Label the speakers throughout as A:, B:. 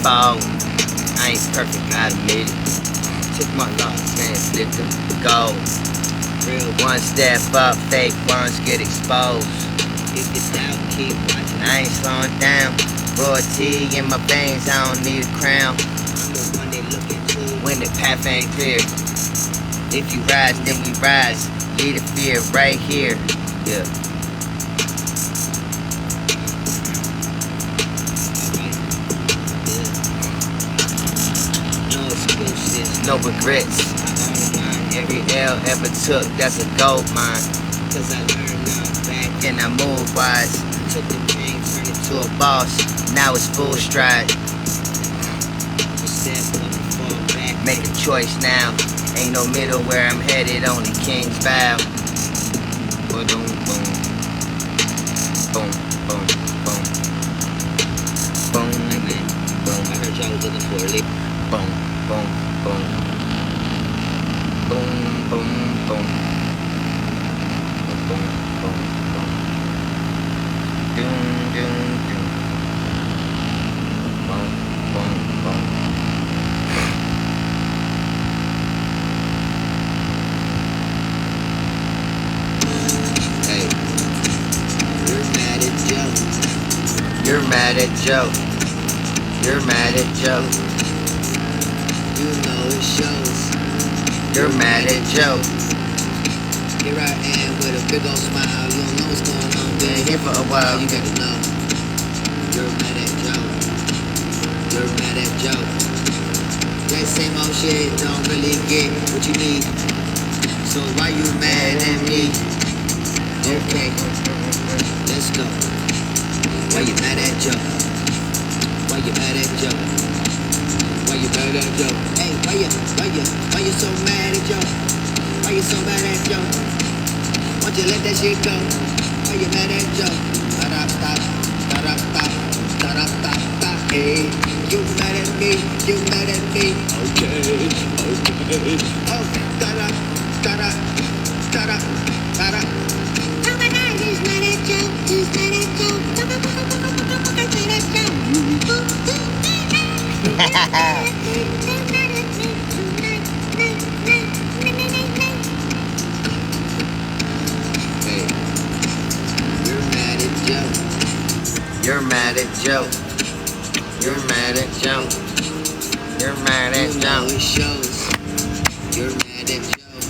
A: fall. I ain't perfect, I admit it. Took my loss and flipped them to gold. Real ones step up, fake ones get exposed. If it's out, keep watching. I ain't slowing down. Royalty in my veins, I don't need a crown. I'm the one they looking to when the path ain't clear. If you rise, then we rise. Lead the fear right here. Yeah. No regrets. Every L ever took, that's a gold mine. Cause I learned now back and I move wise. Took the pain, turned it to a boss. Now it's full stride. Make a choice now. Ain't no middle where I'm headed, only King's Vow. Boom, boom, boom. Boom, boom, boom. Boom, boom. I heard y'all was looking for it. Boom, boom, boom. Boom, boom, boom. Boom, boom, boom. Doom, doom, doom. Boom, boom, boom. Hey, you're mad at Joe. You're mad at Joe. You're mad at Joe. You know it shows. You're mad at Joe. Here I am with a big old smile. You don't know what's going on. Been here for a while. You gotta know. You're mad at Joe. You're mad at Joe. That same old shit don't really get what you need. So why you mad at me? Okay, let's go. Why you mad at Joe? Why you mad at Joe? Why you mad at Joe? Hey, why you so mad at Joe? Why you so mad at Joe? Why don't you let that shit go? Why you mad at Joe? Stop, hey, you mad at me, you mad at me. Okay. Oh, Oh my God, he's mad at Joe, he's mad at Joe. Hey, you're mad at Joe. You're mad at Joe. You're mad at Joe. You're mad at Joe. It shows. You're mad at Joe.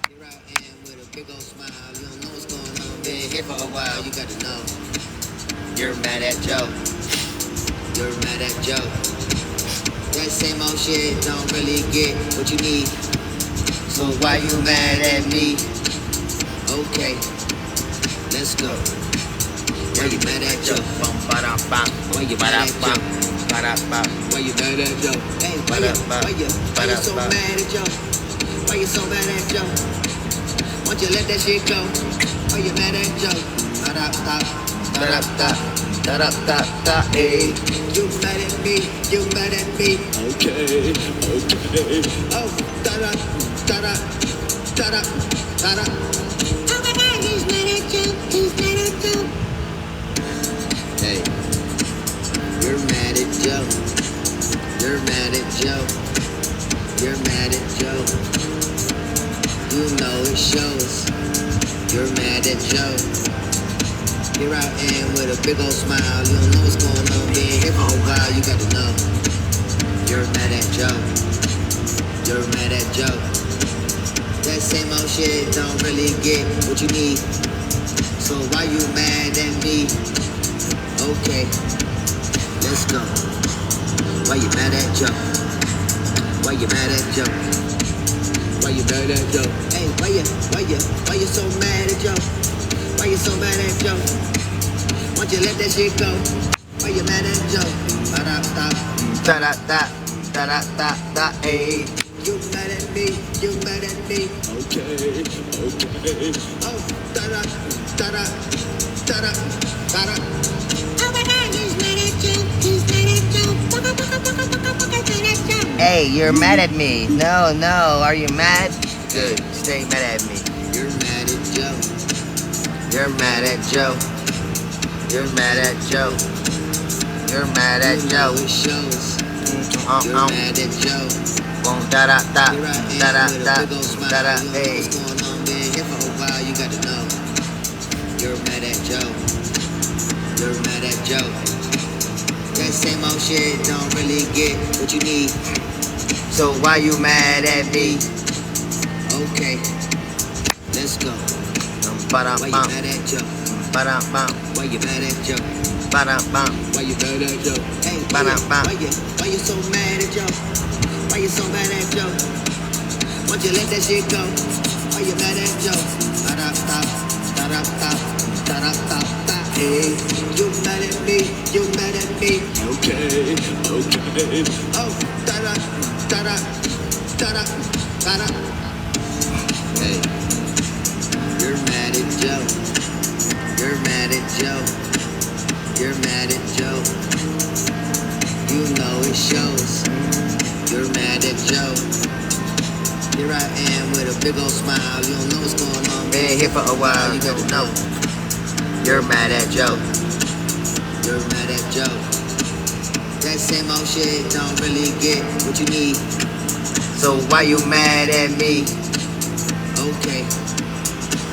A: Here I am with a big old smile. You don't know what's going on. Been here for a while. You gotta know. You're mad at Joe. You're mad at Joe. That same old shit don't really get what you need. So why you mad at me? Okay, let's go. Why you mad at Joe? Why you mad at Joe? Why you mad at Joe? Hey, why you so mad at Joe? Why you so mad at Joe? Why don't you let that shit go? Why you mad at Joe? Stop, hey. You mad at me, you mad at me. Okay. Oh, da-da. Oh my God, he's mad at Joe, he's mad at Joe. Hey, you're mad at Joe. You're mad at Joe. You're mad at Joe. You know it shows. You're mad at Joe. Here I am with a big old smile. You don't know what's going on. Been here for a while. You gotta know. You're mad at Joe. You're mad at Joe. That same old shit don't really get what you need. So why you mad at me? Okay, let's go. Why you mad at Joe? Why you mad at Joe? Why you mad at Joe? Hey, why you so mad at Joe? Why you so mad at Joe? Why don't you let that shit go? Why you mad at Joe? Stop, hey. You mad at me, you mad at me. Okay. Oh, da-da. Oh my God, he's mad at Joe, he's mad at Joe. Hey, you're mad at me. No, are you mad? Good, stay mad at me. You're mad at Joe. You're mad at Joe. You're mad at Joe.
B: You're mad at Joe.
A: It shows. You're mad at Joe.
B: Boom, da da da,
A: Here I
B: da da
A: am with a
B: da,
A: big old smile.
B: da da.
A: You know
B: Hey,
A: what's going on, been here for a while. You got to know. You're mad at Joe. You're mad at Joe. That same old shit don't really get what you need.
B: so why you mad at me?
A: Okay, let's go.
B: Ba da
A: Why you
B: bum,
A: mad at Joe?
B: ba da bum,
A: Why you mad at Joe?
B: ba da bum,
A: Why you mad at Joe? Hey,
B: Ba-da-bum.
A: why you so mad at Joe? Why you so mad at Joe? Why you let that shit go? Why you mad at Joe? Da-da-da, da-da-da, da-da-da, da. Hey, you mad at me? You mad at me? Okay. Oh, da-da, da-da, da-da, da-da. Hey, you're mad at Joe. You're mad at Joe. You're mad at Joe. You know it shows. You're mad at Joe. Here I am with a big old smile. You don't know what's going on.
B: Been here for a while,
A: You gotta know.
B: You're mad at Joe.
A: You're mad at Joe. That same old shit don't really get what you need.
B: So why you mad at me?
A: Okay,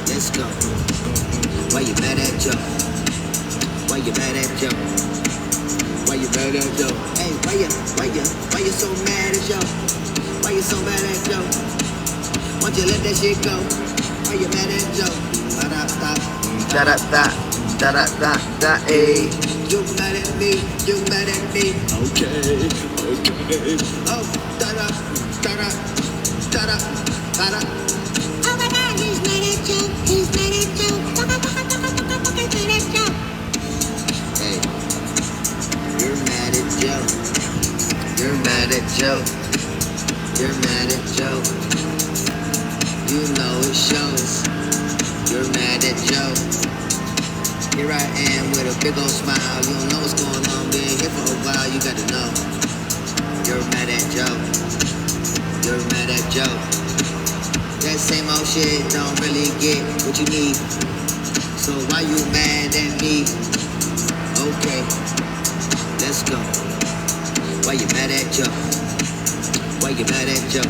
A: let's go. Why you mad at Joe? Why you mad at Joe? Why you mad at Joe? Hey, why you so mad at Joe? Why you so mad at Joe? Why don't you let that shit go? Why you mad at Joe? Da-da-da,
B: Da da da, da da da da. Hey,
A: you mad at me? You mad at me? Okay. Oh, da-da, da-da, da-da, da-da. Oh my God, he's mad at Joe. He's mad at Joe. Mad at Joe. Hey, you're mad at Joe. You're mad at Joe. You're mad at Joe. You know it shows. You're mad at Joe. Here I am with a big old smile. You don't know what's going on. Been here for a while. You got to know. You're mad at Joe. You're mad at Joe. That same old shit don't really get what you need. So why you mad at me? Okay, let's go. Why you mad at Joe? Why you mad at Joe?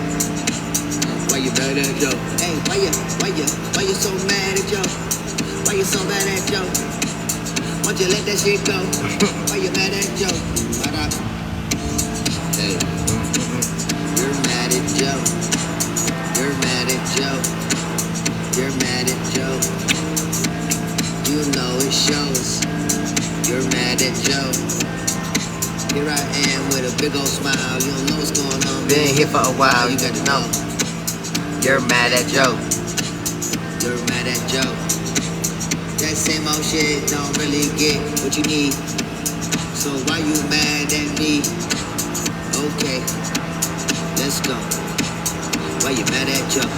A: Why you mad at Joe? Hey, why you so mad at Joe? Why you so mad at Joe? Why don't you let that shit go? Why you mad at Joe? Hey, you're mad at Joe. You're mad at Joe. You're mad at Joe. You know it shows. You're mad at Joe. Here I am with a big old smile. You don't know what's going on.
B: been here for a while.
A: You got to know.
B: You're mad at Joe.
A: You're mad at Joe. That same old shit don't really get what you need. So why you mad at me? Okay, let's go. Why you mad at Joe?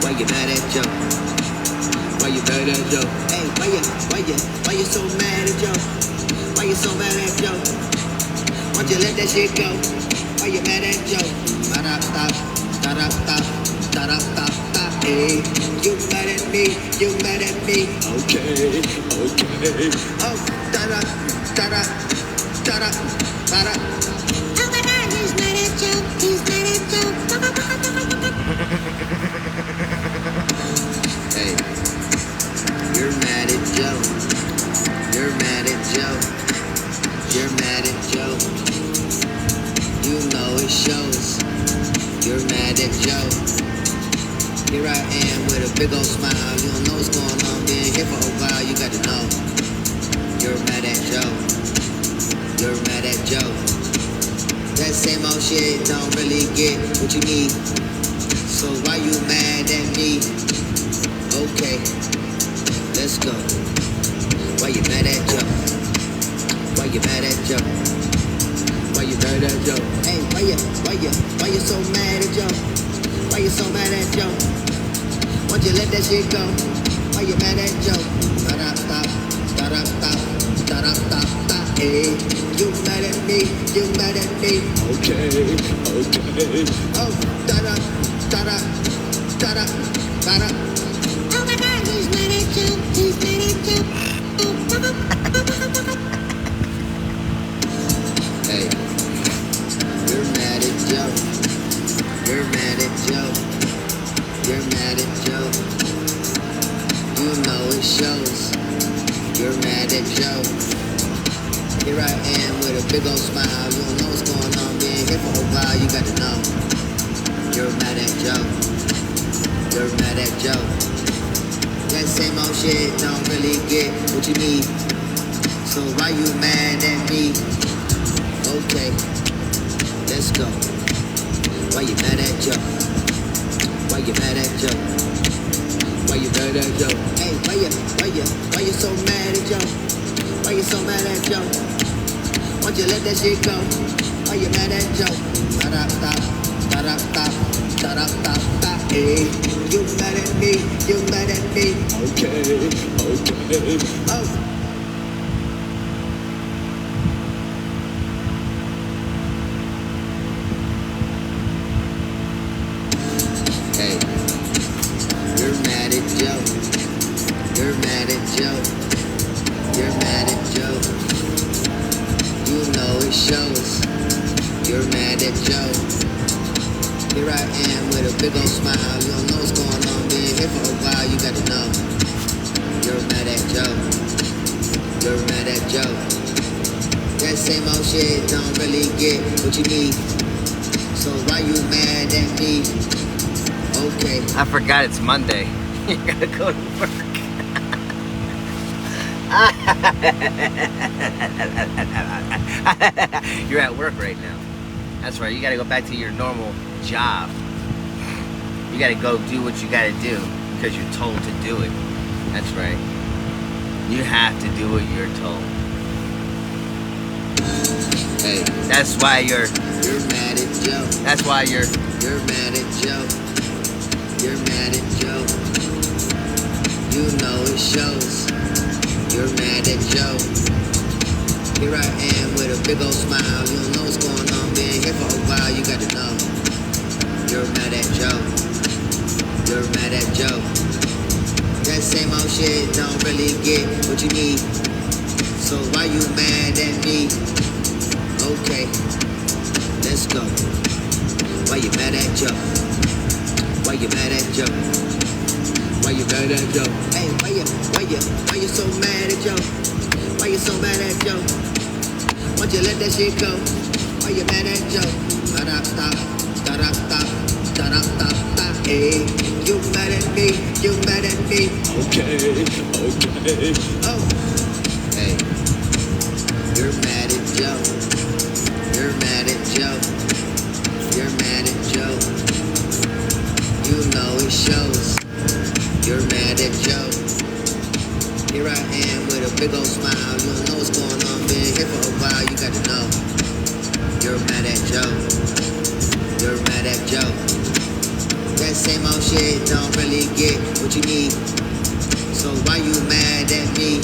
A: Why you mad at Joe? Why you mad at Joe? Hey, why you so mad at Joe? Why you so mad at Joe? Why don't you let that shit go? Why you mad at Joe? Da-da-da, da-da-da, da-da-da, da. Hey, you mad at me? You mad at me? Okay. Oh, da-da, da-da, da-da, da-da. Oh my God, he's mad at Joe. He's mad at Joe. Hey, you're mad at Joe. You're mad at Joe. You're mad at Joe. You know it shows. You're mad at Joe. Here I am with a big old smile. You don't know what's going on. Been here for a while. You got to know. You're mad at Joe. You're mad at Joe. That same old shit don't really get what you need. So why you mad at me? Okay, let's go. Why you mad at Joe? Why you mad at Joe? Why you mad at Joe? Hey, why you so mad at Joe? Why you so mad at Joe? Why don't you let that shit go? Why you mad at Joe? Da-da-da, da-da-da, da-da-da, da. Hey, you mad at me? You mad at me? Okay. Oh, da-da, da-da, da-da, da-da. Oh my God, he's mad at Joe. He's mad at Joe. big old smile. You don't know what's going on, being here for a while. You got to know. You're mad at Joe. You're mad at Joe. That same old shit don't really get what you need. So why you mad at me? Okay, let's go. Why you mad at Joe? Why you mad at Joe? Why you mad at Joe? Hey, why you so mad at Joe? Why you so mad at Joe? Why'd you let that shit go? Why you mad at Joe? Da-da-da, da-da-da, da-da-da, hey. You mad at me, you mad at me. Okay. Oh. Hey, you're mad at Joe. You're mad at Joe. You're mad at Joe. You know it shows. You're mad at Joe. Here I am with a big old smile. You don't know what's going on, being here for a while. You got to know. You're mad at Joe. You're mad at Joe. That same old shit don't really get what you need. So why you mad at me? Okay.
B: I forgot it's Monday. You gotta go to work. You're at work right now. That's right. You gotta go back to your normal job. You gotta go do what you gotta do because you're told to do it. That's right. You have to do what you're told.
A: Hey.
B: That's why you're
A: mad at Joe.
B: That's why you're
A: mad at Joe. You're mad at Joe. You know it shows. You're mad at Joe. Here I am with a big old smile. You don't know what's going on, being here for a while. You got to know. You're mad at Joe. You're mad at Joe. That same old shit don't really get what you need. So why you mad at me? Okay, let's go. Why you mad at Joe? Why you mad at Joe? Why you mad at Joe? Hey, why you so mad at Joe? Why you so mad at Joe? Why'd you let that shit go? Why you mad at Joe? Da-da-da, da-da-da, da-da-da, hey. You mad at me, you mad at me. Okay. Oh, hey. You're mad at Joe. You're mad at Joe. You're mad at Joe. You know it shows. You're mad at Joe. Here I am with a big old smile. You don't know what's going on, being here for a while. You got to know. You're mad at Joe. You're mad at Joe. That same old shit don't really get what you need. So why you mad at me?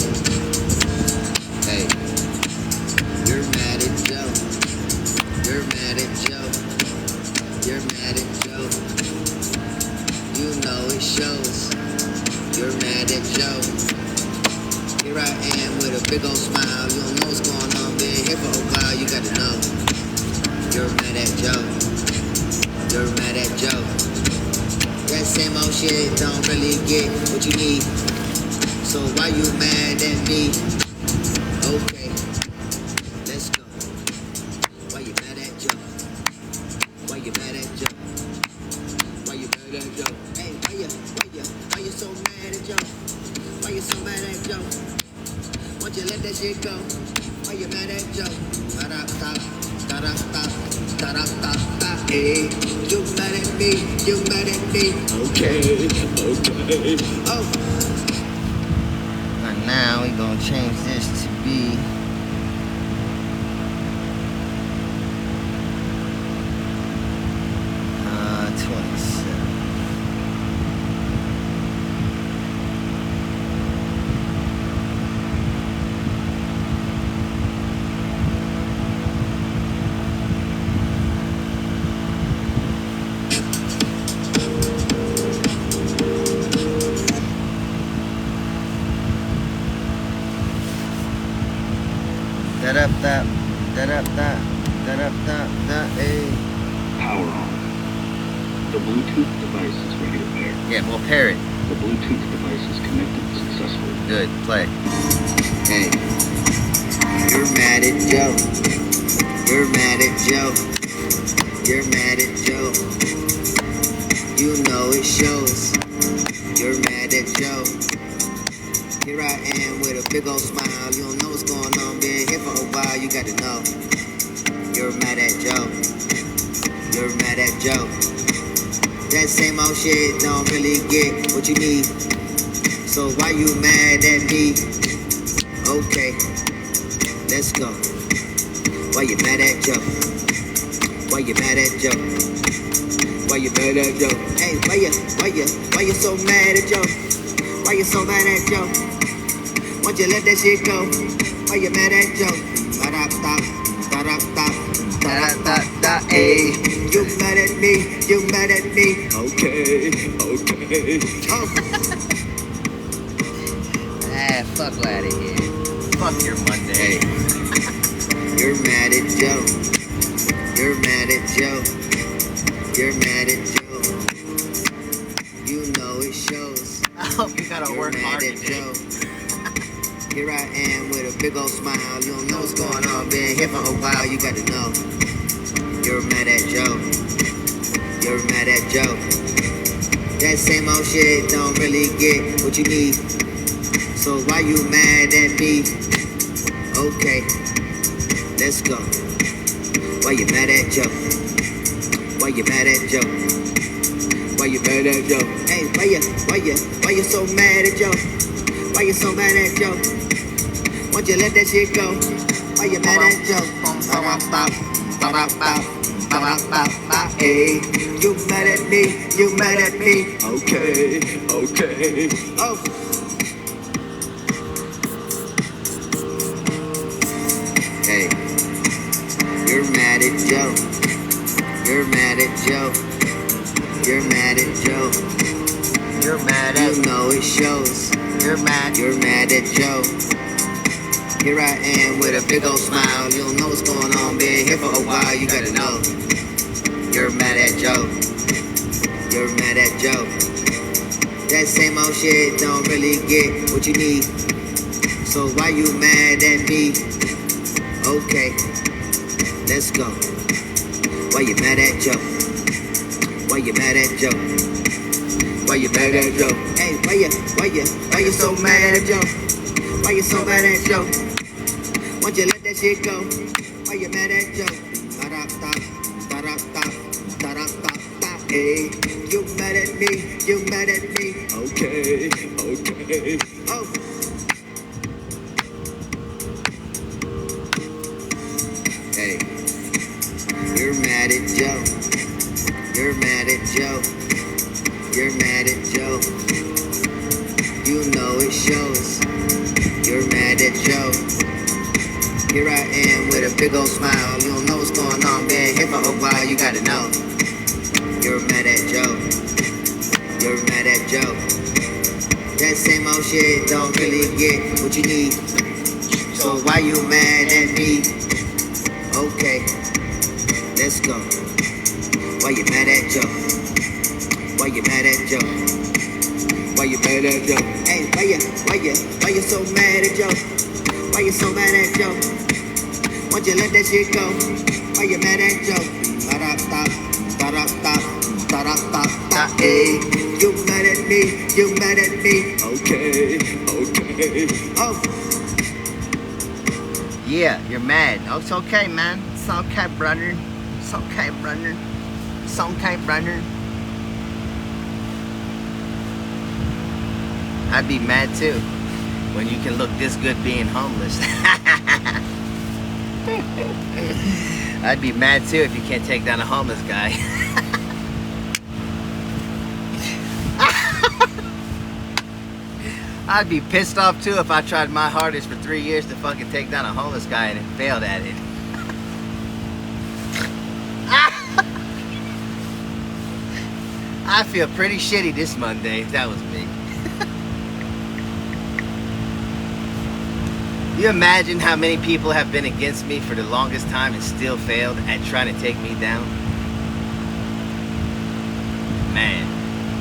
A: Hey, you're mad at Joe. You're mad at Joe. You're mad at Joe. You know it shows. You're mad at Joe. Here I am with a big old smile. You don't know what's going on, being here for a while. You got to know. You're mad at Joe. You're mad at Joe. That same old shit don't really get what you need. So why you mad at me? Okay, let's go. Why you mad at Joe? Why you mad at Joe? Why you mad at Joe? Hey, why you so mad at Joe? Why you so mad at Joe? Why'd you let that shit go? Why you mad at Joe? Da-da-da, da-da-da, da-da-da, hey. You mad at me, you mad at me. Okay. Oh.
B: And now we're gonna change this to be 27.
C: Power on. The Bluetooth device is ready to pair.
B: Yeah, we'll pair it.
C: The Bluetooth device is connected successfully.
B: Good, play.
A: Hey, you're mad at Joe. You're mad at Joe. You're mad at Joe. You know it shows. You're mad at Joe. Here I am with a big old smile. You don't know what's going on. Been here for a while. You gotta know. You're mad at Joe. You're mad at Joe. That same old shit don't really get what you need. So why you mad at me? Okay, let's go. Why you mad at Joe? Why you mad at Joe? Why you mad at Joe? Hey, why you so mad at Joe? Why you so mad at Joe? Why you let that shit go? Why you mad at Joe? Ba-da-da, ba-da-da, ba-da-da-da, hey. You mad at me? You mad at me? Okay. Oh.
B: Ah, fuck out of here. Fuck your Monday.
A: Hey. You're mad at Joe. You're mad at Joe. You're mad at Joe. You know it shows.
B: I hope you gotta work hard
A: You're mad at
B: today.
A: Joe. Here I am with a big old smile. You don't know what's going on. Been here for a while. You gotta know. You're mad at Joe. You're mad at Joe. That same old shit don't really get what you need. So why you mad at me? Okay, let's go. Why you mad at Joe? Why you mad at Joe? Why you mad at Joe? Hey, why you so mad at Joe? Why you so mad at Joe? Why you let that shit go? Why you mad at Joe? Hey, you mad at me? You mad at me? Okay. Oh. Hey, you're mad at Joe. You're mad at Joe. You're mad at Joe.
B: You're mad at
A: You know it shows.
B: You're mad.
A: You're mad at Joe. Here I am with a big old smile. You don't know what's going on. Been here for a while. You gotta know. You're mad at Joe. You're mad at Joe. That same old shit don't really get what you need. So why you mad at me? Okay, let's go. Why you mad at Joe? Why you mad at Joe? Why you mad at Joe? Hey, why you so mad at Joe? Why you so mad at Joe? Why you let that shit go? Why you mad at Joe? Da-da-da, da-da-da, da-da-da, hey. You mad at me? You mad at me? Okay. Oh. Hey, you're mad at Joe. You're mad at Joe. You're mad at Joe. You know it shows. You're mad at Joe. Here I am with a big old smile. You don't know what's going on. Been here for a while. You gotta know. You're mad at Joe. You're mad at Joe. That same old shit don't really get what you need. So why you mad at me? Okay, let's go. Why you mad at Joe? Why you mad at Joe? Why you mad at Joe? Hey, why you so mad at Joe? Why you so mad at Joe? Why you let that shit go? Why you mad at Joe? Da-da-da, da-da-da, da-da-da, hey. You mad at me? You mad at me? Okay. Oh.
B: Yeah, you're mad. Oh, it's okay, man. It's okay, brother. It's okay, brother. It's okay, brother. I'd be mad too when you can look this good being homeless. I'd be mad too if you can't take down a homeless guy. I'd be pissed off too if I tried my hardest for 3 years to fucking take down a homeless guy and failed at it. I feel pretty shitty this Monday if that was me. You imagine how many people have been against me for the longest time and still failed at trying to take me down? Man,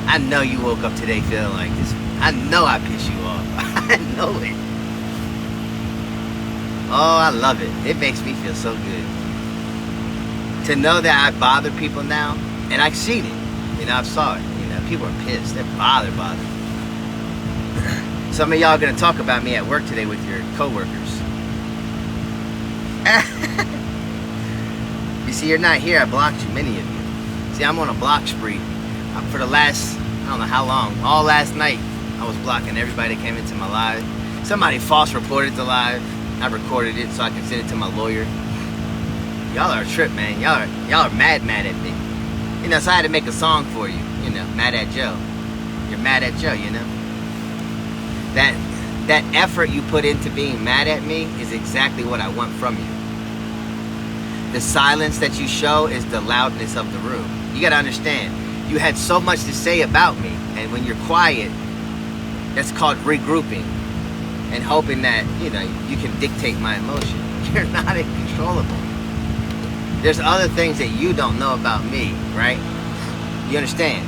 B: I know you woke up today feeling like this. I know I pissed you off. I know it. Oh, I love it. It makes me feel so good. To know that I bother people now, and I've seen it. You know, I've saw it. You know, people are pissed. They're bothered. Some of y'all are gonna talk about me at work today with your coworkers. You see, you're not here. I blocked you, many of you. See, I'm on a block spree. For the last, I don't know how long, all last night, I was blocking everybody that came into my live. Somebody false reported the live. I recorded it so I can send it to my lawyer. Y'all are a trip, man. Y'all are mad at me. You know, so I had to make a song for you. You know, Mad at Joe. You're mad at Joe, you know. That effort you put into being mad at me is exactly what I want from you. The silence that you show is the loudness of the room. You gotta understand, you had so much to say about me, and when you're quiet, that's called regrouping and hoping that, you know, you can dictate my emotion. You're not uncontrollable. There's other things that you don't know about me, right? You understand?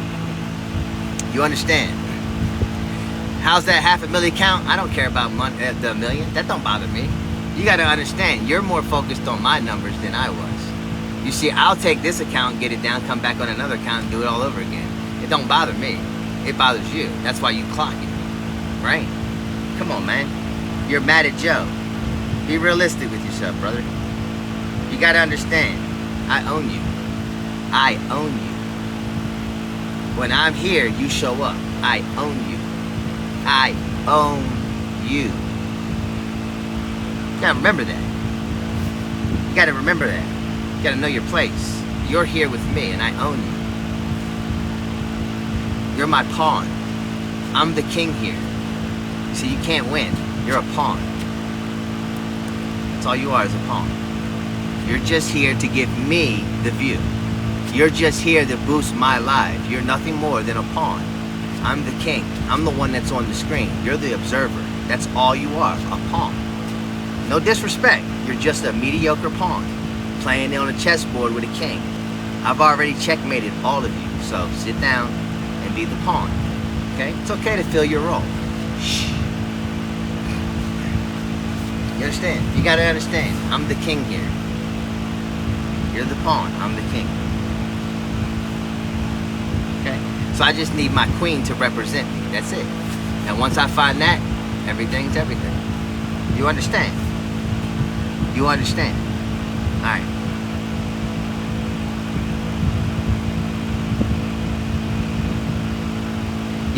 B: You understand? How's that $500,000 count? I don't care about the million. That don't bother me. You got to understand, you're more focused on my numbers than I was. You see, I'll take this account, get it down, come back on another account, and do it all over again. It don't bother me. It bothers you. That's why you clock it, right? Come on, man. You're mad at Joe. Be realistic with yourself, brother. You got to understand, I own you. I own you. When I'm here, you show up. I own you. I own you. You gotta remember that. You gotta remember that. You gotta know your place. You're here with me and I own you. You're my pawn. I'm the king here. So you can't win. You're a pawn. That's all you are, is a pawn. You're just here to give me the view. You're just here to boost my life. You're nothing more than a pawn. I'm the king. I'm the one that's on the screen. You're the observer. That's all you are, a pawn. No disrespect. You're just a mediocre pawn playing on a chessboard with a king. I've already checkmated all of you, so sit down and be the pawn. Okay? It's okay to fill your role. Shh. You understand? You gotta understand. I'm the king here. You're the pawn. I'm the king. Okay? So I just need my queen to represent me. That's it. And once I find that, everything's everything. You understand? You understand? Alright.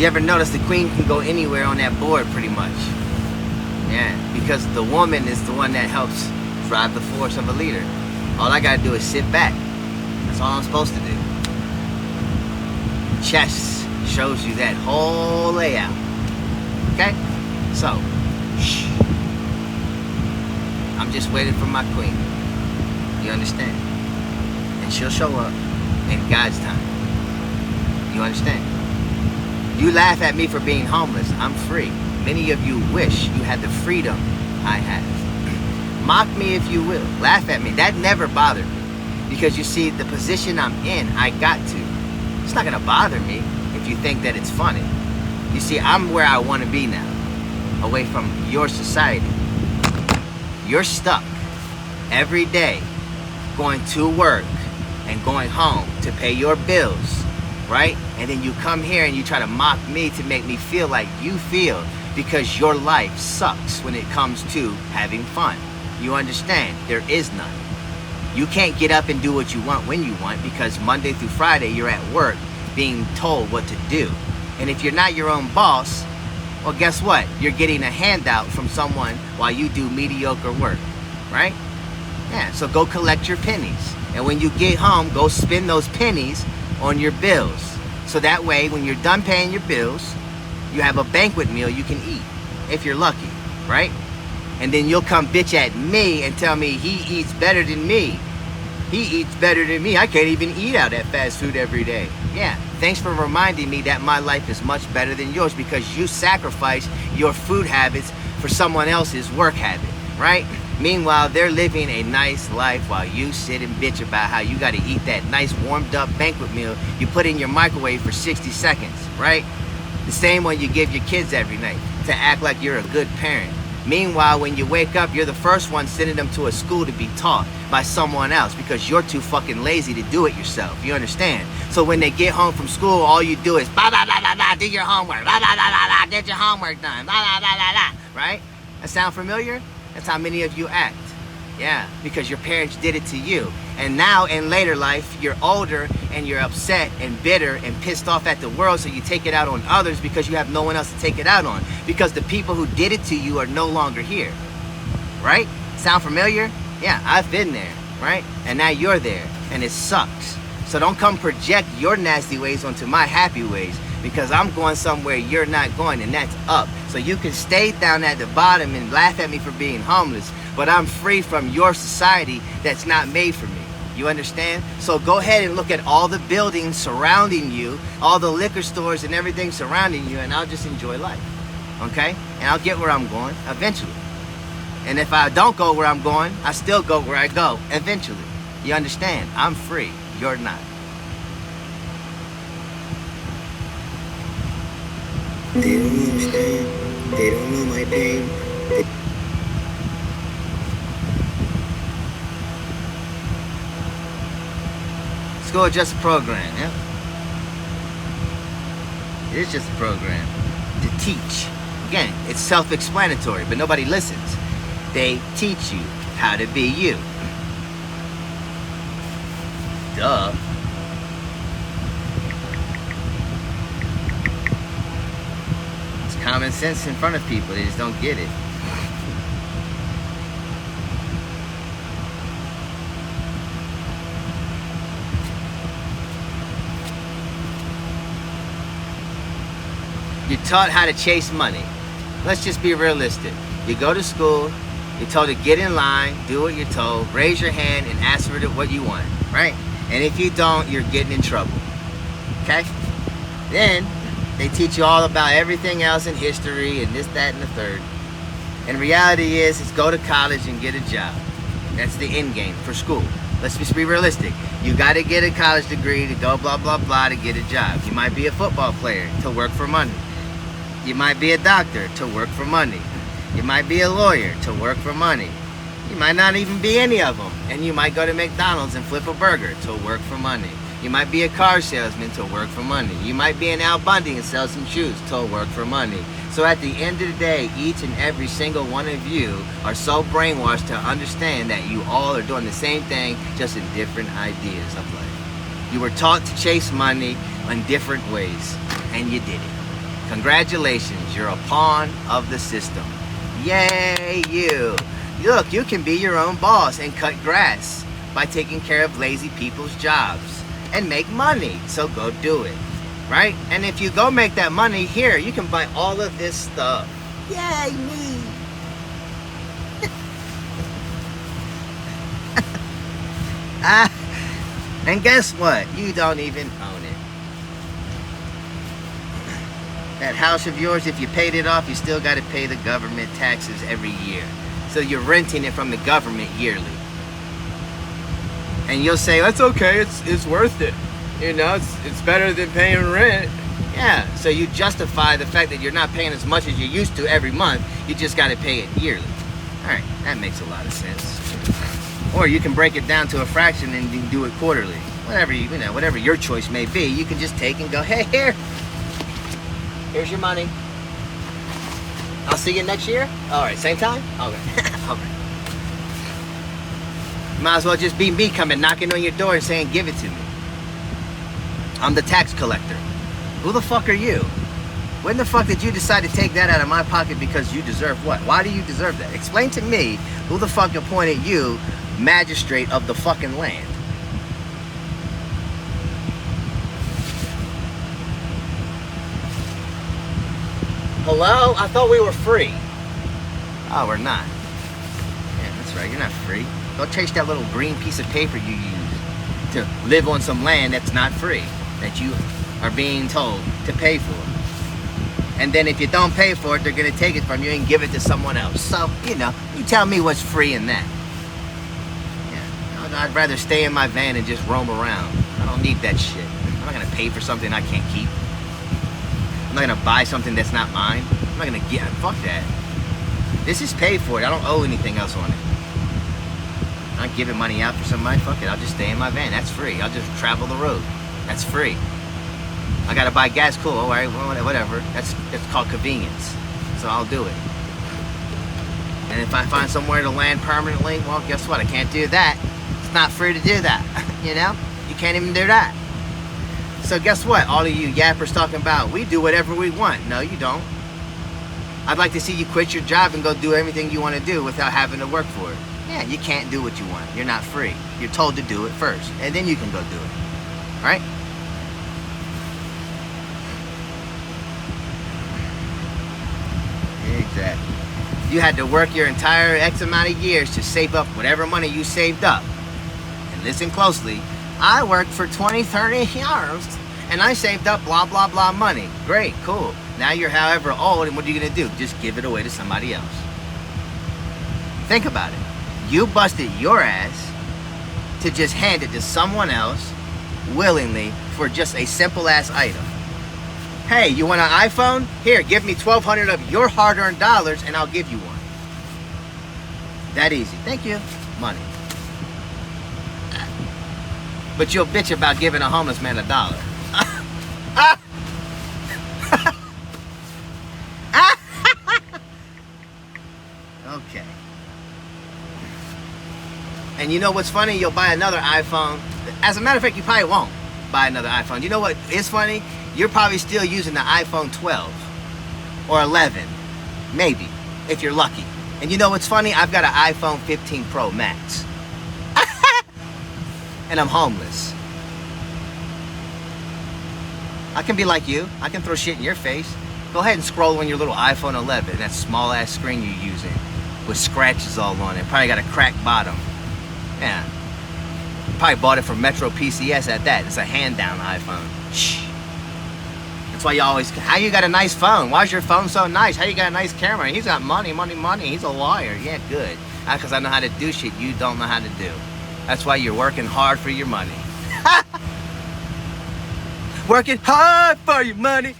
B: You ever notice the queen can go anywhere on that board pretty much? Yeah, because the woman is the one that helps drive the force of a leader. All I gotta do is sit back. That's all I'm supposed to do. Chess shows you that whole layout. Okay? So, shh. I'm just waiting for my queen. You understand? And she'll show up in God's time. You understand? You laugh at me for being homeless. I'm free. Many of you wish you had the freedom I have. Mock me if you will. Laugh at me. That never bothered me. Because you see, the position I'm in, I got to. It's not going to bother me if you think that it's funny. You see, I'm where I want to be now. Away from your society. You're stuck every day going to work and going home to pay your bills, right? And then you come here and you try to mock me to make me feel like you feel, because your life sucks when it comes to having fun. You understand? There is none. You can't get up and do what you want when you want, because Monday through Friday you're at work being told what to do. And if you're not your own boss, well, guess what? You're getting a handout from someone while you do mediocre work, right? Yeah, so go collect your pennies. And when you get home, go spend those pennies on your bills. So that way, when you're done paying your bills, you have a banquet meal you can eat, if you're lucky, right? And then you'll come bitch at me and tell me he eats better than me. He eats better than me. I can't even eat out at fast food every day. Yeah, thanks for reminding me that my life is much better than yours, because you sacrifice your food habits for someone else's work habit, right? Meanwhile, they're living a nice life while you sit and bitch about how you got to eat that nice warmed up banquet meal you put in your microwave for 60 seconds, right? The same one you give your kids every night to act like you're a good parent. Meanwhile, when you wake up, you're the first one sending them to a school to be taught by someone else because you're too fucking lazy to do it yourself. You understand? So when they get home from school, all you do is blah, blah, blah, blah, blah, do your homework, blah, blah, blah, blah, blah, get your homework done, blah, blah, blah, blah, blah, right? That sound familiar? That's how many of you act. Yeah, because your parents did it to you. And now in later life, you're older and you're upset and bitter and pissed off at the world, so you take it out on others because you have no one else to take it out on. Because the people who did it to you are no longer here. Right? Sound familiar? Yeah, I've been there, right? And now you're there, and it sucks. So don't come project your nasty ways onto my happy ways, because I'm going somewhere you're not going, and that's up. So you can stay down at the bottom and laugh at me for being homeless, but I'm free from your society that's not made for me. You understand? So go ahead and look at all the buildings surrounding you, all the liquor stores and everything surrounding you, and I'll just enjoy life. Okay? And I'll get where I'm going eventually. And if I don't go where I'm going, I still go where I go eventually. You understand? I'm free. You're not.
A: They don't understand. They don't know my pain.
B: School is just a program, yeah? It is just a program to teach. Again, it's self-explanatory, but nobody listens. They teach you how to be you. Duh. It's common sense in front of people. They just don't get it. You're taught how to chase money. Let's just be realistic. You go to school, you're told to get in line, do what you're told, raise your hand and ask for what you want, right? And if you don't, you're getting in trouble, okay? Then they teach you all about everything else in history and this, that, and the third. And reality is go to college and get a job. That's the end game for school. Let's just be realistic. You got to get a college degree to go blah, blah, blah to get a job. You might be a football player to work for money. You might be a doctor to work for money. You might be a lawyer to work for money. You might not even be any of them. And you might go to McDonald's and flip a burger to work for money. You might be a car salesman to work for money. You might be an Al Bundy and sell some shoes to work for money. So at the end of the day, each and every single one of you are so brainwashed to understand that you all are doing the same thing, just in different ideas of life. You were taught to chase money in different ways, and you did it. Congratulations, you're a pawn of the system. Yay, you. Look, you can be your own boss and cut grass by taking care of lazy people's jobs and make money. So go do it, right? And if you go make that money here, you can buy all of this stuff. Yay, me. And guess what? You don't even own it. That house of yours, if you paid it off, you still got to pay the government taxes every year. So you're renting it from the government yearly. And you'll say, that's okay, it's worth it. You know, it's better than paying rent. Yeah, so you justify the fact that you're not paying as much as you used to every month. You just got to pay it yearly. All right, that makes a lot of sense. Or you can break it down to a fraction and you do it quarterly. Whatever your choice may be, you can just take and go, hey, here's your money. I'll see you next year. All right, same time? Okay. Okay. Might as well just be me coming knocking on your door and saying, give it to me. I'm the tax collector. Who the fuck are you? When the fuck did you decide to take that out of my pocket because you deserve what? Why do you deserve that? Explain to me who the fuck appointed you magistrate of the fucking land. Hello? I thought we were free. Oh, we're not. Yeah, that's right, you're not free. Go chase that little green piece of paper you use to live on some land that's not free, that you are being told to pay for. And then if you don't pay for it, they're gonna take it from you and give it to someone else. So, you tell me what's free in that. Yeah, I'd rather stay in my van and just roam around. I don't need that shit. I'm not gonna pay for something I can't keep. I'm not gonna buy something that's not mine. I'm not gonna get, fuck that. This is paid for. I don't owe anything else on it. I'm not giving money out for somebody. Fuck it. I'll just stay in my van. That's free. I'll just travel the road. That's free. I gotta buy gas. Cool. All right. Well, whatever. That's called convenience. So I'll do it. And if I find somewhere to land permanently, well, guess what? I can't do that. It's not free to do that. You know? You can't even do that. So guess what? All of you yappers talking about, we do whatever we want. No, you don't. I'd like to see you quit your job and go do everything you want to do without having to work for it. Yeah, you can't do what you want. You're not free. You're told to do it first, and then you can go do it. Right? Exactly. You had to work your entire X amount of years to save up whatever money you saved up. And listen closely. I worked for 20, 30 years, and I saved up blah, blah, blah money. Great, cool. Now you're however old, and what are you going to do? Just give it away to somebody else. Think about it. You busted your ass to just hand it to someone else willingly for just a simple ass item. Hey, you want an iPhone? Here, give me $1,200 of your hard-earned dollars and I'll give you one. That easy. Thank you. Money. But you'll bitch about giving a homeless man $1. Okay. And you know what's funny? You'll buy another iPhone. As a matter of fact, you probably won't buy another iPhone. You know what is funny? You're probably still using the iPhone 12 or 11, maybe, if you're lucky. And you know what's funny? I've got an iPhone 15 Pro Max. And I'm homeless. I can be like you. I can throw shit in your face. Go ahead and scroll on your little iPhone 11, that small ass screen you're using with scratches all on it. Probably got a cracked bottom. Yeah. Probably bought it from Metro PCS at that. It's a hand-down iPhone. Shh. That's why you always, how you got a nice phone? Why is your phone so nice? How you got a nice camera? He's got money, money, money. He's a liar. Yeah, good. Because I know how to do shit you don't know how to do. That's why you're working hard for your money. Working hard for your money.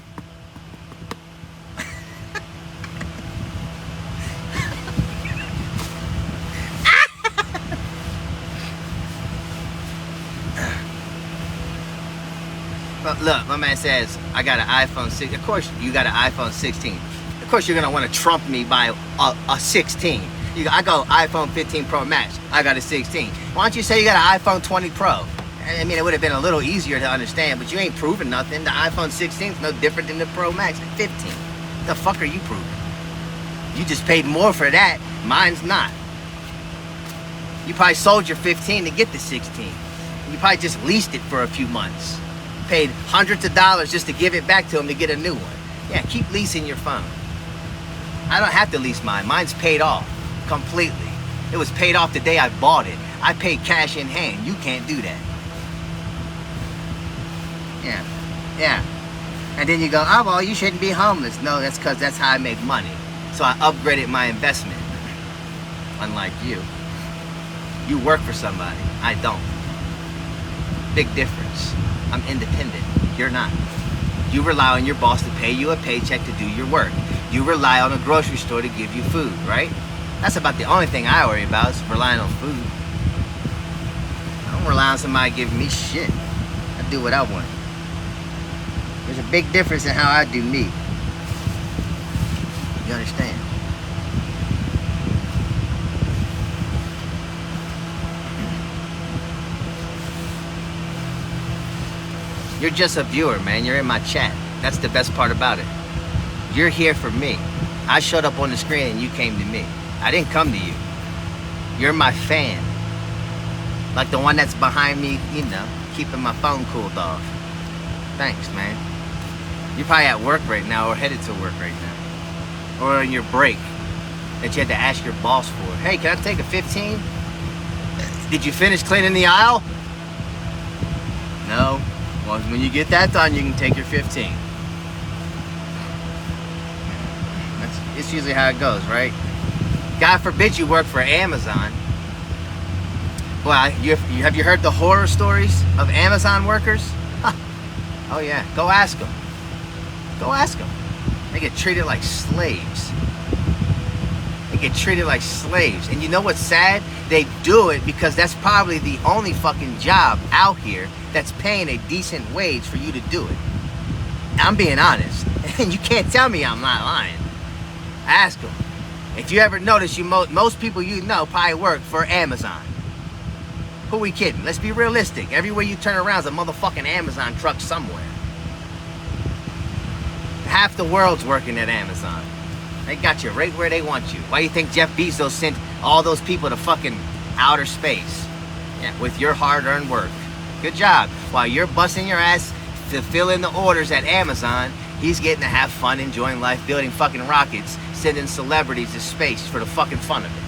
B: But look, my man says, I got an iPhone 6. Of course, you got an iPhone 16. Of course, you're going to want to trump me by a 16. I go iPhone 15 Pro Max. I got a 16. Why don't you say you got an iPhone 20 Pro? I mean, it would have been a little easier to understand, but you ain't proving nothing. The iPhone 16 is no different than the Pro Max 15. The fuck are you proving? You just paid more for that. Mine's not. You probably sold your 15 to get the 16. You probably just leased it for a few months. Paid hundreds of dollars just to give it back to him to get a new one. Yeah, keep leasing your phone. I don't have to lease mine. Mine's paid off completely. It was paid off the day I bought it. I paid cash in hand. You can't do that. Yeah. And then you go, oh, well, you shouldn't be homeless. No, that's because that's how I make money. So I upgraded my investment. Unlike you. You work for somebody. I don't. Big difference. I'm independent. You're not. You rely on your boss to pay you a paycheck to do your work. You rely on a grocery store to give you food, right? That's about the only thing I worry about is relying on food. I don't rely on somebody giving me shit. I do what I want. There's a big difference in how I do me. You understand? You're just a viewer, man. You're in my chat. That's the best part about it. You're here for me. I showed up on the screen and you came to me. I didn't come to you. You're my fan. Like the one that's behind me, you know, keeping my phone cooled off. Thanks, man. You're probably at work right now or headed to work right now. Or on your break that you had to ask your boss for. Hey, can I take a 15? Did you finish cleaning the aisle? No. Well, when you get that done, you can take your 15. It's usually how it goes, right? God forbid you work for Amazon. Well, have you heard the horror stories of Amazon workers? Huh. Oh yeah, go ask them. Go ask them. They get treated like slaves. get treated like slaves. And you know what's sad? They do it because that's probably the only fucking job out here that's paying a decent wage for you to do it. I'm being honest. And you can't tell me I'm not lying. Ask them. If you ever notice, most people you know probably work for Amazon. Who we kidding? Let's be realistic. Everywhere you turn around is a motherfucking Amazon truck somewhere. Half the world's working at Amazon. They got you right where they want you. Why do you think Jeff Bezos sent all those people to fucking outer space? Yeah, with your hard-earned work. Good job. While you're busting your ass to fill in the orders at Amazon, he's getting to have fun, enjoying life, building fucking rockets, sending celebrities to space for the fucking fun of it.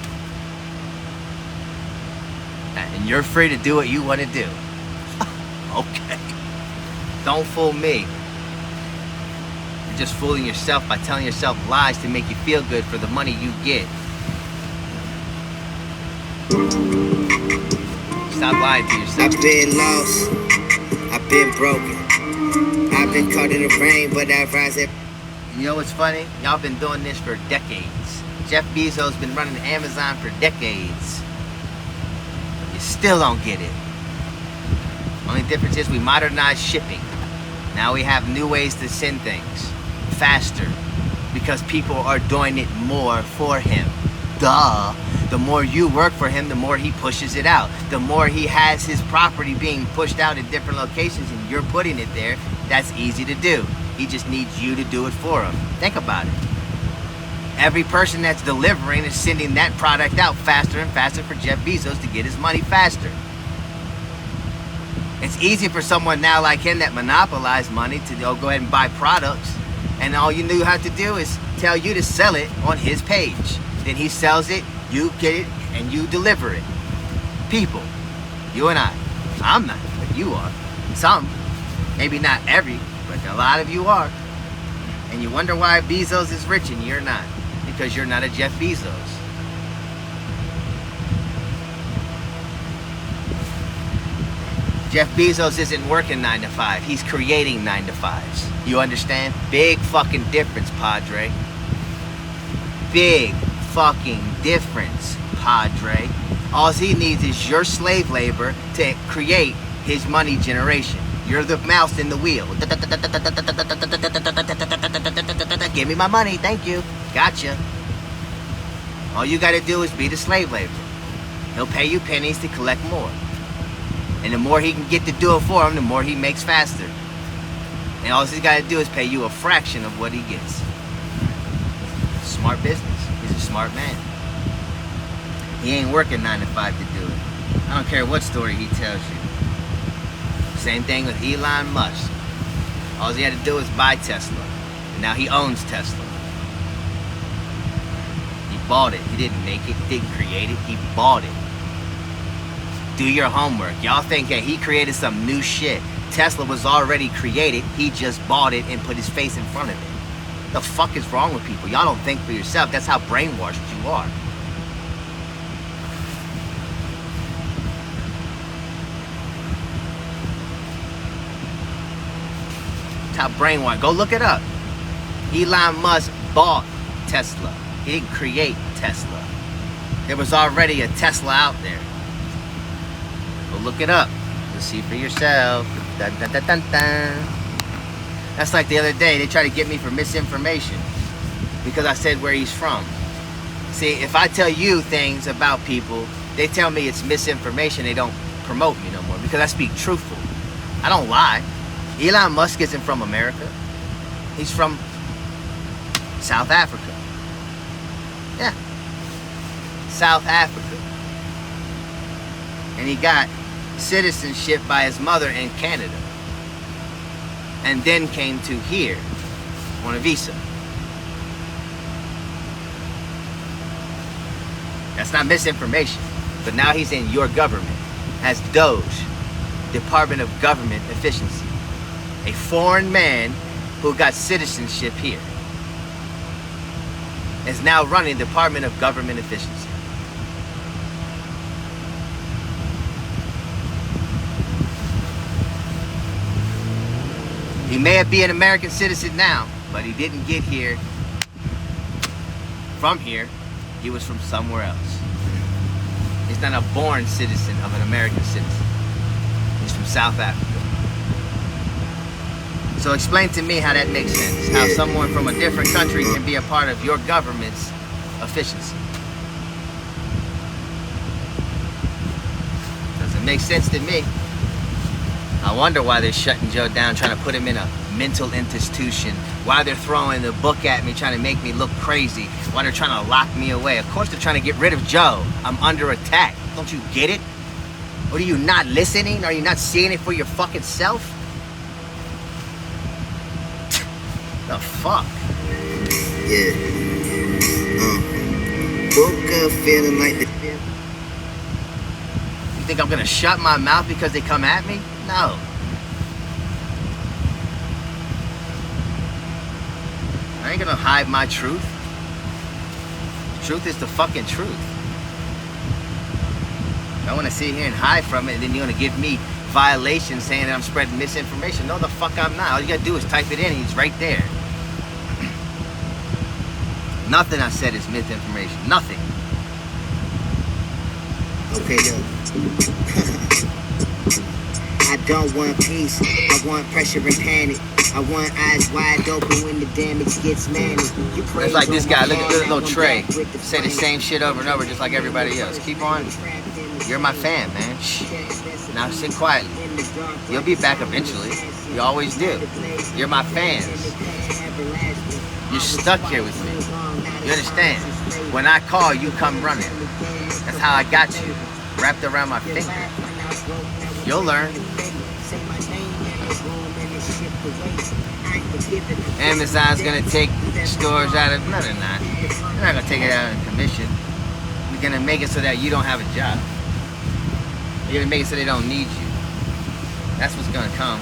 B: And you're free to do what you want to do. Okay. Don't fool me. You're just fooling yourself by telling yourself lies to make you feel good for the money you get. Stop lying to yourself.
A: I've been lost. I've been broken. I've been caught in the rain, but I rise up.
B: You know what's funny? Y'all been doing this for decades. Jeff Bezos been running Amazon for decades. You still don't get it. Only difference is we modernized shipping. Now we have new ways to send things faster because people are doing it more for him. Duh. The more you work for him, the more he pushes it out. The more he has his property being pushed out in different locations and you're putting it there, that's easy to do. He just needs you to do it for him. Think about it. Every person that's delivering is sending that product out faster and faster for Jeff Bezos to get his money faster. It's easy for someone now like him that monopolized money to go ahead and buy products, and all you knew how to do is tell you to sell it on his page. Then he sells it, you get it, and you deliver it. People, you and I. I'm not, but you are. Some, maybe not every, but a lot of you are. And you wonder why Bezos is rich and you're not. Because you're not a Jeff Bezos. Jeff Bezos isn't working 9 to 5. He's creating 9 to 5s. You understand? Big fucking difference, Padre. Big fucking difference, Padre. All he needs is your slave labor to create his money generation. You're the mouse in the wheel. Give me my money, thank you. Gotcha. All you gotta do is be the slave labor. He'll pay you pennies to collect more. And the more he can get to do it for him, the more he makes faster. And all he's gotta do is pay you a fraction of what he gets. Smart business. He's a smart man. He ain't working 9 to 5 to do it. I don't care what story he tells you. Same thing with Elon Musk. All he had to do was buy Tesla. And now he owns Tesla. He bought it. He didn't make it. He didn't create it. He bought it. Do your homework. Y'all think that he created some new shit. Tesla was already created. He just bought it and put his face in front of it. The fuck is wrong with people? Y'all don't think for yourself. That's how brainwashed you are. How brainwashed. Go look it up. Elon Musk bought Tesla. He didn't create Tesla. There was already a Tesla out there. Go look it up. You'll see for yourself. Dun, dun, dun, dun, dun. That's like the other day, they tried to get me for misinformation because I said where he's from. See, if I tell you things about people, they tell me it's misinformation. They don't promote me no more because I speak truthful. I don't lie. Elon Musk isn't from America. He's from South Africa. Yeah. South Africa. And he got citizenship by his mother in Canada. And then came to here on a visa. That's not misinformation. But now he's in your government as Doge, Department of Government Efficiency. A foreign man who got citizenship here is now running Department of Government Efficiency. He may be an American citizen now, but he didn't get here from here. He was from somewhere else. He's not a born citizen of an American citizen. He's from South Africa. So explain to me how that makes sense. How someone from a different country can be a part of your government's efficiency. Doesn't make sense to me. I wonder why they're shutting Joe down, trying to put him in a mental institution. Why they're throwing the book at me, trying to make me look crazy. Why they're trying to lock me away. Of course they're trying to get rid of Joe. I'm under attack. Don't you get it? Or are you not listening? Are you not seeing it for your fucking self? The fuck?
A: Yeah. Woke up feeling like the...
B: You think I'm gonna shut my mouth because they come at me? No. I ain't gonna hide my truth. The truth is the fucking truth. I wanna sit here and hide from it, and then you're gonna give me violations saying that I'm spreading misinformation. No, the fuck I'm not. All you gotta do is type it in, and it's right there. Nothing I said is misinformation. Nothing.
A: Okay, yo. I don't want peace. I want pressure and panic. I want eyes wide open when the damage gets manic.
B: It's like this guy. Look at this little Trey. Say the same shit over and over just like everybody else. Keep on. You're my fan, man. Shh. Now sit quietly. You'll be back eventually. You always do. You're my fans. You're stuck here with me. You understand? When I call, you come running. That's how I got you. Wrapped around my finger. You'll learn. Amazon's gonna take stores out of... No, they're not. They're not gonna take it out of commission. We're gonna make it so that you don't have a job. You're gonna make it so they don't need you. That's what's gonna come.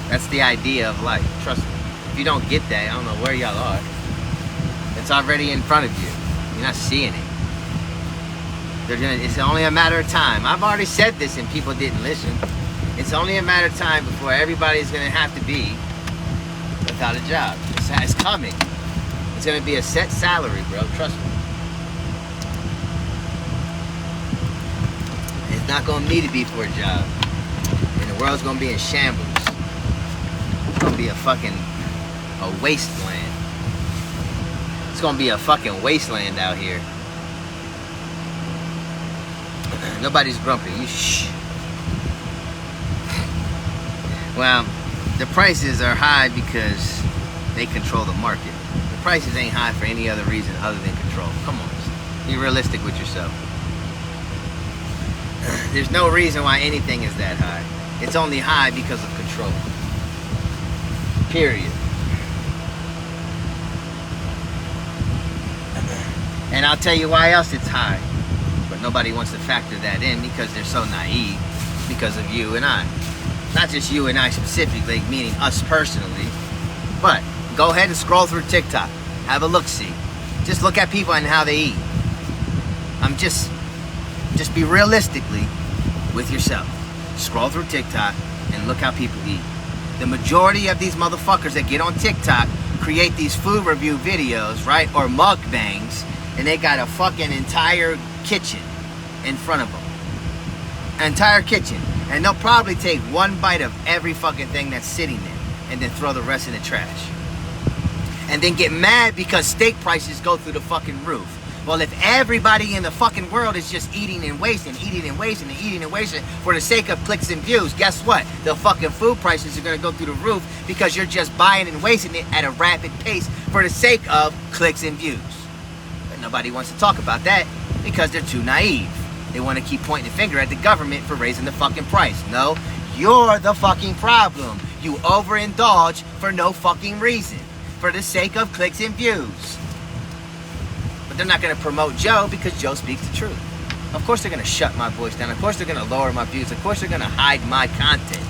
B: That's the idea of life. Trust me. If you don't get that, I don't know where y'all are. It's already in front of you. You're not seeing it. It's only a matter of time. I've already said this and people didn't listen. It's only a matter of time before everybody's gonna have to be without a job. It's coming. It's gonna be a set salary, bro. Trust me. It's not gonna need to be for a job. And the world's gonna be in shambles. It's gonna be a wasteland. It's gonna be a fucking wasteland out here. Nobody's grumpy. You shh. Well, the prices are high because they control the market. The prices ain't high for any other reason other than control. Come on, be realistic with yourself. There's no reason why anything is that high. It's only high because of control. Period. And I'll tell you why else it's high. But nobody wants to factor that in because they're so naive because of you and I. Not just you and I specifically, meaning us personally. But go ahead and scroll through TikTok. Have a look-see. Just look at people and how they eat. Just be realistically with yourself. Scroll through TikTok and look how people eat. The majority of these motherfuckers that get on TikTok create these food review videos, right? Or mukbangs. And they got a fucking entire kitchen in front of them. An entire kitchen. And they'll probably take one bite of every fucking thing that's sitting there and then throw the rest in the trash. And then get mad because steak prices go through the fucking roof. Well, if everybody in the fucking world is just eating and wasting, eating and wasting, and eating and wasting for the sake of clicks and views, guess what? The fucking food prices are going to go through the roof because you're just buying and wasting it at a rapid pace for the sake of clicks and views. But nobody wants to talk about that because they're too naive. They want to keep pointing the finger at the government for raising the fucking price. No, you're the fucking problem. You overindulge for no fucking reason. For the sake of clicks and views. But they're not going to promote Joe because Joe speaks the truth. Of course they're going to shut my voice down. Of course they're going to lower my views. Of course they're going to hide my content.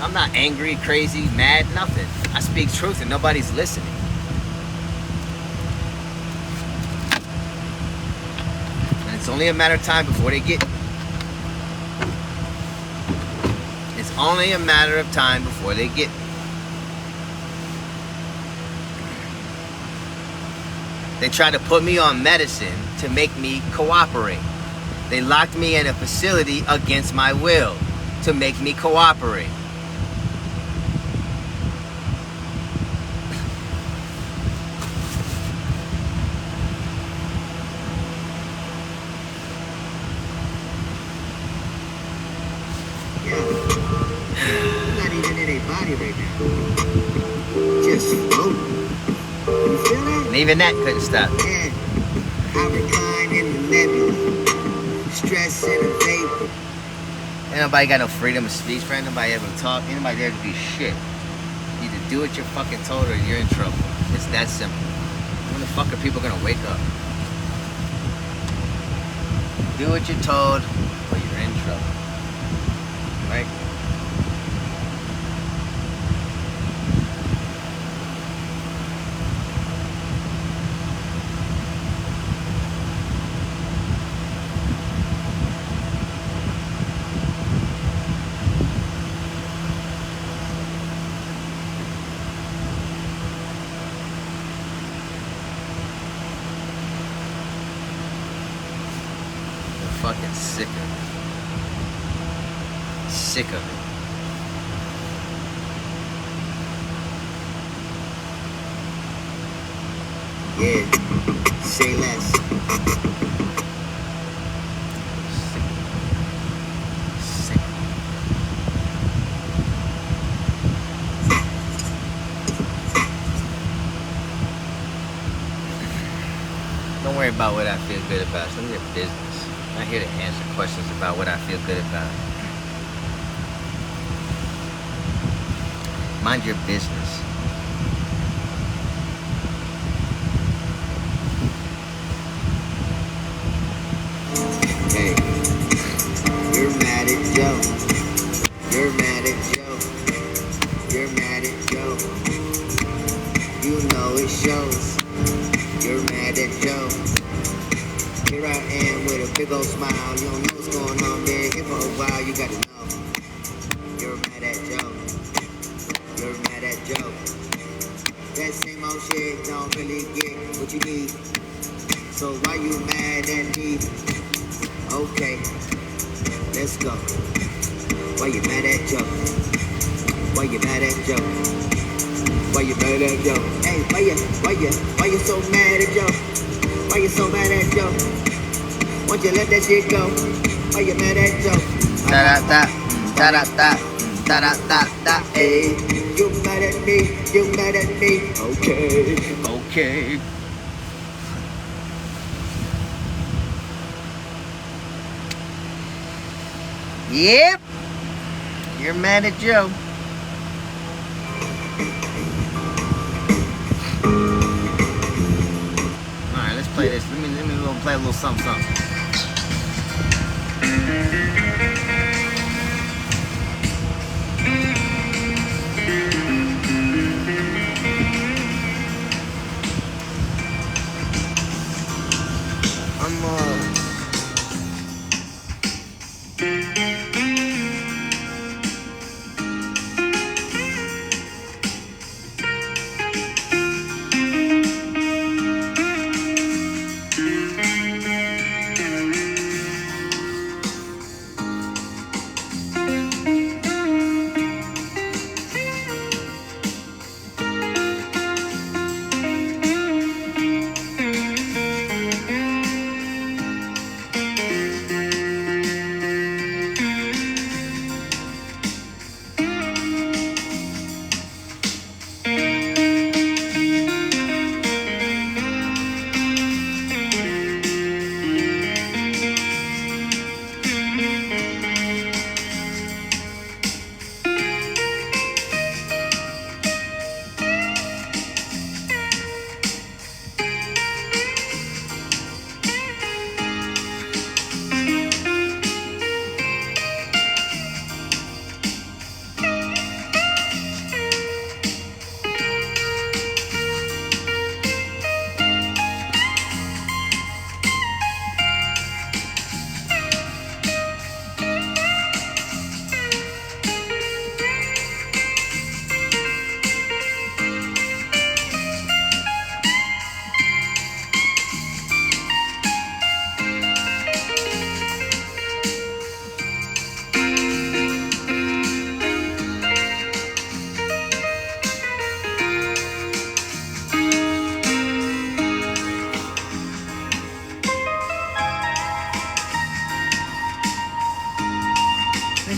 B: I'm not angry, crazy, mad, nothing. I speak truth and nobody's listening. And it's only a matter of time before they get... It's only a matter of time before they get... They tried to put me on medicine to make me cooperate. They locked me in a facility against my will to make me cooperate.
A: You're not even in a body right now. Just floating. You feel that?
B: And even that couldn't stop.
A: Yeah. I recline in the nebula. Stress in a vapor.
B: Ain't nobody got no freedom of speech, friend. Nobody able to talk. Ain't nobody there to be shit. Either do what you're fucking told or you're in trouble. It's that simple. When the fuck are people gonna wake up? Do what you're told or you're in trouble. Right? Fucking sick of it. Sick of it.
A: Yeah. Say less.
B: Sick. Don't worry about what I feel good about. It's none of your business. I'm not here to answer questions about what I feel good about. Mind your business.
A: Hey. You're mad at Joe. You're mad at Joe. You're mad at Joe. You know it shows. You're mad at Joe. Here I am with a big old smile. You don't know what's going on, man. Here for a while, you gotta know. You're mad at Joe. You're mad at Joe. That same old shit don't really get what you need. So why you mad at me? Okay, let's go. Why you mad at Joe? Why you mad at Joe? Why you mad at Joe? Hey, why you so mad at Joe? Why you so mad at Joe? Won't you let that shit go? Why you mad at Joe?
B: Da-da-da, da-da-da, da-da-da-da,
A: Hey, you mad at me? You mad at me? Okay.
B: okay. Yep. You're mad at Joe. Alright, let's play this. Let me play a little something.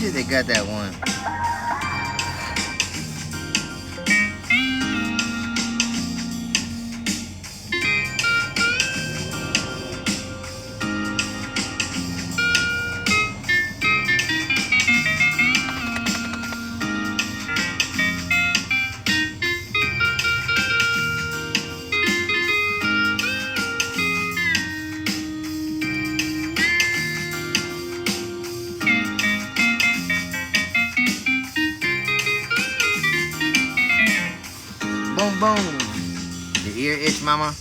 B: see if they got that one. Boom, boom. The ear itch, mama.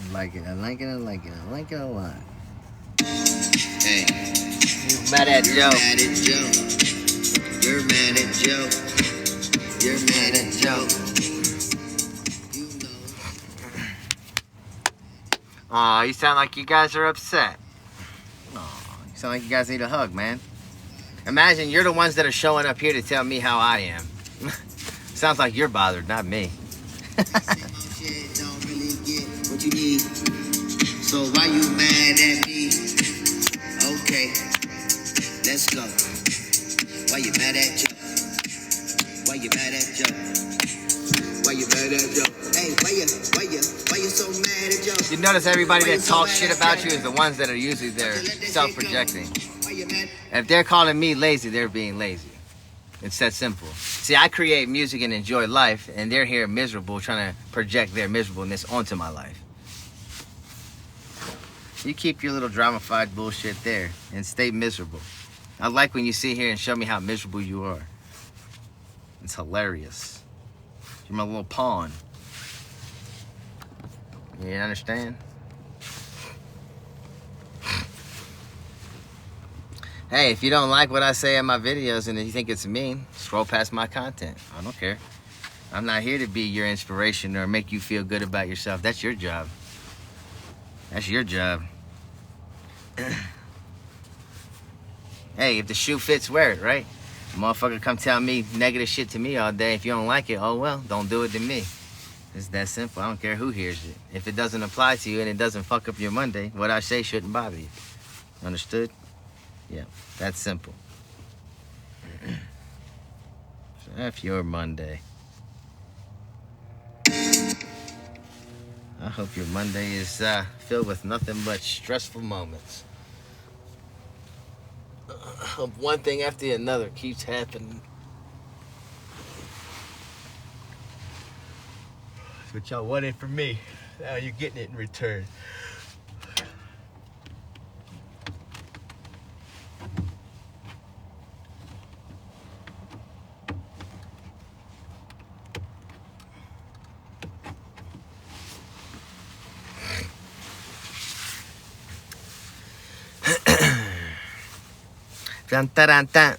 B: I like it. I like it. I like it. I like it a lot.
A: Hey,
B: You mad at
A: you're
B: Joe?
A: mad at Joe. You're mad at Joe. You're mad at Joe. You know.
B: Aw, you sound like you guys are upset. Aw, you sound like you guys need a hug, man. Imagine you're the ones that are showing up here to tell me how I am. Sounds like you're bothered, not me.
A: Shit don't really get what you need. So why you mad at me? Okay, let's go. Why you mad at Joe? Why you mad at Joe? Why you mad at Joe? Hey, why you so mad at Joe?
B: You notice everybody
A: Why you
B: that
A: so
B: talks
A: mad
B: shit
A: at
B: about
A: Joe?
B: you is the ones that are usually they're
A: Let that shit
B: self-projecting.
A: go. Why you mad?
B: If they're calling me lazy, they're being lazy. It's that simple. See, I create music and enjoy life, and they're here miserable, trying to project their miserableness onto my life. You keep your little dramified bullshit there and stay miserable. I like when you sit here and show me how miserable you are. It's hilarious. You're my little pawn. You understand? Hey, if you don't like what I say in my videos and you think it's mean, scroll past my content. I don't care. I'm not here to be your inspiration or make you feel good about yourself. That's your job. That's your job. Hey, if the shoe fits, wear it, right? Motherfucker come tell me negative shit to me all day. If you don't like it, oh well, don't do it to me. It's that simple. I don't care who hears it. If it doesn't apply to you and it doesn't fuck up your Monday, what I say shouldn't bother you. Understood? Yeah, that's simple. So F your Monday. I hope your Monday is filled with nothing but stressful moments. One thing after another keeps happening. That's what y'all wanted from me. Now you're getting it in return. Dun, dun, dun, dun.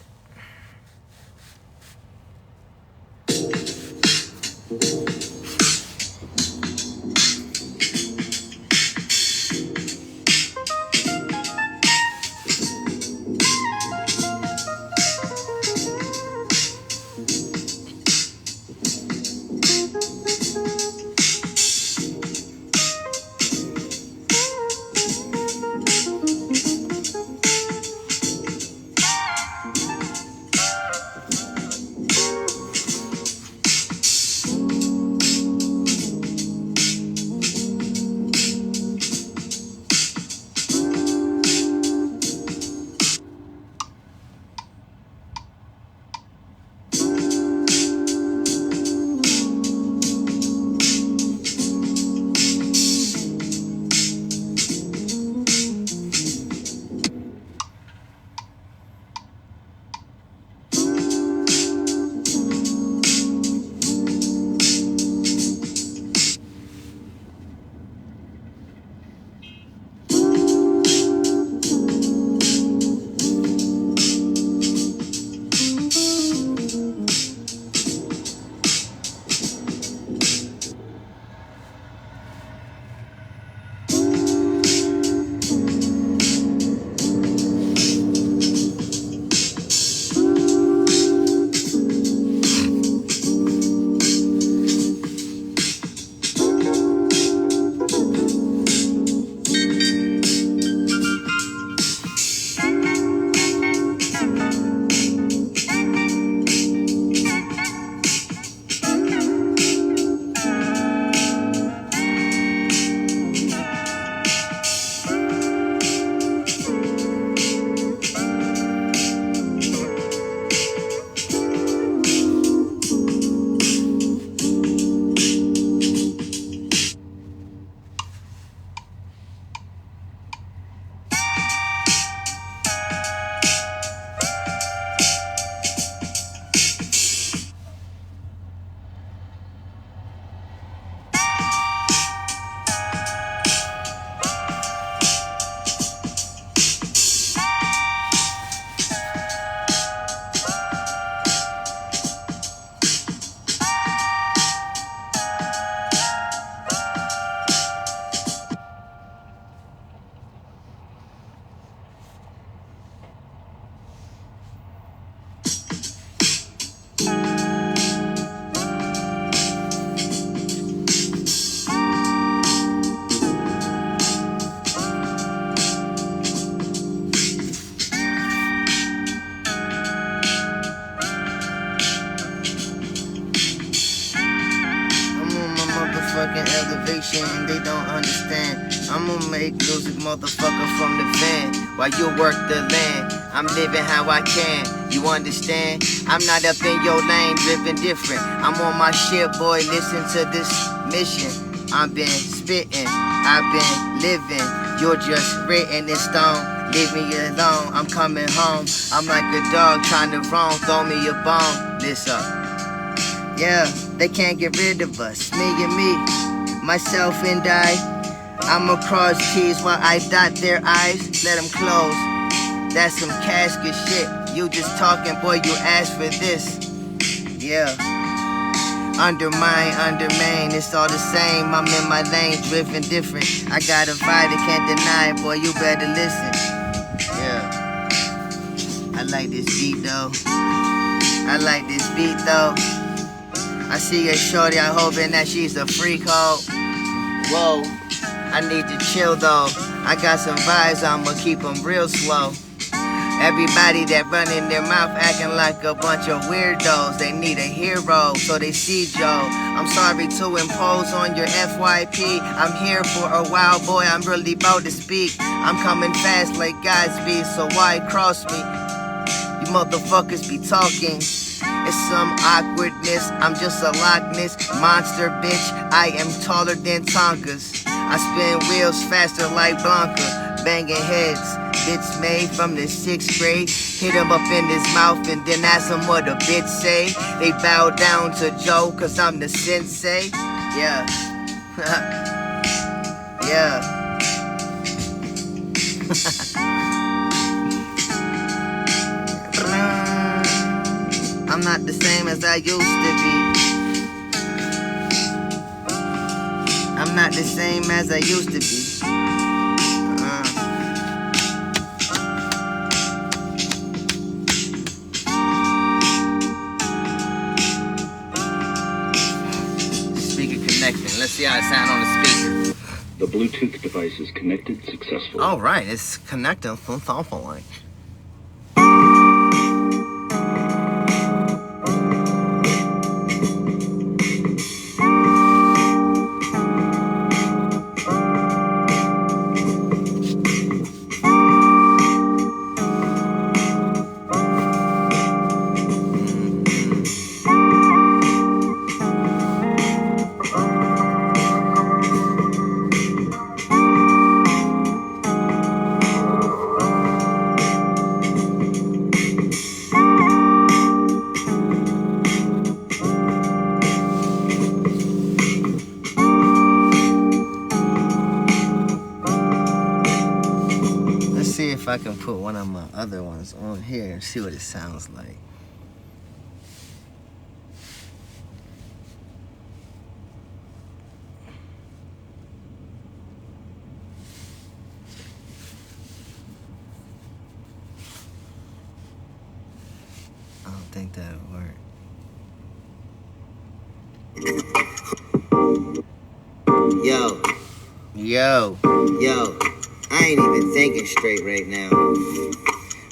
B: situation and they don't understand. I'ma make music, motherfucker, from the van. While you work the land, I'm living how I can. You understand? I'm not up in your lane, living different. I'm on my shit, boy, listen to this mission. I've been spitting, I've been living. You're just written in stone. Leave me alone, I'm coming home. I'm like a dog trying to roam, throw me a bone. Listen up. Yeah, they can't get rid of us. Me and me, myself and I. I'ma cross T's while I dot their I's. Let them close. That's some casket shit. You just talking, boy, you asked for this. Yeah. Undermine, undermine, it's all the same. I'm in my lane, drifting different. I got a vibe that can't deny, boy, you better listen. Yeah. I like this beat though. I like this beat though. I see a shorty, I'm hoping that she's a freak hoe. Whoa, I need to chill though. I got some vibes, I'ma keep them real slow. Everybody that running their mouth acting like a bunch of weirdos. They need a hero, so they see Joe. I'm sorry to impose on your FYP. I'm here for a while, boy, I'm really about to speak. I'm coming fast like Godspeed, so why cross me? You motherfuckers be talking. It's some awkwardness, I'm just a Loch Ness monster, bitch. I am taller than Tonkas. I spin wheels faster like Blanca, banging heads. Bitch made from the 6th grade. Hit him up in his mouth and then ask him what a bitch say. They bow down to Joe cause I'm the sensei. Yeah. Yeah. I'm not the same as I used to be. I'm not the same as I used to be. Let's see how it sounds on the speaker.
C: The Bluetooth device is connected successfully.
B: All right, it's connected successfully. If I can put one of my other ones on here and see what it sounds like. I don't think that would work. Yo. I ain't even thinking straight right now.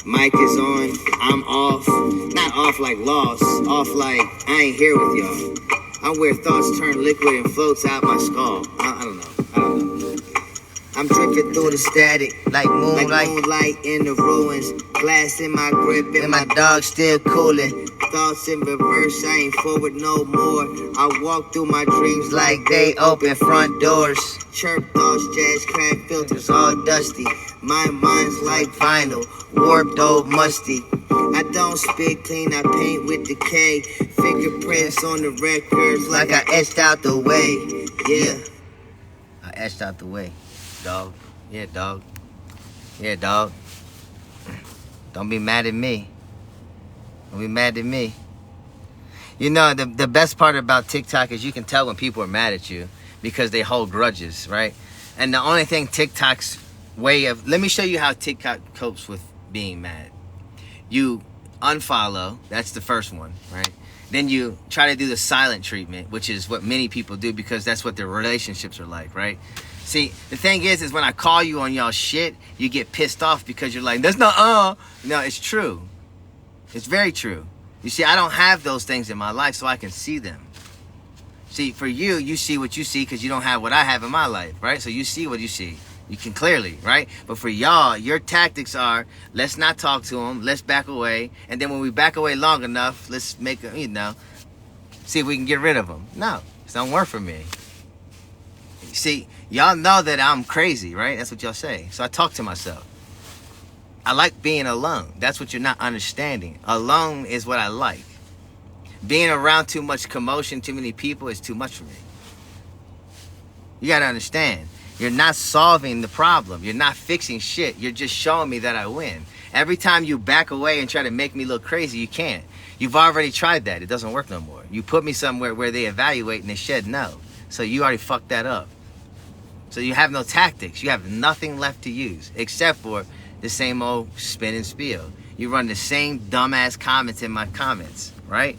B: Mic is on, I'm off. Not off like lost, off like I ain't here with y'all. I'm where thoughts turn liquid and floats out my skull. I don't know. I'm drifting through the static like moonlight in the ruins. Glass in my grip and my dog still cooling. Thoughts in reverse, I ain't forward no more. I walk through my dreams like they open front doors. Chirp thoughts, jazz, crack filters, all dusty. My mind's like vinyl, warped, old, musty. I don't spit clean, I paint with decay. Fingerprints on the records like I etched out the way. Yeah, I etched out the way, dog. Yeah, dog. Don't be mad at me. Don't be mad at me. You know, the best part about TikTok is you can tell when people are mad at you because they hold grudges, right? And the only thing TikTok's way of... Let me show you how TikTok copes with being mad. You unfollow. That's the first one, right? Then you try to do the silent treatment, which is what many people do because that's what their relationships are like, right? See, the thing is when I call you on y'all shit, you get pissed off because you're like, that's not, No, it's true. It's very true. You see, I don't have those things in my life, so I can see them. See, for you, you see what you see because you don't have what I have in my life, right? So you see what you see. You can clearly, right? But for y'all, your tactics are, let's not talk to them, let's back away, and then when we back away long enough, let's make, see if we can get rid of them. No, it don't work for me. See, y'all know that I'm crazy, right? That's what y'all say. So I talk to myself. I like being alone. That's what you're not understanding. Alone is what I like. Being around too much commotion, too many people is too much for me. You gotta understand. You're not solving the problem. You're not fixing shit. You're just showing me that I win. Every time you back away and try to make me look crazy, you can't. You've already tried that. It doesn't work no more. You put me somewhere where they evaluate and they shed no. So you already fucked that up. So you have no tactics. You have nothing left to use except for the same old spin and spiel. You run the same dumbass comments in my comments, right?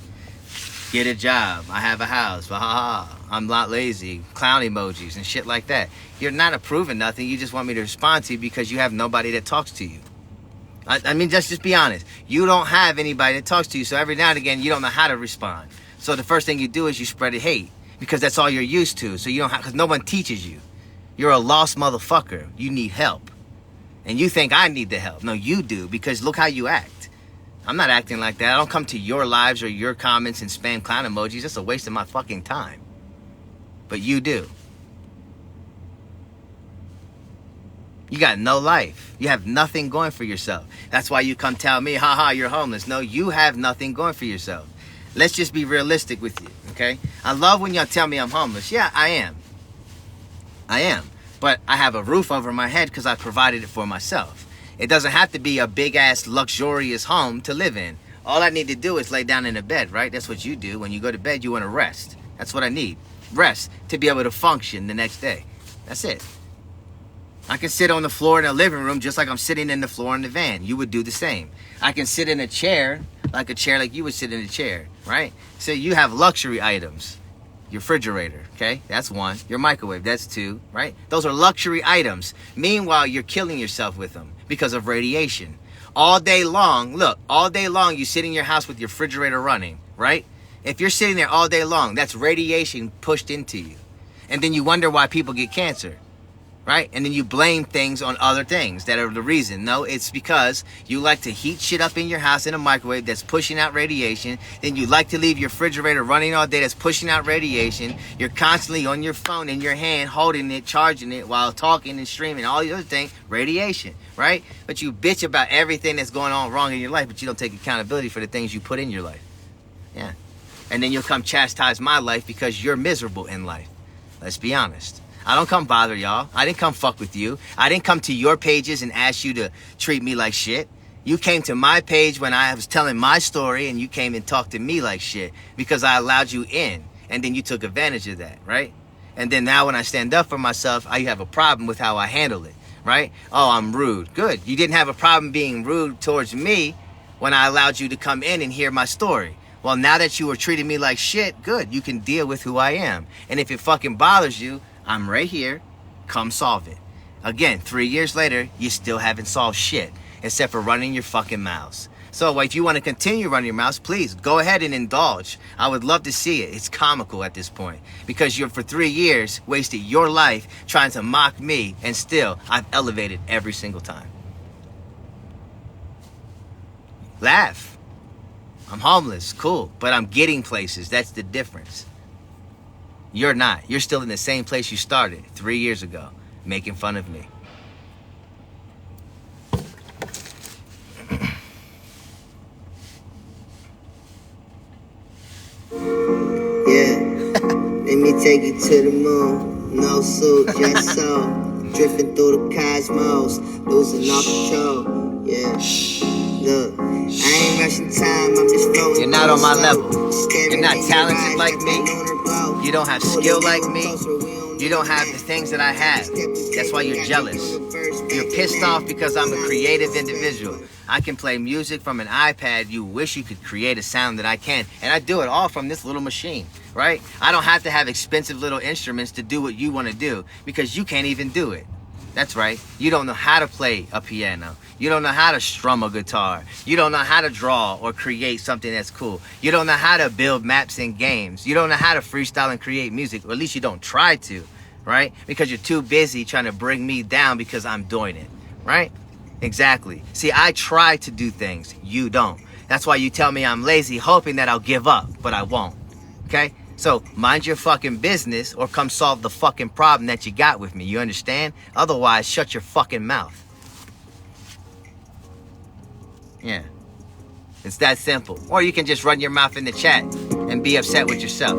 B: Get a job. I have a house. I'm not lazy. Clown emojis and shit like that. You're not approving nothing. You just want me to respond to you because you have nobody that talks to you. I mean, just be honest. You don't have anybody that talks to you. So every now and again, you don't know how to respond. So the first thing you do is you spread a hate because that's all you're used to. So you don't have, because no one teaches you. You're a lost motherfucker. You need help. And you think I need the help. No, you do, because look how you act. I'm not acting like that. I don't come to your lives or your comments and spam clown emojis. That's a waste of my fucking time. But you do. You got no life. You have nothing going for yourself. That's why you come tell me, haha, you're homeless. No, you have nothing going for yourself. Let's just be realistic with you, okay? I love when y'all tell me I'm homeless. Yeah, I am. I am. But I have a roof over my head because I provided it for myself. It doesn't have to be a big-ass, luxurious home to live in. All I need to do is lay down in a bed, right? That's what you do. When you go to bed, you want to rest. That's what I need. Rest to be able to function the next day. That's it. I can sit on the floor in a living room just like I'm sitting in the floor in the van. You would do the same. I can sit in a chair like you would sit in a chair, right? So you have luxury items. Your refrigerator, okay? That's one. Your microwave, that's two, right? Those are luxury items. Meanwhile, you're killing yourself with them because of radiation. All day long, look, all day long you sit in your house with your refrigerator running, right? If you're sitting there all day long, that's radiation pushed into you. And then you wonder why people get cancer, right? And then you blame things on other things that are the reason. No, it's because you like to heat shit up in your house in a microwave that's pushing out radiation. Then you like to leave your refrigerator running all day that's pushing out radiation. You're constantly on your phone in your hand, holding it, charging it while talking and streaming, all the other things, radiation, right? But you bitch about everything that's going on wrong in your life, but you don't take accountability for the things you put in your life. Yeah. And then you'll come chastise my life because you're miserable in life. Let's be honest. I don't come bother y'all. I didn't come fuck with you. I didn't come to your pages and ask you to treat me like shit. You came to my page when I was telling my story and you came and talked to me like shit because I allowed you in. And then you took advantage of that, right? And then now when I stand up for myself, I have a problem with how I handle it, right? Oh, I'm rude. Good. You didn't have a problem being rude towards me when I allowed you to come in and hear my story. Well, now that you are treating me like shit, good. You can deal with who I am. And if it fucking bothers you, I'm right here. Come solve it. Again, 3 years later, you still haven't solved shit except for running your fucking mouths. So if you want to continue running your mouths, please go ahead and indulge. I would love to see it. It's comical at this point because you're for 3 years wasted your life trying to mock me, and still I've elevated every single time. Laugh. I'm homeless, cool, but I'm getting places. That's the difference. You're not. You're still in the same place you started 3 years ago, making fun of me.
A: Yeah, let me take you to the moon. No suit, just so. Drifting through the cosmos, losing all control. Yeah. Look, I ain't rushing time, I'm just floating.
B: You're not on my level. You're not talented like me. You don't have skill like me. You don't have the things that I have. That's why you're jealous. You're pissed off because I'm a creative individual. I can play music from an iPad. You wish you could create a sound that I can. And I do it all from this little machine, right? I don't have to have expensive little instruments to do what you want to do because you can't even do it. That's right. You don't know how to play a piano. You don't know how to strum a guitar. You don't know how to draw or create something that's cool. You don't know how to build maps in games. You don't know how to freestyle and create music, or at least you don't try to, right? Because you're too busy trying to bring me down because I'm doing it, right? Exactly. See, I try to do things. You don't. That's why you tell me I'm lazy, hoping that I'll give up, but I won't. Okay? So mind your fucking business or come solve the fucking problem that you got with me. You understand? Otherwise, shut your fucking mouth. Yeah. It's that simple. Or you can just run your mouth in the chat and be upset with yourself.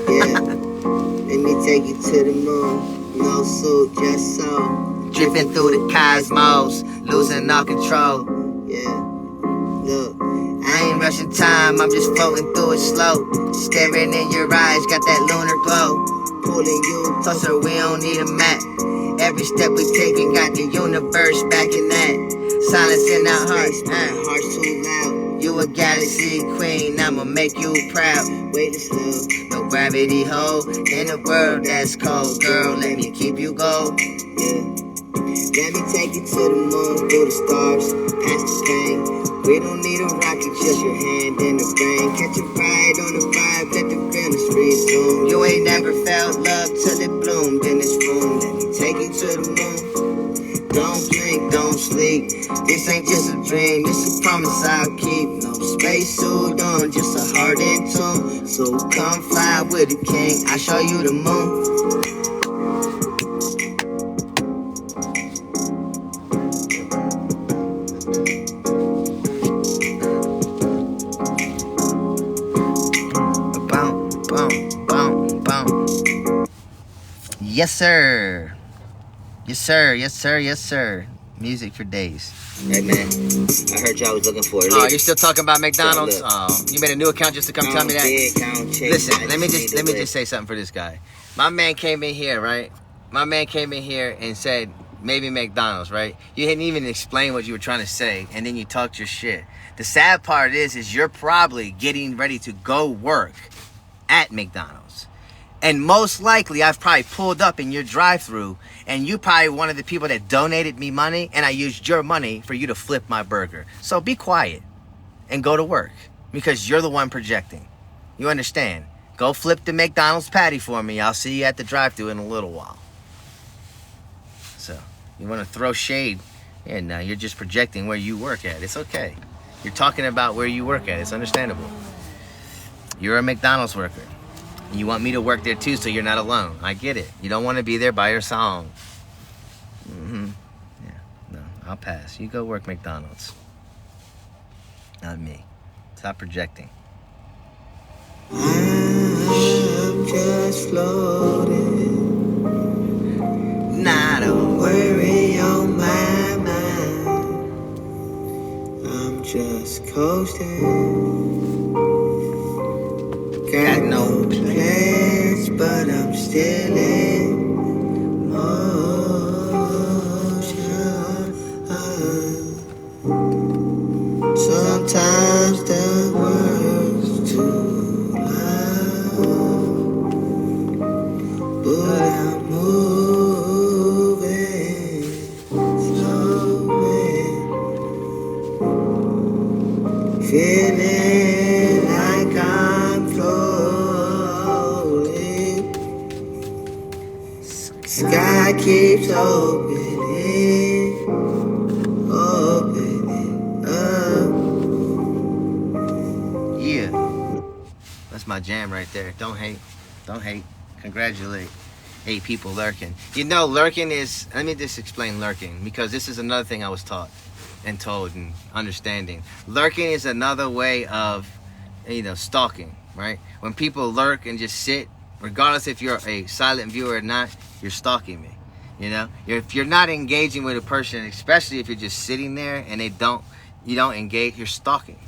A: Yeah. Let me take you to the moon. No suit, just so.
B: Drifting through the cosmos, losing all control.
A: Yeah. Look,
B: I ain't rushing time, I'm just floating through it slow. Staring in your eyes, got that lunar glow.
A: pulling you
B: Closer, we don't need a map. Every step we taking got the universe backing that. Silence in our hearts,
A: heart's too loud.
B: You a galaxy queen, I'ma make you proud.
A: Wait, it's love.
B: No gravity hold in a world that's cold. Girl, let me keep you gold.
A: Yeah. Let me take you to the moon, through the stars, past the pain. We don't need a rocket, just your hand in the rain. Catch a ride on the vibe, let the feelings resume.
B: You ain't never felt love till it bloomed in this room.
A: Let me take you to the moon. Don't drink, don't sleep. This ain't just a dream, this a promise I'll keep. No spacesuit on, just a heart in tune. So come fly with the king, I'll show you the moon.
B: Yes, sir. Yes, sir. Yes, sir. Yes, sir. Music for days.
A: Hey, man, I heard y'all was looking for it.
B: Oh, you're still talking about McDonald's? Oh, you made a new account just to come tell me that? Listen, let me just say something for this guy. My man came in here, right? My man came in here and said, maybe McDonald's, right? You didn't even explain what you were trying to say, and then you talked your shit. The sad part is you're probably getting ready to go work at McDonald's. And most likely, I've probably pulled up in your drive-thru, and you probably one of the people that donated me money, and I used your money for you to flip my burger. So be quiet and go to work, because you're the one projecting. You understand? Go flip the McDonald's patty for me. I'll see you at the drive-thru in a little while. So, you want to throw shade, and you're just projecting where you work at. It's okay. You're talking about where you work at. It's understandable. You're a McDonald's worker. You want me to work there too, so you're not alone. I get it. You don't want to be there by yourself. Yeah, no, I'll pass. You go work McDonald's. Not me. Stop projecting.
A: I'm just floating.
B: Not a
A: worry on my mind. I'm just coasting. Got no plans, but I'm still in motion. Sometimes the world's too loud, but I'm moving slowly, feeling like I'm floating. Sky keeps opening up.
B: Yeah. That's my jam right there. Don't hate. Don't hate. Congratulate. 8 people lurking. You know, lurking is... Let me just explain lurking, because this is another thing I was taught and told and understanding. Lurking is another way of, stalking, right? When people lurk and just sit, regardless if you're a silent viewer or not, you're stalking me. If you're not engaging with a person, especially if you're just sitting there and you don't engage, you're stalking.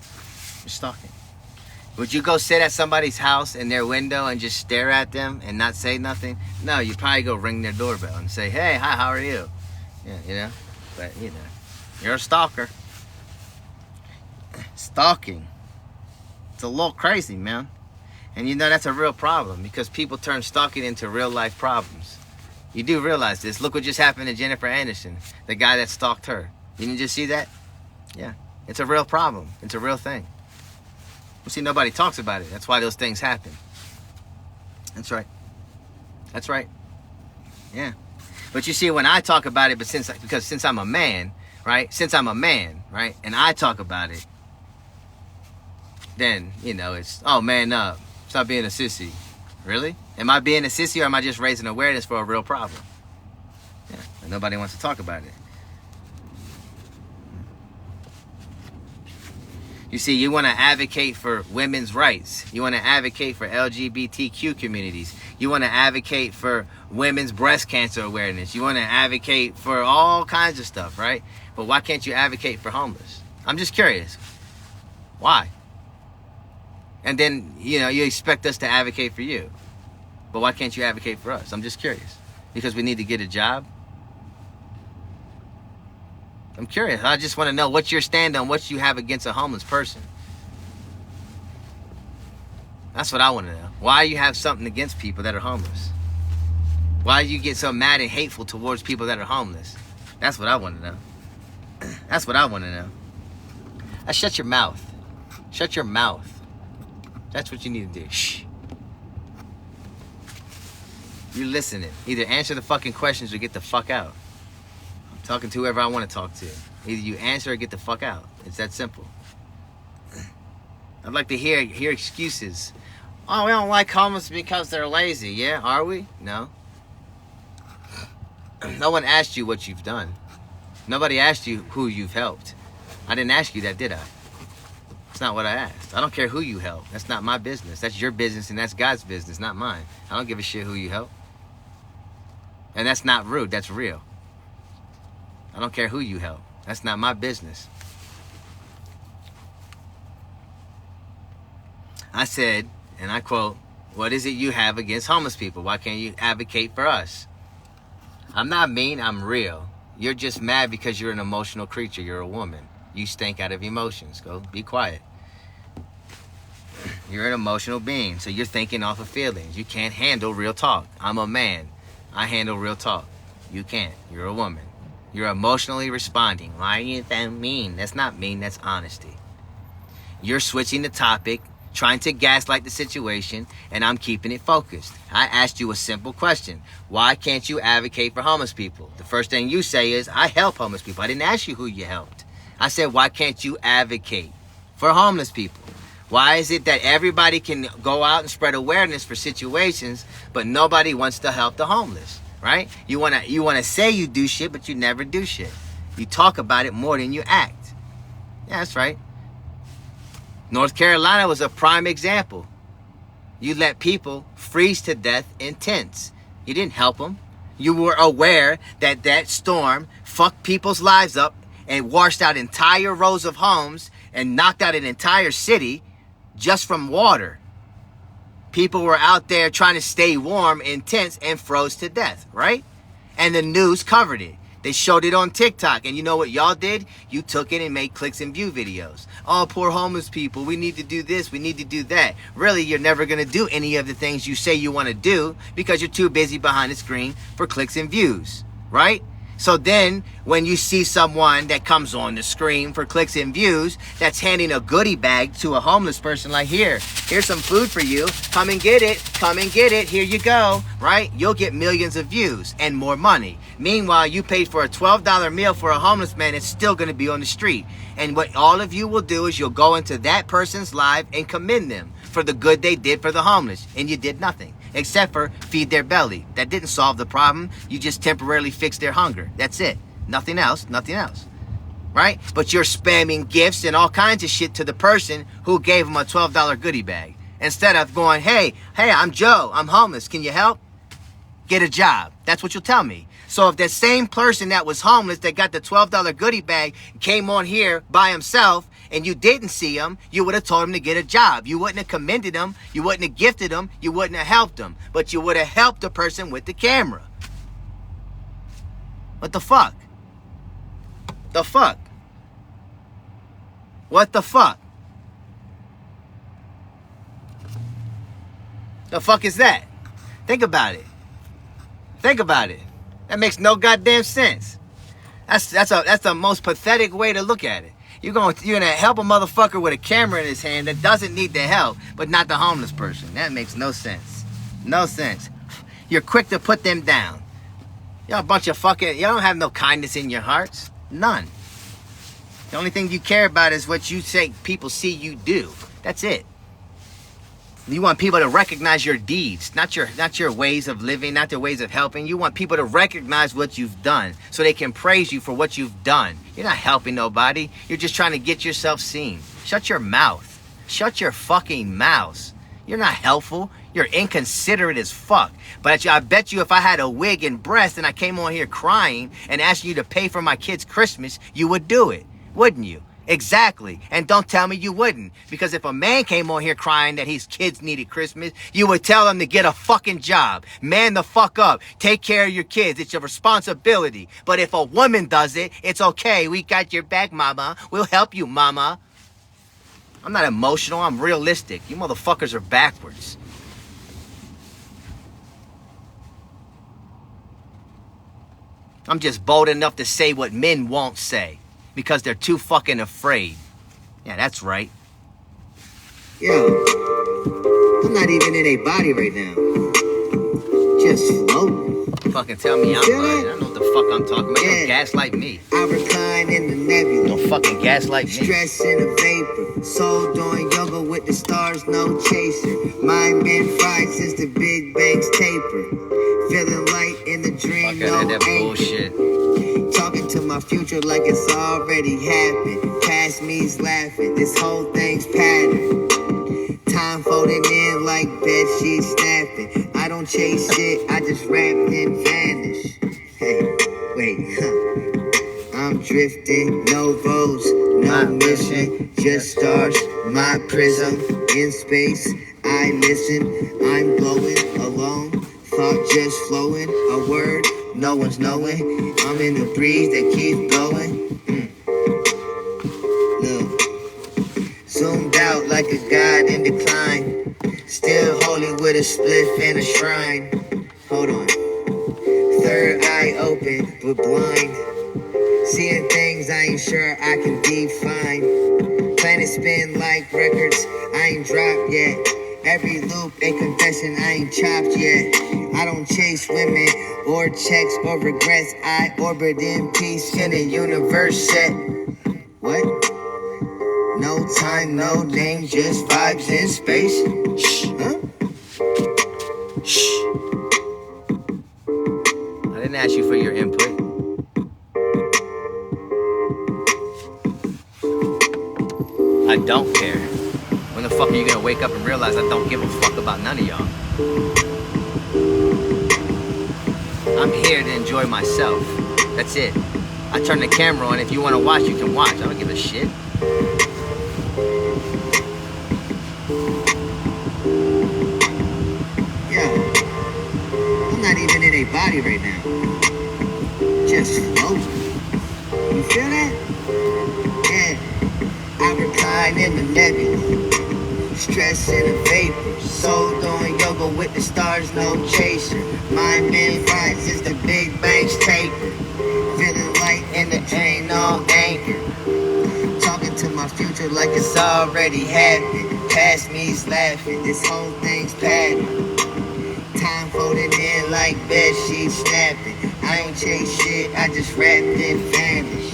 B: You're stalking. Would you go sit at somebody's house in their window and just stare at them and not say nothing? No, you'd probably go ring their doorbell and say, hey, hi, how are you? Yeah, but you're a stalker. Stalking. It's a little crazy, man. And you know that's a real problem because people turn stalking into real life problems. You do realize this. Look what just happened to Jennifer Aniston, the guy that stalked her. You didn't just see that? Yeah. It's a real problem. It's a real thing. You see, nobody talks about it. That's why those things happen. That's right. That's right. Yeah. But you see, when I talk about it, because since I'm a man, right? Since I'm a man, right? And I talk about it, then, you know, it's, oh, man up. Stop being a sissy. Really? Am I being a sissy or am I just raising awareness for a real problem? Yeah. And nobody wants to talk about it. You see, you want to advocate for women's rights. You want to advocate for LGBTQ communities. You want to advocate for women's breast cancer awareness. You want to advocate for all kinds of stuff, right? But why can't you advocate for homeless? I'm just curious. Why? And then, you know, you expect us to advocate for you. But why can't you advocate for us? I'm just curious. Because we need to get a job? I'm curious. I just want to know what's your stand on what you have against a homeless person. That's what I want to know. Why you have something against people that are homeless? Why you get so mad and hateful towards people that are homeless? That's what I want to know. That's what I want to know. Shut your mouth. Shut your mouth. That's what you need to do. Shh. You're listening. Either answer the fucking questions or get the fuck out. Talking to whoever I want to talk to. Either you answer or get the fuck out. It's that simple. I'd like to hear excuses. Oh, we don't like homeless because they're lazy. Yeah, are we? No. No one asked you what you've done. Nobody asked you who you've helped. I didn't ask you that, did I? That's not what I asked. I don't care who you help. That's not my business. That's your business and that's God's business, not mine. I don't give a shit who you help. And that's not rude. That's real. I don't care who you help. That's not my business. I said, and I quote, what is it you have against homeless people? Why can't you advocate for us? I'm not mean, I'm real. You're just mad because you're an emotional creature. You're a woman. You stink out of emotions. Go be quiet. You're an emotional being, so you're thinking off of feelings. You can't handle real talk. I'm a man. I handle real talk. You can't. You're a woman. You're emotionally responding. Why are you that mean? That's not mean, that's honesty. You're switching the topic, trying to gaslight the situation, and I'm keeping it focused. I asked you a simple question. Why can't you advocate for homeless people? The first thing you say is, I help homeless people. I didn't ask you who you helped. I said, why can't you advocate for homeless people? Why is it that everybody can go out and spread awareness for situations, but nobody wants to help the homeless? Right? You wanna say you do shit, but you never do shit. You talk about it more than you act. Yeah, that's right. North Carolina was a prime example. You let people freeze to death in tents. You didn't help them. You were aware that that storm fucked people's lives up and washed out entire rows of homes and knocked out an entire city just from water. People were out there trying to stay warm in tents and froze to death, right? And the news covered it. They showed it on TikTok. And you know what y'all did? You took it and made clicks and view videos. Oh, poor homeless people. We need to do this. We need to do that. Really, you're never going to do any of the things you say you want to do because you're too busy behind the screen for clicks and views, right? So then when you see someone that comes on the screen for clicks and views that's handing a goodie bag to a homeless person like, here's some food for you. Come and get it. Come and get it. Here you go. Right? You'll get millions of views and more money. Meanwhile, you paid for a $12 meal for a homeless man that's still going to be on the street. And what all of you will do is you'll go into that person's life and commend them for the good they did for the homeless. And you did nothing. Except for feed their belly. That didn't solve the problem. You just temporarily fixed their hunger. That's it. Nothing else. Nothing else. Right? But you're spamming gifts and all kinds of shit to the person who gave them a $12 goodie bag. Instead of going, hey, I'm Joe. I'm homeless. Can you help? Get a job. That's what you'll tell me. So if that same person that was homeless that got the $12 goodie bag came on here by himself and you didn't see him, you would have told him to get a job. You wouldn't have commended him. You wouldn't have gifted him. You wouldn't have helped him. But you would have helped the person with the camera. What the fuck? The fuck? What the fuck? The fuck is that? Think about it. Think about it. That makes no goddamn sense. That's the most pathetic way to look at it. You're gonna help a motherfucker with a camera in his hand that doesn't need the help, but not the homeless person. That makes no sense. No sense. You're quick to put them down. Y'all a bunch of fucking, y'all don't have no kindness in your hearts. None. The only thing you care about is what you say people see you do. That's it. You want people to recognize your deeds, not your ways of living, not your ways of helping. You want people to recognize what you've done so they can praise you for what you've done. You're not helping nobody. You're just trying to get yourself seen. Shut your mouth. Shut your fucking mouth. You're not helpful. You're inconsiderate as fuck. But I bet you if I had a wig and breasts and I came on here crying and asked you to pay for my kid's Christmas, you would do it, wouldn't you? Exactly. And don't tell me you wouldn't. Because if a man came on here crying that his kids needed Christmas, you would tell him to get a fucking job. Man the fuck up. Take care of your kids. It's your responsibility. But if a woman does it, it's okay. We got your back, mama. We'll help you, mama. I'm not emotional. I'm realistic. You motherfuckers are backwards. I'm just bold enough to say what men won't say. Because they're too fucking afraid. Yeah, that's right.
A: Yo, I'm not even in a body right now. Just floating.
B: Fucking tell me I'm lying. I know what the fuck I'm talking about.
A: Yeah.
B: Don't gaslight me.
A: I recline in the nebula.
B: Don't fucking gaslight me.
A: Stress in a vapor. Soul doing yoga with the stars, no chaser. Mind been fried since the Big Bang's taper. Feeling light in the dream,
B: Fuck
A: no
B: out of that
A: anchor.
B: bullshit.
A: Talking to my future like it's already happened. Past me's laughing. This whole thing's patterned. Time folding in like bed sheets snapping. I don't chase shit, I just rap and vanish. Hey, wait, I'm drifting, no roads, no mission, just stars, my prism in space. I listen, I'm glowing alone, thought just flowing, a word, no one's knowing. I'm in the breeze that keeps going. Look, zoomed out like a god in decline, still holy with a spliff and a shrine. Hold on, third eye open but blind, seeing things I ain't sure I can define. Planet spin like records, I ain't dropped yet. Every loop a confession, I ain't chopped yet. I don't chase women or checks or regrets. I orbit in peace in a universe set. What? No time, no name, just vibes in space. Shh, huh?
B: Shh. I didn't ask you for your input. I don't care. When the fuck are you gonna wake up and realize I don't give a fuck about none of y'all? I'm here to enjoy myself. That's it. I turn the camera on. If you want to watch, you can watch. I don't give a shit.
A: Yo, I'm not even in a body right now. Just floating. You feel that? Yeah. I recline in the nebula. Stress in a vapor. Soul doing yoga with the stars, no chaser. Mind been fried since the Big Bang's taper. Feeling light in the dream, no anchor. Talking to my future like it's already happened. Past me's laughing, this whole thing's patterned. Time folding in like bed sheets snapping. I ain't chase shit, I just rap and vanish.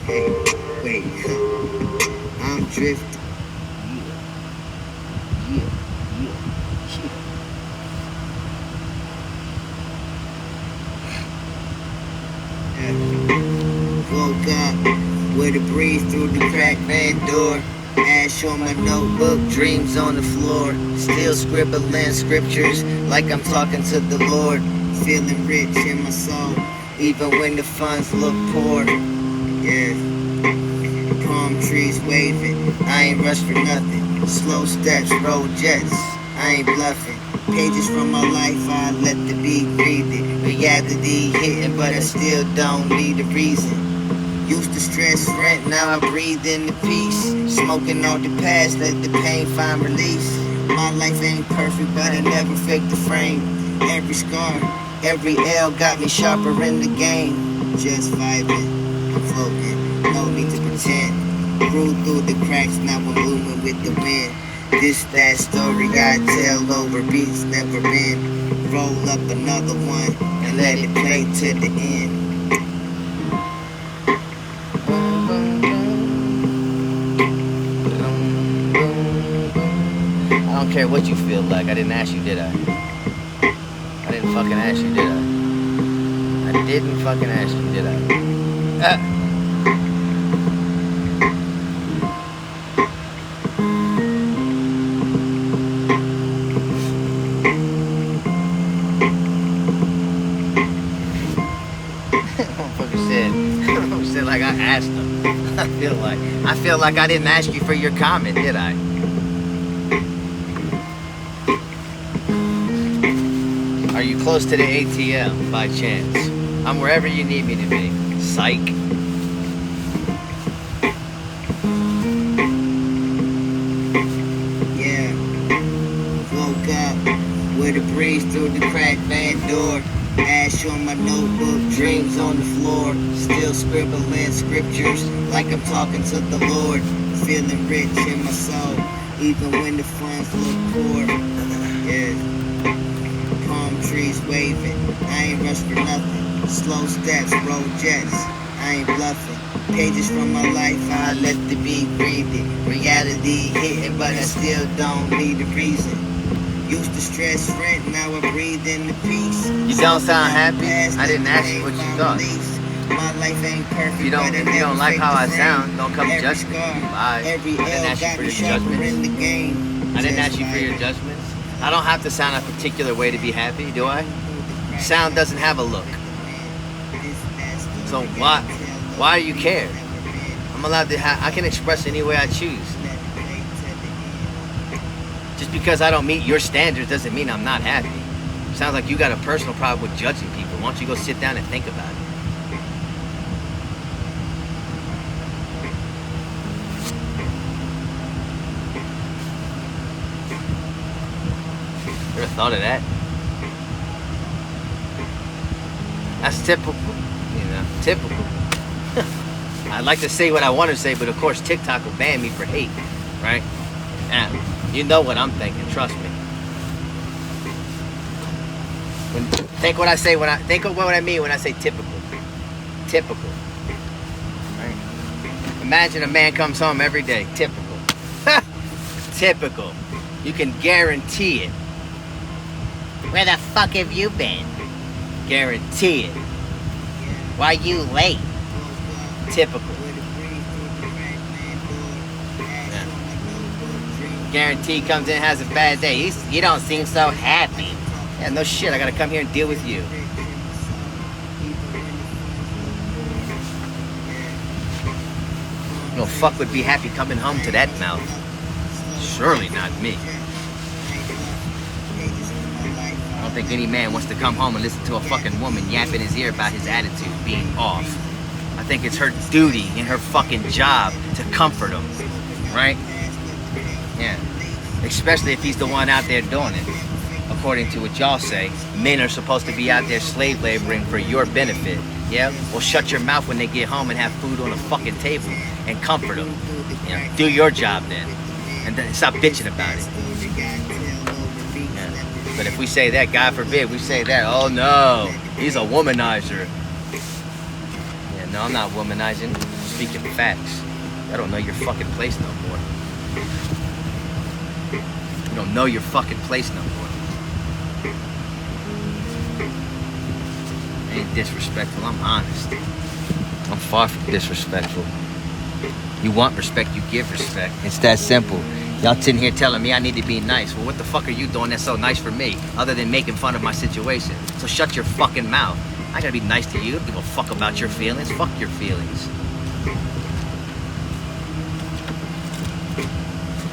A: Hey, wait, I'm drifting. Woke up with a breeze through the cracked van door. Ash on my notebook, dreams on the floor. Still scribbling scriptures like I'm talking to the Lord. Feeling rich in my soul, even when the funds look poor. Yeah, palm trees waving, I ain't rushed for nothing. Slow steps, roll jets, I ain't bluffing. Pages from my life, I let the beat breathe it. Reality hitting, but I still don't need a reason. Used to stress rent, now I breathe in the peace. Smoking on the past, let the pain find release. My life ain't perfect, but I never faked the frame. Every scar, every L got me sharper in the game. Just vibing, I'm floating, no need to pretend. Grew through the cracks, now I'm moving with the wind. This that story I tell over beats never been. Roll up another one and let it play to the end.
B: I don't care what you feel like. I didn't ask you, did I? I didn't fucking ask you, did I? I didn't fucking ask you, did I? Motherfucker said like I asked him. I feel like I didn't ask you for your comment, did I? Are you close to the ATM by chance? I'm wherever you need me to be. Psych.
A: Yeah. Woke up with a breeze through the cracked van door. Ash on my notebook, dreams on the floor. Still scribbling scriptures like I'm talking to the Lord. Feeling rich in my soul, even when the funds look poor. Yeah. Palm trees waving, I ain't rushed for nothing. Slow steps, roll jets, I ain't bluffing. Pages from my life, I let the beat breathe it. Reality hitting, but I still don't need a reason. Used to stress rent, now I breathe in the peace.
B: You don't sound happy? I didn't ask you what you thought.
A: My life ain't perfect.
B: If you don't like how I sound, don't come judge me. Bye. I didn't ask you for your judgments. I didn't ask you for your judgments. I don't have to sound a particular way to be happy, do I? Sound doesn't have a look. So why do you care? I'm allowed to I can express any way I choose. Just because I don't meet your standards doesn't mean I'm not happy. Sounds like you got a personal problem with judging people. Why don't you go sit down and think about it? Ever thought of that? That's typical, typical. I'd like to say what I want to say, but of course TikTok will ban me for hate, right? And you know what I'm thinking, trust me. Think what I say think of what I mean when I say typical. Typical. Right? Imagine a man comes home every day, typical. Typical. You can guarantee it. Where the fuck have you been? Guarantee it. Why you late? Typical. Guarantee comes in, has a bad day. You don't seem so happy. Yeah, no shit. I gotta come here and deal with you. No fuck would be happy coming home to that mouth. Surely not me. I don't think any man wants to come home and listen to a fucking woman yap in his ear about his attitude being off. I think it's her duty and her fucking job to comfort him, right? Yeah, especially if he's the one out there doing it. According to what y'all say, men are supposed to be out there slave laboring for your benefit. Yeah? Well, shut your mouth when they get home and have food on the fucking table and comfort them. You know, do your job then. And then stop bitching about it. Yeah. But if we say that, God forbid, we say that, oh no, he's a womanizer. Yeah, no, I'm not womanizing. I'm speaking facts. I don't know your fucking place no more. You don't know your fucking place no more. I ain't disrespectful, I'm honest. I'm far from disrespectful. You want respect, you give respect. It's that simple. Y'all sitting here telling me I need to be nice. Well, what the fuck are you doing that's so nice for me, other than making fun of my situation? So shut your fucking mouth. I gotta be nice to you. I don't give a fuck about your feelings. Fuck your feelings.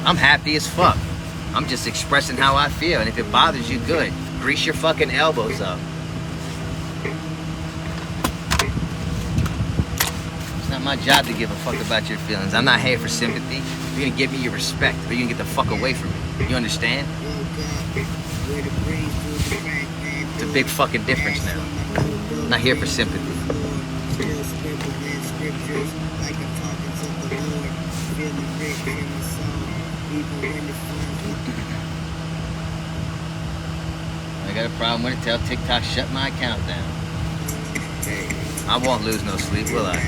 B: I'm happy as fuck. I'm just expressing how I feel, and if it bothers you, good. Grease your fucking elbows up. It's not my job to give a fuck about your feelings. I'm not here for sympathy. You're gonna give me your respect, or you can get the fuck away from me. You understand? It's a big fucking difference now. I'm not here for sympathy. I got a problem with it. Tell TikTok shut my account down. I won't lose no sleep, will I?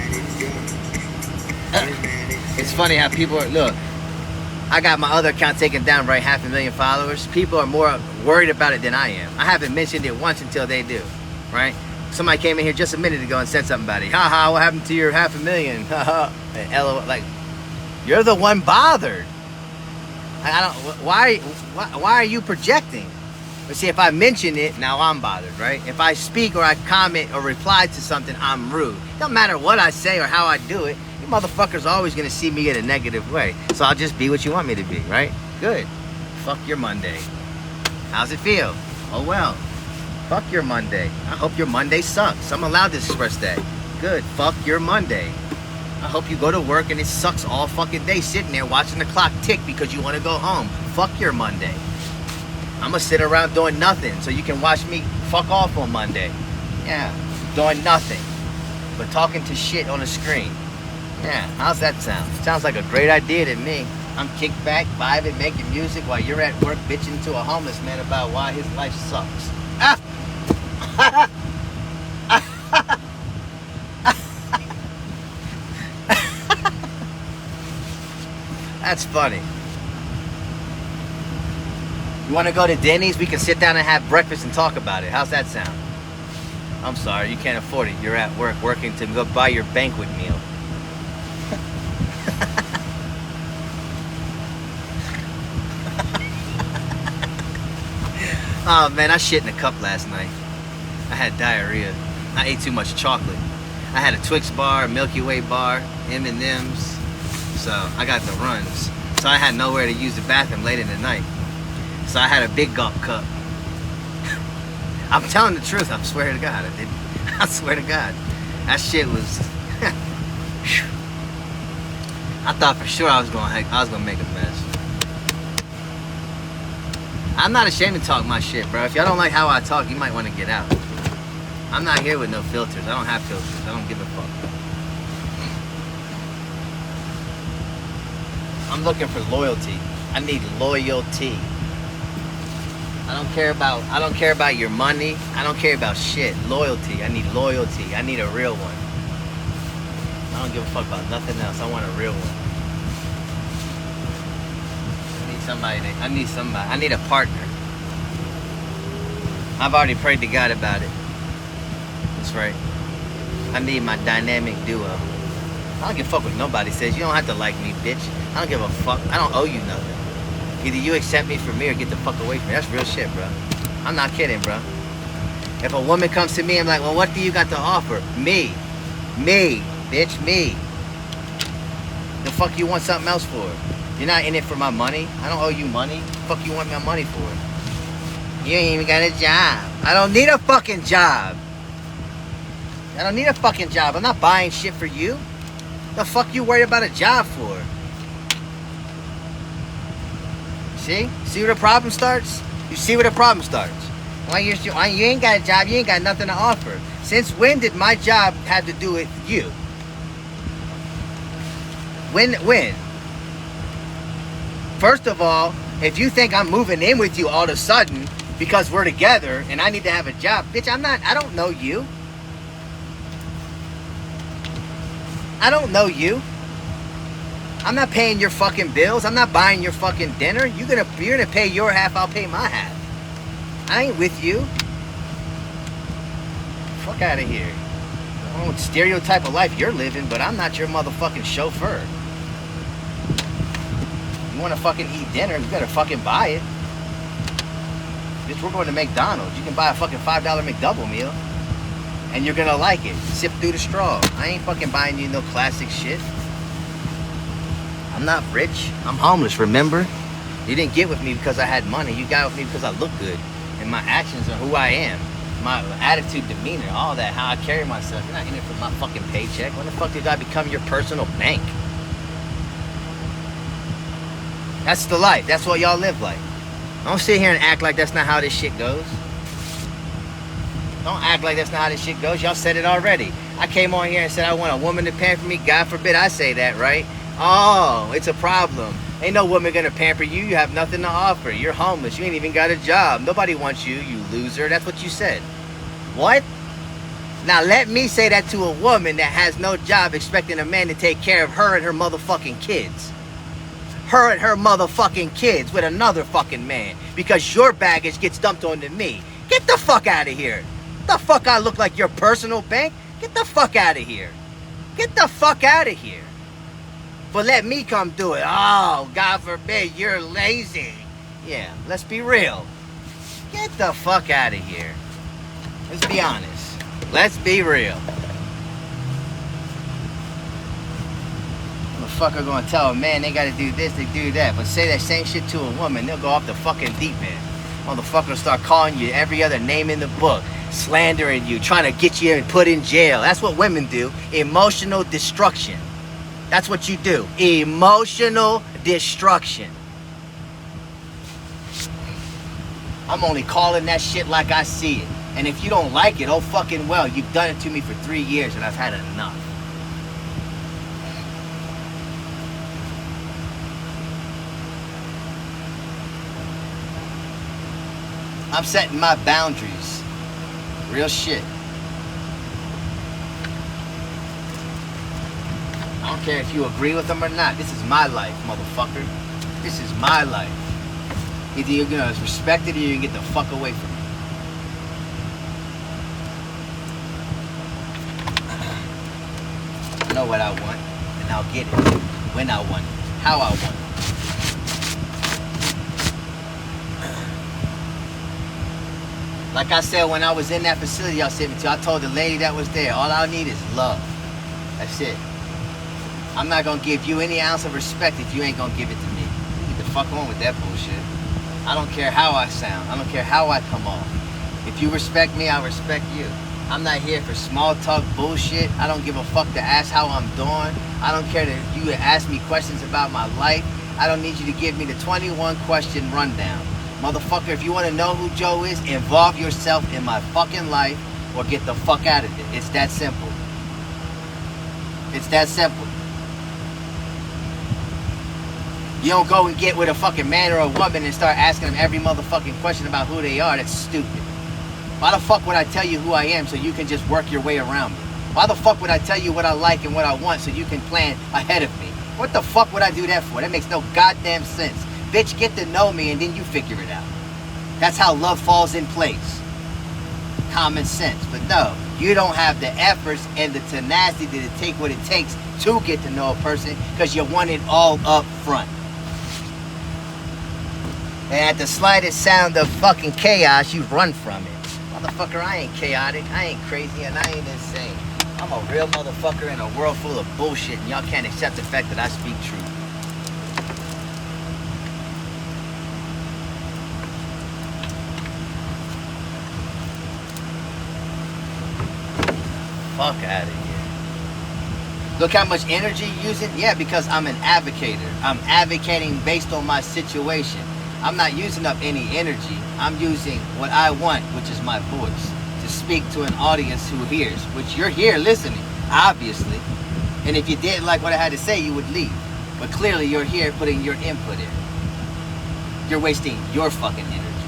B: It's funny how people are, look, I got my other account taken down, right, 500,000 followers. People are more worried about it than I am. I haven't mentioned it once until they do, right? Somebody came in here just a minute ago and said something about it. Haha, what happened to your 500,000? Haha. LOL, like, you're the one bothered. I don't, why are you projecting? But see, if I mention it, now I'm bothered, right? If I speak or I comment or reply to something, I'm rude. It don't matter what I say or how I do it. You motherfuckers are always going to see me in a negative way. So I'll just be what you want me to be, right? Good. Fuck your Monday. How's it feel? Oh, well. Fuck your Monday. I hope your Monday sucks. I'm allowed to express that. Good. Fuck your Monday. I hope you go to work and it sucks all fucking day sitting there watching the clock tick because you want to go home. Fuck your Monday. I'm going to sit around doing nothing so you can watch me fuck off on Monday. Yeah, doing nothing but talking to shit on the screen. Yeah, how's that sound? Sounds like a great idea to me. I'm kicked back, vibing, making music while you're at work bitching to a homeless man about why his life sucks. Ah! That's funny. You want to go to Denny's? We can sit down and have breakfast and talk about it. How's that sound? I'm sorry, you can't afford it. You're at work working to go buy your banquet meal. Oh man, I shit in a cup last night. I had diarrhea. I ate too much chocolate. I had a Twix bar, a Milky Way bar, M&M's. So I got the runs. So I had nowhere to use the bathroom late in the night. So I had a big gulp cup. I'm telling the truth. I swear to God. I swear to God. That shit was. I thought for sure I was gonna make a mess. I'm not ashamed to talk my shit, bro. If y'all don't like how I talk, you might want to get out. I'm not here with no filters. I don't have filters. I don't give a fuck. I'm looking for loyalty. I need loyalty. I don't care about your money. I don't care about shit. Loyalty. I need loyalty. I need a real one. I don't give a fuck about nothing else. I want a real one. I need somebody. I need a partner. I've already prayed to God about it. That's right. I need my dynamic duo. I don't give a fuck what nobody says. You don't have to like me, bitch. I don't give a fuck. I don't owe you nothing. Either you accept me for me or get the fuck away from me. That's real shit, bro. I'm not kidding, bro. If a woman comes to me, I'm like, well, what do you got to offer? Me. Me. Bitch, me. The fuck you want something else for? You're not in it for my money. I don't owe you money. The fuck you want my money for? You ain't even got a job. I don't need a fucking job. I don't need a fucking job. I'm not buying shit for you. The fuck you worried about a job for? See? See where the problem starts? You see where the problem starts? Why you ain't got a job, you ain't got nothing to offer. Since when did my job have to do with you? When? First of all, if you think I'm moving in with you all of a sudden because we're together and I need to have a job, bitch, I don't know you. I don't know you. I'm not paying your fucking bills. I'm not buying your fucking dinner. You're gonna pay your half, I'll pay my half. I ain't with you. Fuck out of here. I don't know what stereotype of life you're living, but I'm not your motherfucking chauffeur. You wanna fucking eat dinner, you better fucking buy it. Bitch, we're going to McDonald's. You can buy a fucking $5 McDouble meal. And you're gonna like it. Sip through the straw. I ain't fucking buying you no classic shit. I'm not rich. I'm homeless, remember? You didn't get with me because I had money. You got with me because I look good. And my actions are who I am. My attitude, demeanor, all that, how I carry myself. You're not in it for my fucking paycheck. When the fuck did I become your personal bank? That's the life. That's what y'all live like. Don't sit here and act like that's not how this shit goes. Don't act like that's not how this shit goes. Y'all said it already. I came on here and said I want a woman to pamper me. God forbid I say that, right? Oh, it's a problem. Ain't no woman gonna pamper you. You have nothing to offer. You're homeless. You ain't even got a job. Nobody wants you, you loser. That's what you said. What? Now let me say that to a woman that has no job expecting a man to take care of her and her motherfucking kids. Her and her motherfucking kids with another fucking man. Because your baggage gets dumped onto me. Get the fuck out of here. The fuck I look like your personal bank? Get the fuck out of here. Get the fuck out of here. But let me come do it. Oh, God forbid, you're lazy. Yeah, let's be real. Get the fuck out of here. Let's be honest. Let's be real. Motherfucker gonna tell a man they gotta do this, they do that. But say that same shit to a woman, they'll go off the fucking deep end. Motherfucker will start calling you every other name in the book. Slandering you, trying to get you and put in jail. That's what women do. Emotional destruction. That's what you do. Emotional destruction. I'm only calling that shit like I see it. And if you don't like it, oh fucking well, you've done it to me for 3 years and I've had enough. I'm setting my boundaries. Real shit. I don't care if you agree with them or not. This is my life, motherfucker. This is my life. Either you're gonna respect it or you're gonna get the fuck away from me. I know what I want, and I'll get it. When I want it. How I want it. Like I said, when I was in that facility y'all sent me to, I told the lady that was there, all I need is love. That's it. I'm not gonna give you any ounce of respect if you ain't gonna give it to me. Get the fuck on with that bullshit. I don't care how I sound. I don't care how I come off. If you respect me, I respect you. I'm not here for small talk bullshit. I don't give a fuck to ask how I'm doing. I don't care that you ask me questions about my life. I don't need you to give me the 21 question rundown. Motherfucker, if you want to know who Joe is, involve yourself in my fucking life or get the fuck out of it. It's that simple. It's that simple. You don't go and get with a fucking man or a woman and start asking them every motherfucking question about who they are. That's stupid. Why the fuck would I tell you who I am so you can just work your way around me? Why the fuck would I tell you what I like and what I want so you can plan ahead of me? What the fuck would I do that for? That makes no goddamn sense. Bitch, get to know me and then you figure it out. That's how love falls in place. Common sense. But no, you don't have the efforts and the tenacity to take what it takes to get to know a person because you want it all up front. And at the slightest sound of fucking chaos, you run from it. Motherfucker, I ain't chaotic, I ain't crazy, and I ain't insane. I'm a real motherfucker in a world full of bullshit, and y'all can't accept the fact that I speak truth. Fuck out of here. Look how much energy you're using? Yeah, because I'm an advocator. I'm advocating based on my situation. I'm not using up any energy. I'm using what I want, which is my voice, to speak to an audience who hears, which you're here listening, obviously. And if you didn't like what I had to say, you would leave. But clearly you're here putting your input in. You're wasting your fucking energy.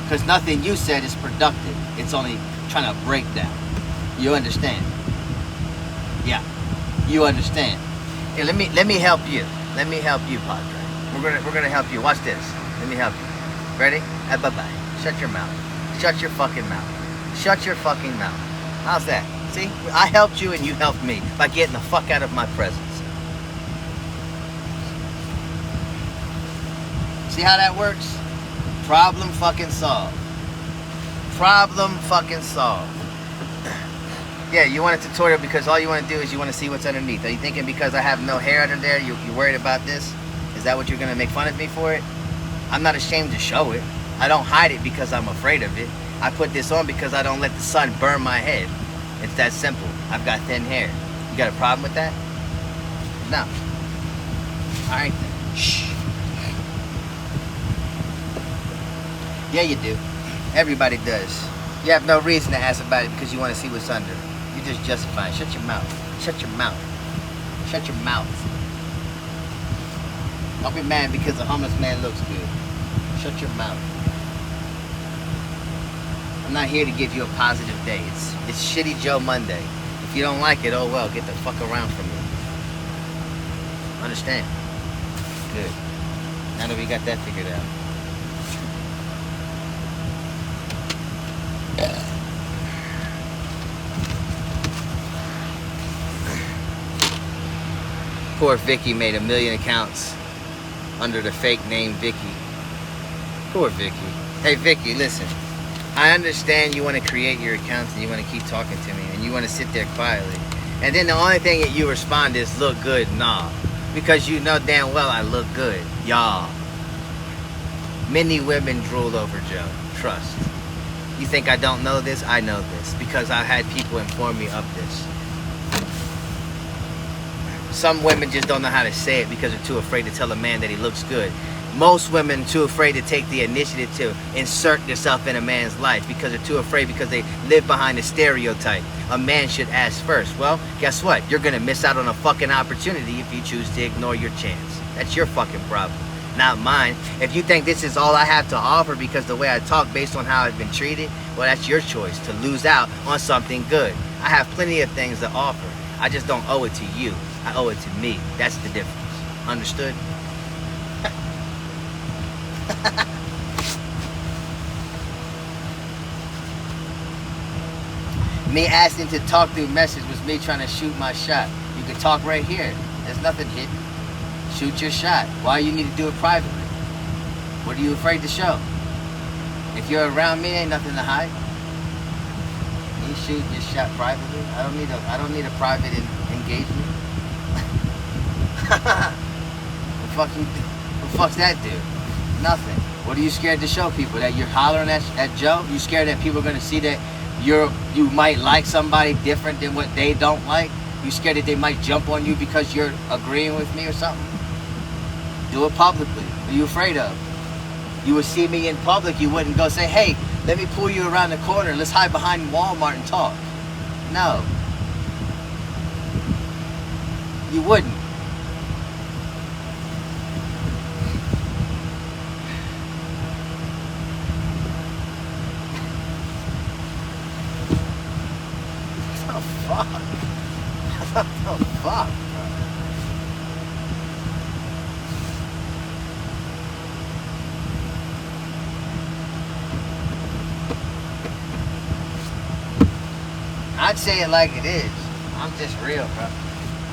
B: Because nothing you said is productive. It's only trying to break down. You understand? Yeah, you understand. Here, let me help you. Let me help you, Padre. We're gonna help you. Watch this. Let me help you. Ready? Bye-bye. Shut your mouth. Shut your fucking mouth. Shut your fucking mouth. How's that? See? I helped you and you helped me by getting the fuck out of my presence. See how that works? Problem fucking solved. Problem fucking solved. Yeah, you want a tutorial because all you want to do is you want to see what's underneath. Are you thinking because I have no hair under there, you're worried about this? Is that what you're going to make fun of me for it? I'm not ashamed to show it. I don't hide it because I'm afraid of it. I put this on because I don't let the sun burn my head. It's that simple. I've got thin hair. You got a problem with that? No. Alright then. Shh. Yeah, you do. Everybody does. You have no reason to ask about it because you want to see what's under. You're just justifying. Shut your mouth. Shut your mouth. Shut your mouth. Don't be mad because a homeless man looks good. Shut your mouth. I'm not here to give you a positive day. It's Shitty Joe Monday. If you don't like it, oh well, get the fuck around from me. Understand? Good. Now that we got that figured out. Poor Vicky made 1 million accounts under the fake name Vicky. Poor Vicky. Hey Vicky, listen. I understand you want to create your accounts and you want to keep talking to me and you want to sit there quietly. And then the only thing that you respond is look good, nah. Because you know damn well I look good, y'all. Many women drool over Joe. Trust. You think I don't know this? I know this because I've had people inform me of this. Some women just don't know how to say it because they're too afraid to tell a man that he looks good. Most women are too afraid to take the initiative to insert themselves in a man's life because they're too afraid because they live behind a stereotype. A man should ask first. Well, guess what? You're going to miss out on a fucking opportunity if you choose to ignore your chance. That's your fucking problem, not mine. If you think this is all I have to offer because the way I talk based on how I've been treated, well, that's your choice to lose out on something good. I have plenty of things to offer. I just don't owe it to you. I owe it to me. That's the difference. Understood? Me asking to talk through message was me trying to shoot my shot. You can talk right here. There's nothing hidden. Shoot your shot. Why you need to do it privately? What are you afraid to show? If you're around me, ain't nothing to hide. You shoot your shot privately. I don't need a private engagement. What the fuck's that do? Nothing. What are you scared to show people? That you're hollering at Joe? You scared that people are gonna see that you might like somebody different than what they don't like? You scared that they might jump on you because you're agreeing with me or something? Do it publicly. What are you afraid of? You would see me in public, you wouldn't go say, hey, let me pull you around the corner, let's hide behind Walmart and talk. No. You wouldn't. What the fuck? What the fuck, bro? I'd say it like it is. I'm just real, bro.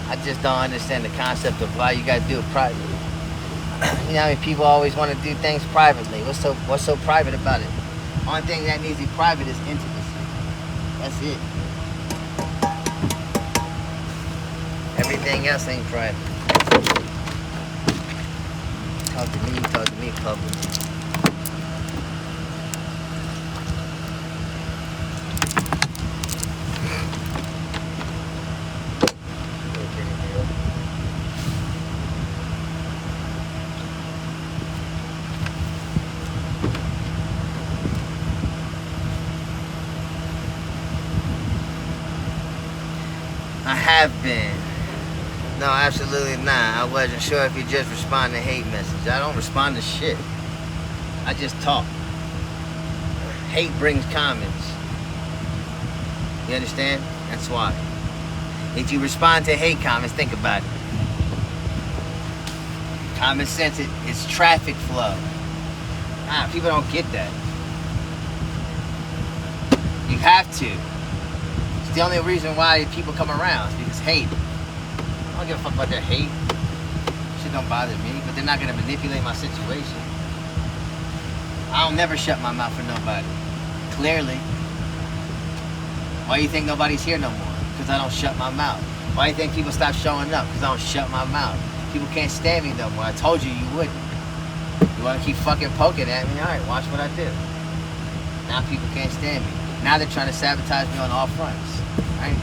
B: I just don't understand the concept of why you gotta do it privately. You know, I mean, people always want to do things privately. What's so private about it? Only thing that needs to be private is intimacy. That's it. Everything else ain't private. Talk to me public. I have been. No, absolutely not. I wasn't sure if you just respond to hate messages. I don't respond to shit. I just talk. Hate brings comments. You understand? That's why. If you respond to hate comments, think about it. Common sense, it's traffic flow. People don't get that. You have to. It's the only reason why people come around is because hate. I don't give a fuck about their hate. Shit don't bother me, but they're not gonna manipulate my situation. I'll never shut my mouth for nobody. Clearly. Why do you think nobody's here no more? Because I don't shut my mouth. Why do you think people stop showing up? Because I don't shut my mouth. People can't stand me no more. I told you wouldn't. You wanna keep fucking poking at me? Alright, watch what I do. Now people can't stand me. Now they're trying to sabotage me on all fronts. Right?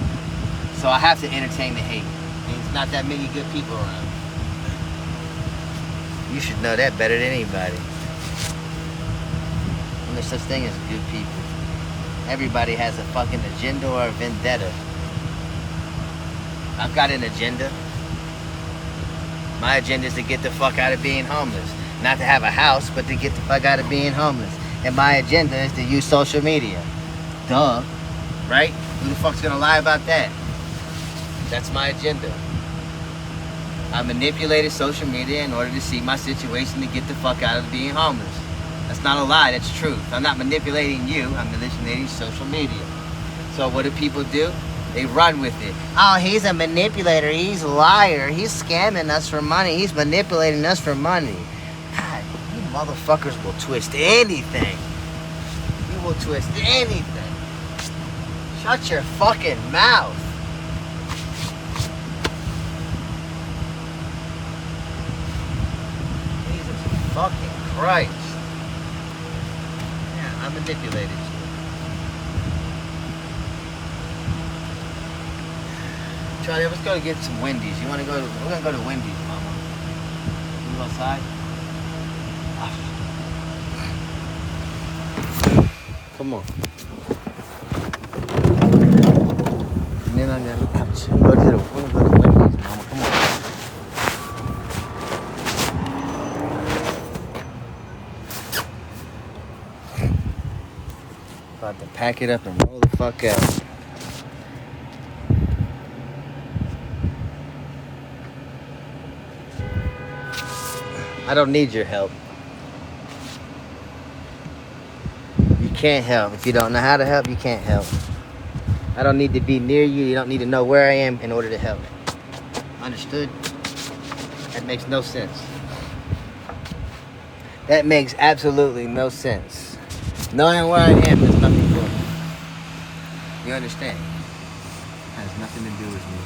B: So I have to entertain the hate. There's not that many good people around. You should know that better than anybody. And there's such thing as good people. Everybody has a fucking agenda or a vendetta. I've got an agenda. My agenda is to get the fuck out of being homeless. Not to have a house, but to get the fuck out of being homeless. And my agenda is to use social media. Duh. Right? Who the fuck's gonna lie about that? That's my agenda. I manipulated social media in order to see my situation to get the fuck out of being homeless. That's not a lie, that's truth. I'm not manipulating you, I'm manipulating social media. So what do people do? They run with it. Oh, he's a manipulator, he's a liar, he's scamming us for money, he's manipulating us for money. God, you motherfuckers will twist anything. You will twist anything. Shut your fucking mouth. Jesus fucking Christ. Yeah, I manipulated you. Charlie, let's go get some Wendy's. You wanna go we're gonna go to Wendy's, mama. You go outside? Come on. And then I'm gonna go to Wendy's, mama. Come on. About to pack it up and roll the fuck out. I don't need your help. You can't help. If you don't know how to help, you can't help. I don't need to be near you. You don't need to know where I am in order to help. Understood? That makes no sense. That makes absolutely no sense. Knowing where I am is nothing for me. You understand? It has nothing to do with me.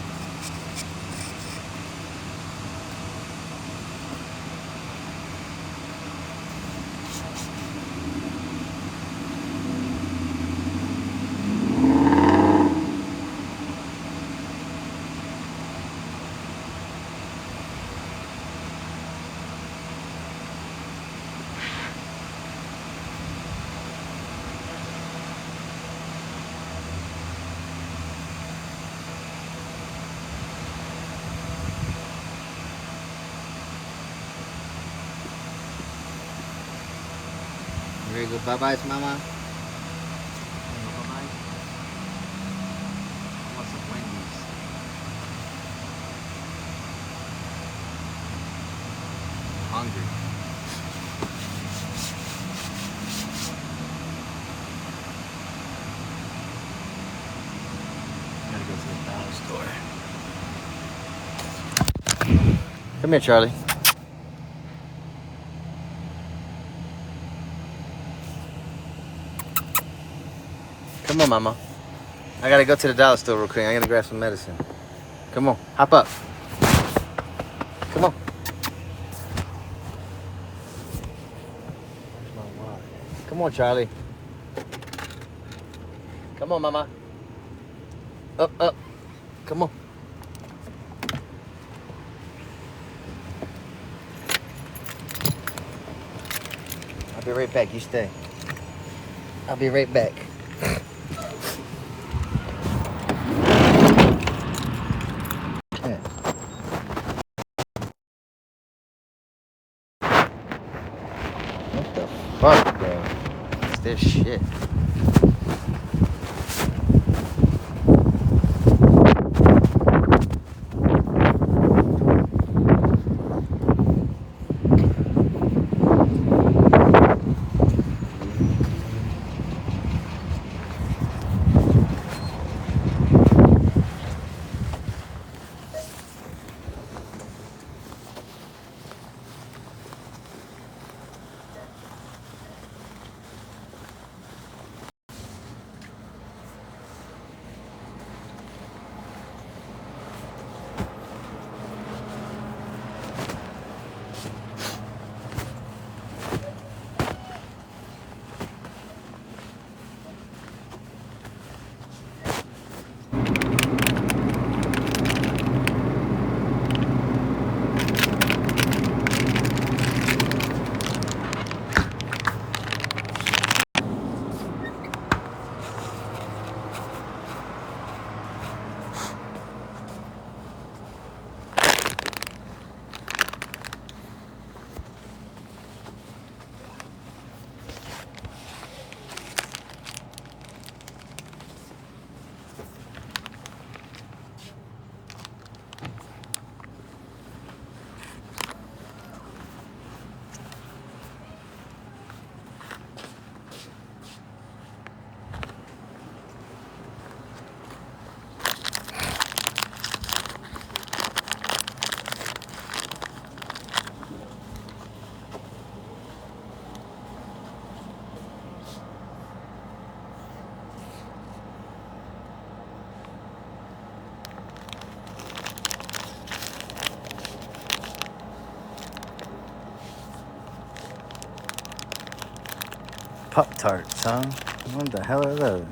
B: You ready to go bye-byes, mama? Bye-bye? I want some Wendy's. I'm hungry. I gotta go to the dollar store. Come here, Charlie. Come on, mama. I gotta go to the dollar store real quick. I gotta grab some medicine. Come on, hop up. Come on. Where's my wallet? Come on, Charlie. Come on, mama. Up, up. Come on. I'll be right back. You stay. I'll be right back. What the fuck, bro? What's this shit? Pop-Tarts, huh? What the hell are those?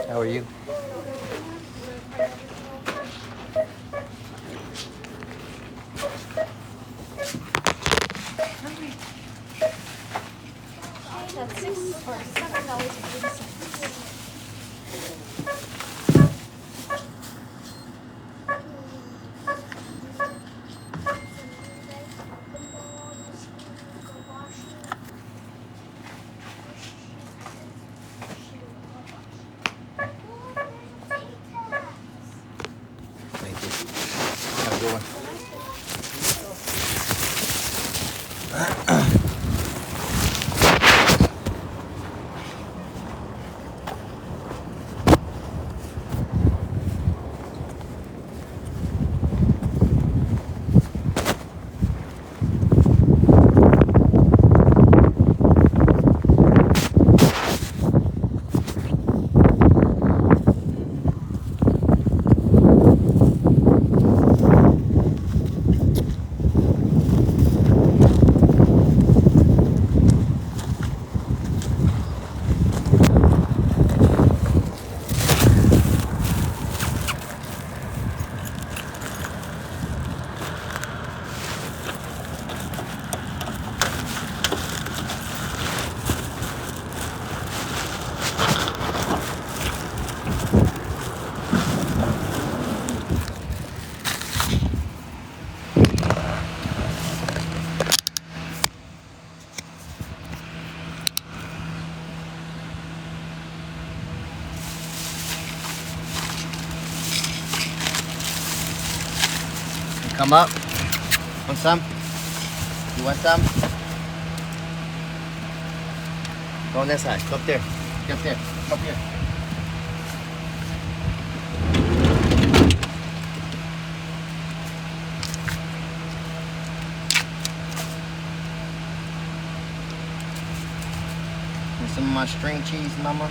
B: How are you?
D: That's $6 or $7.80.
B: Thank you. Have a good one. Come up. Want some? You want some? Go on this side. Go up there. Get up there. Come up here. Want some of my string cheese, mama?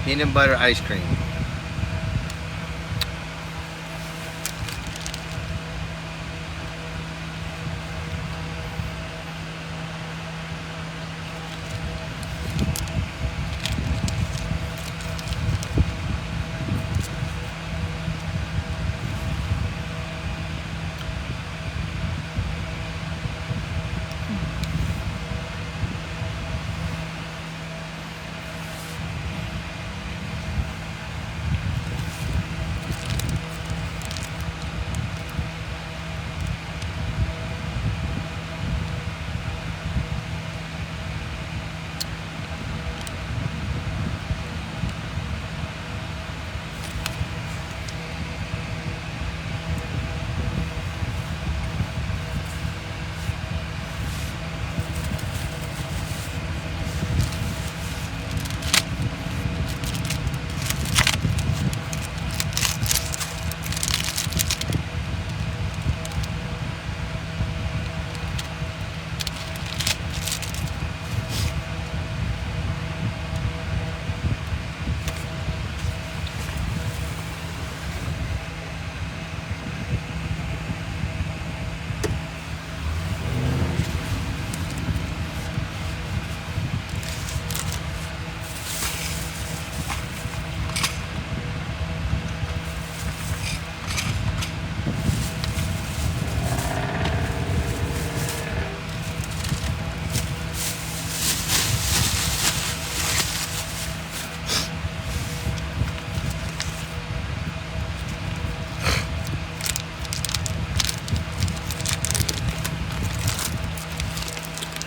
B: Peanut butter ice cream.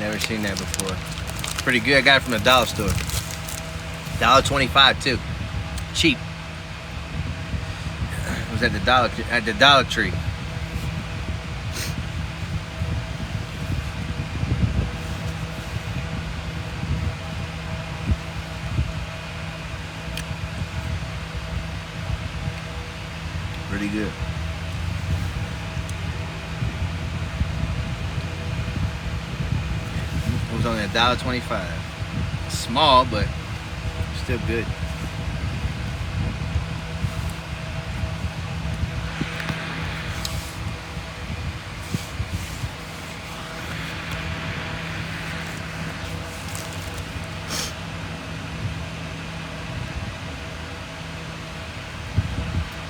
B: Never seen that before. Pretty good. I got it from the dollar store. $1.25 too. Cheap. It was at the Dollar Tree. Pretty good. It was only $1.25. Small, but still good.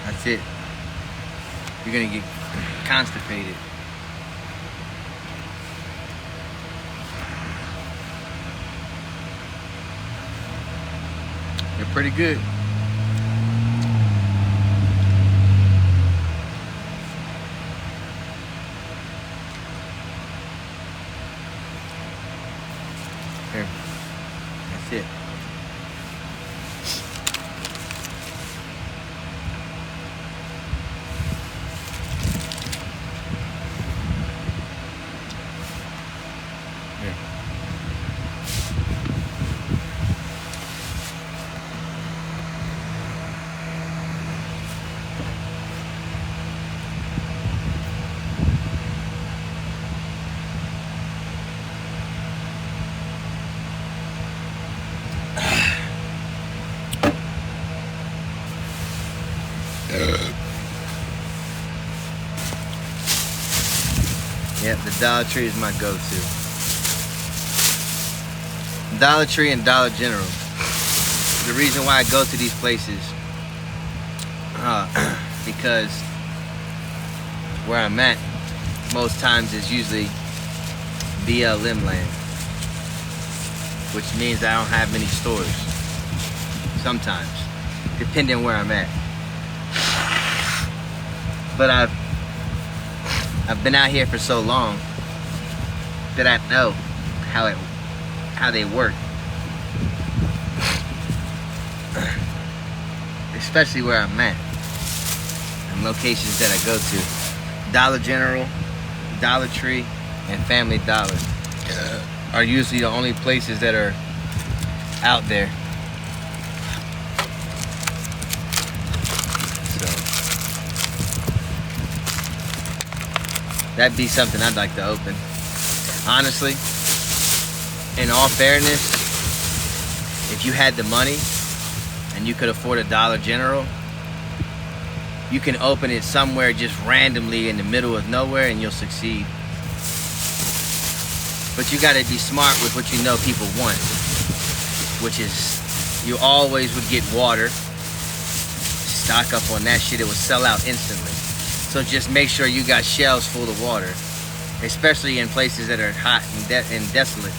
B: That's it. You're gonna get constipated. They're pretty good. Here. That's it. Here. Yep, the Dollar Tree is my go-to. Dollar Tree and Dollar General. The reason why I go to these places, because where I'm at, most times is usually BLM land, which means I don't have many stores. Sometimes, depending on where I'm at. But I've been out here for so long that I know how they work. Especially where I'm at and locations that I go to. Dollar General, Dollar Tree, and Family Dollar are usually the only places that are out there. That'd be something I'd like to open. Honestly, in all fairness, if you had the money and you could afford a Dollar General, you can open it somewhere just randomly in the middle of nowhere and you'll succeed. But you gotta be smart with what you know people want, which is you always would get water. Stock up on that shit, it would sell out instantly. So just make sure you got shelves full of water, especially in places that are hot and desolate.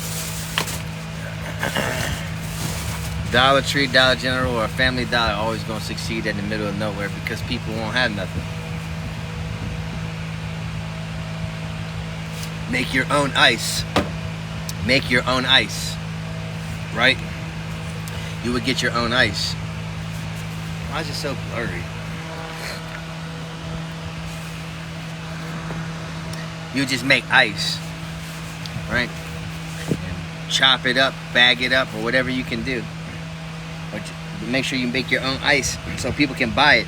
B: Dollar Tree, Dollar General, or Family Dollar always gonna succeed in the middle of nowhere because people won't have nothing. Make your own ice. Make your own ice. Right? You would get your own ice. Why is it so blurry? You just make ice. Right? And chop it up, bag it up, or whatever you can do. Or make sure you make your own ice so people can buy it.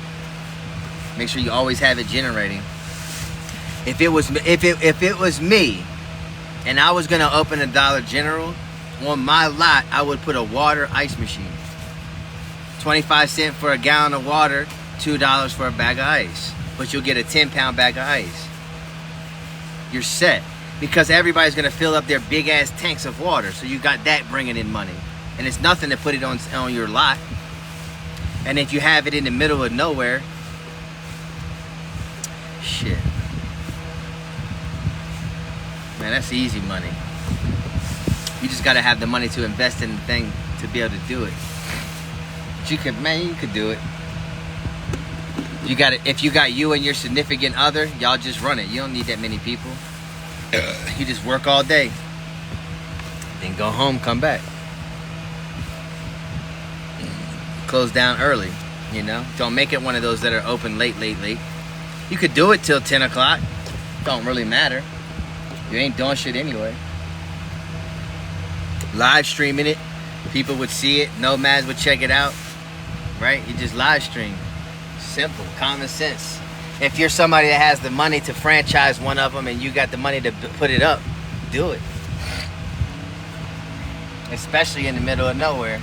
B: Make sure you always have it generating. If it was me and I was gonna open a Dollar General, on my lot I would put a water ice machine. 25 cents for a gallon of water, $2 for a bag of ice. But you'll get a 10-pound bag of ice. You're set. Because everybody's gonna fill up their big ass tanks of water. So you got that bringing in money. And it's nothing to put it on your lot. And if you have it in the middle of nowhere, shit. Man, that's easy money. You just gotta have the money to invest in the thing to be able to do it. But you could, man, you could do it. You got it. If you got you and your significant other, y'all just run it. You don't need that many people. You just work all day. Then go home, come back. Close down early, you know? Don't make it one of those that are open late. You could do it till 10 o'clock. Don't really matter. You ain't doing shit anyway. Live streaming it. People would see it. Nomads would check it out. Right? You just live stream. Simple. Common sense. If you're somebody that has the money to franchise one of them and you got the money to put it up, do it. Especially in the middle of nowhere.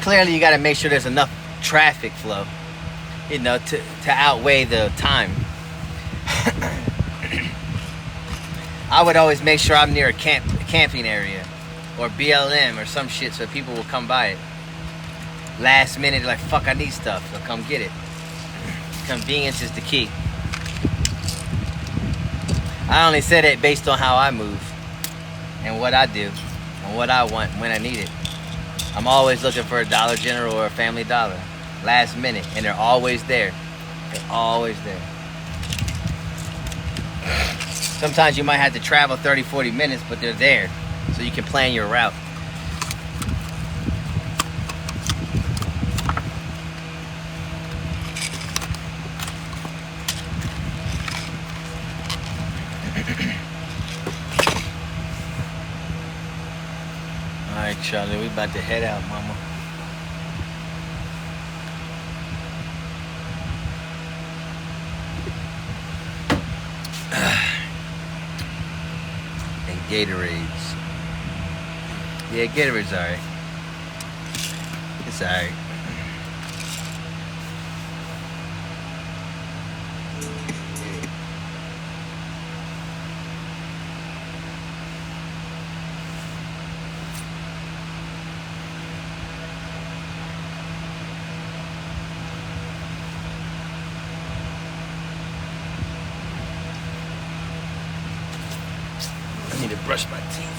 B: Clearly you got to make sure there's enough traffic flow, you know, to outweigh the time. I would always make sure I'm near a camping area or BLM or some shit so people will come by it. Last minute, like, fuck, I need stuff. They'll come get it. Convenience is the key. I only said it based on how I move and what I do and what I want when I need it. I'm always looking for a Dollar General or a Family Dollar. Last minute. And they're always there. They're always there. Sometimes you might have to travel 30, 40 minutes, but they're there. So you can plan your route. Alright, Charlie, we about to head out, mama. And Gatorades. Yeah, Gatorade's alright. It's alright. I need to brush my teeth.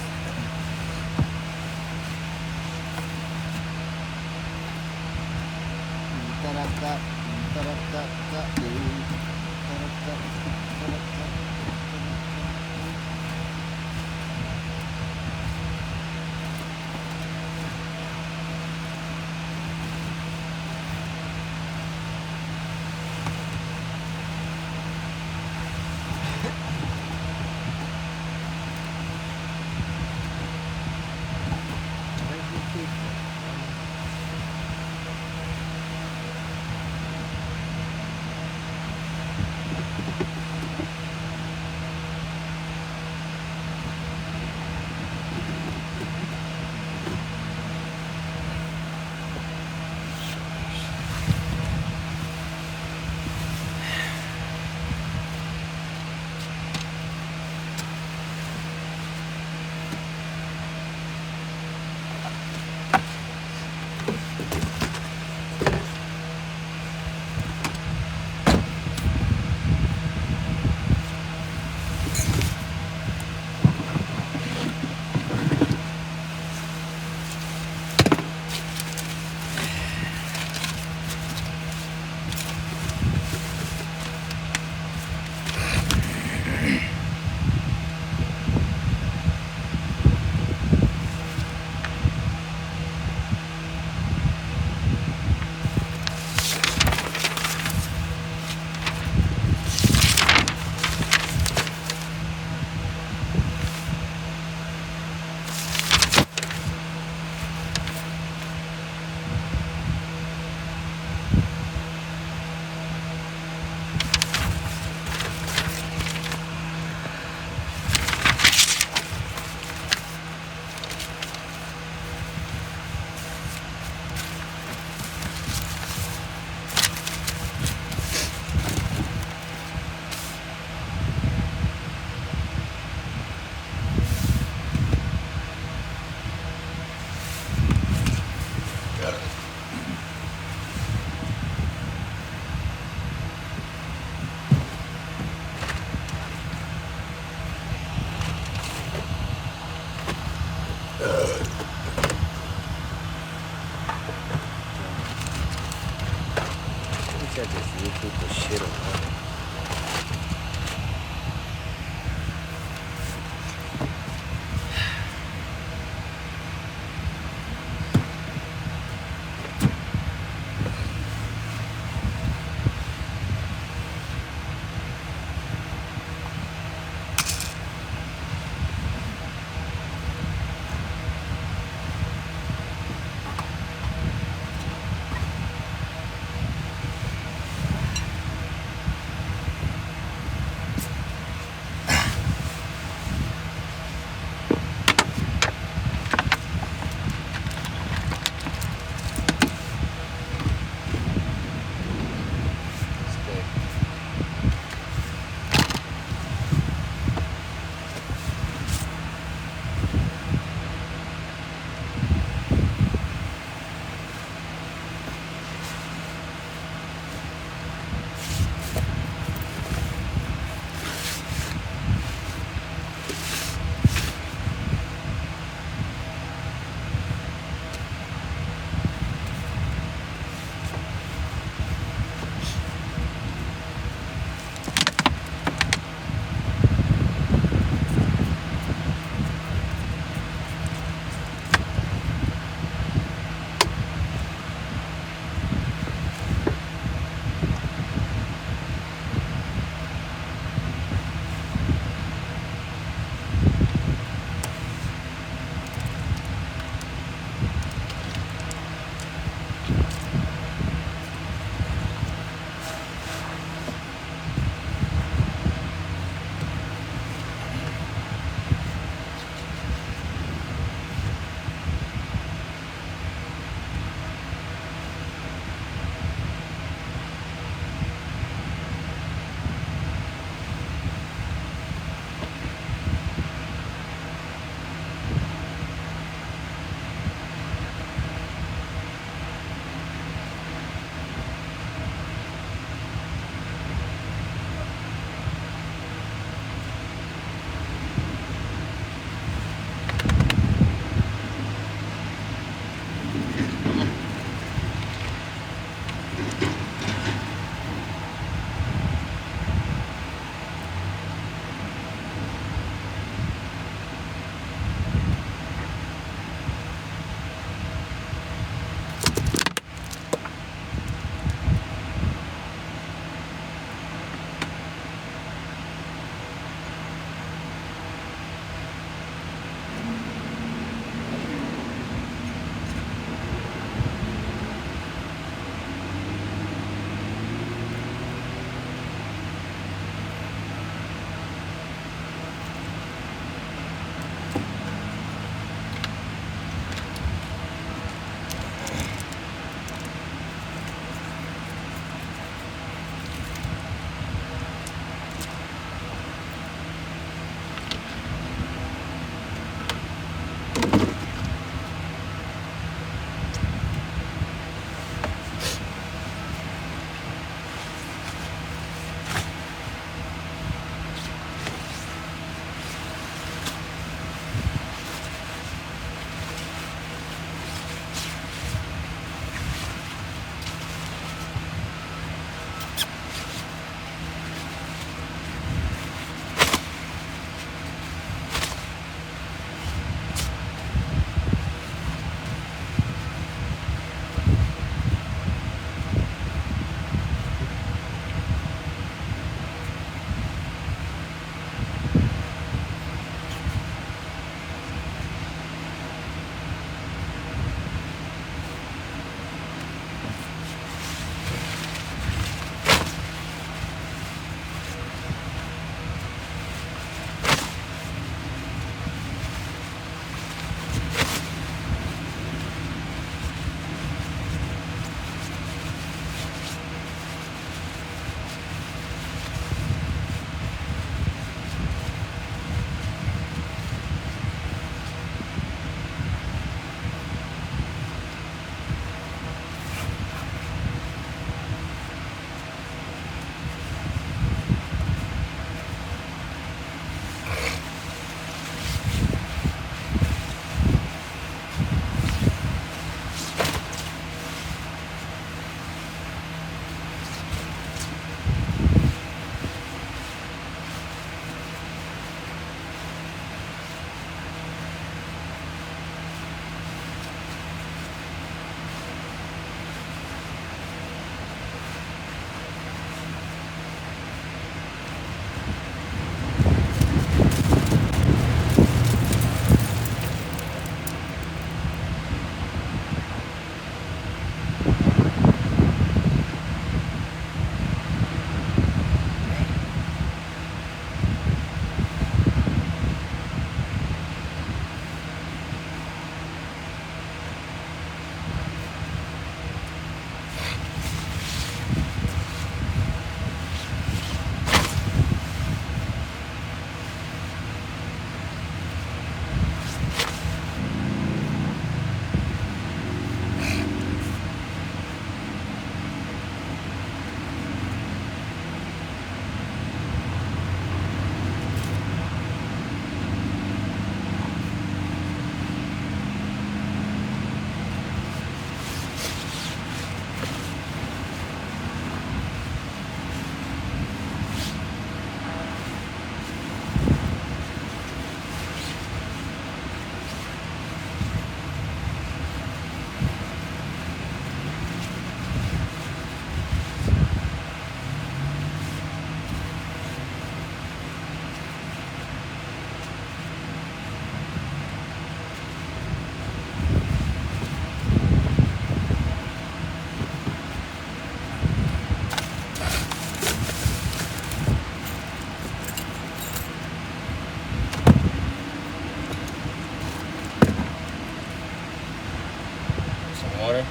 B: water.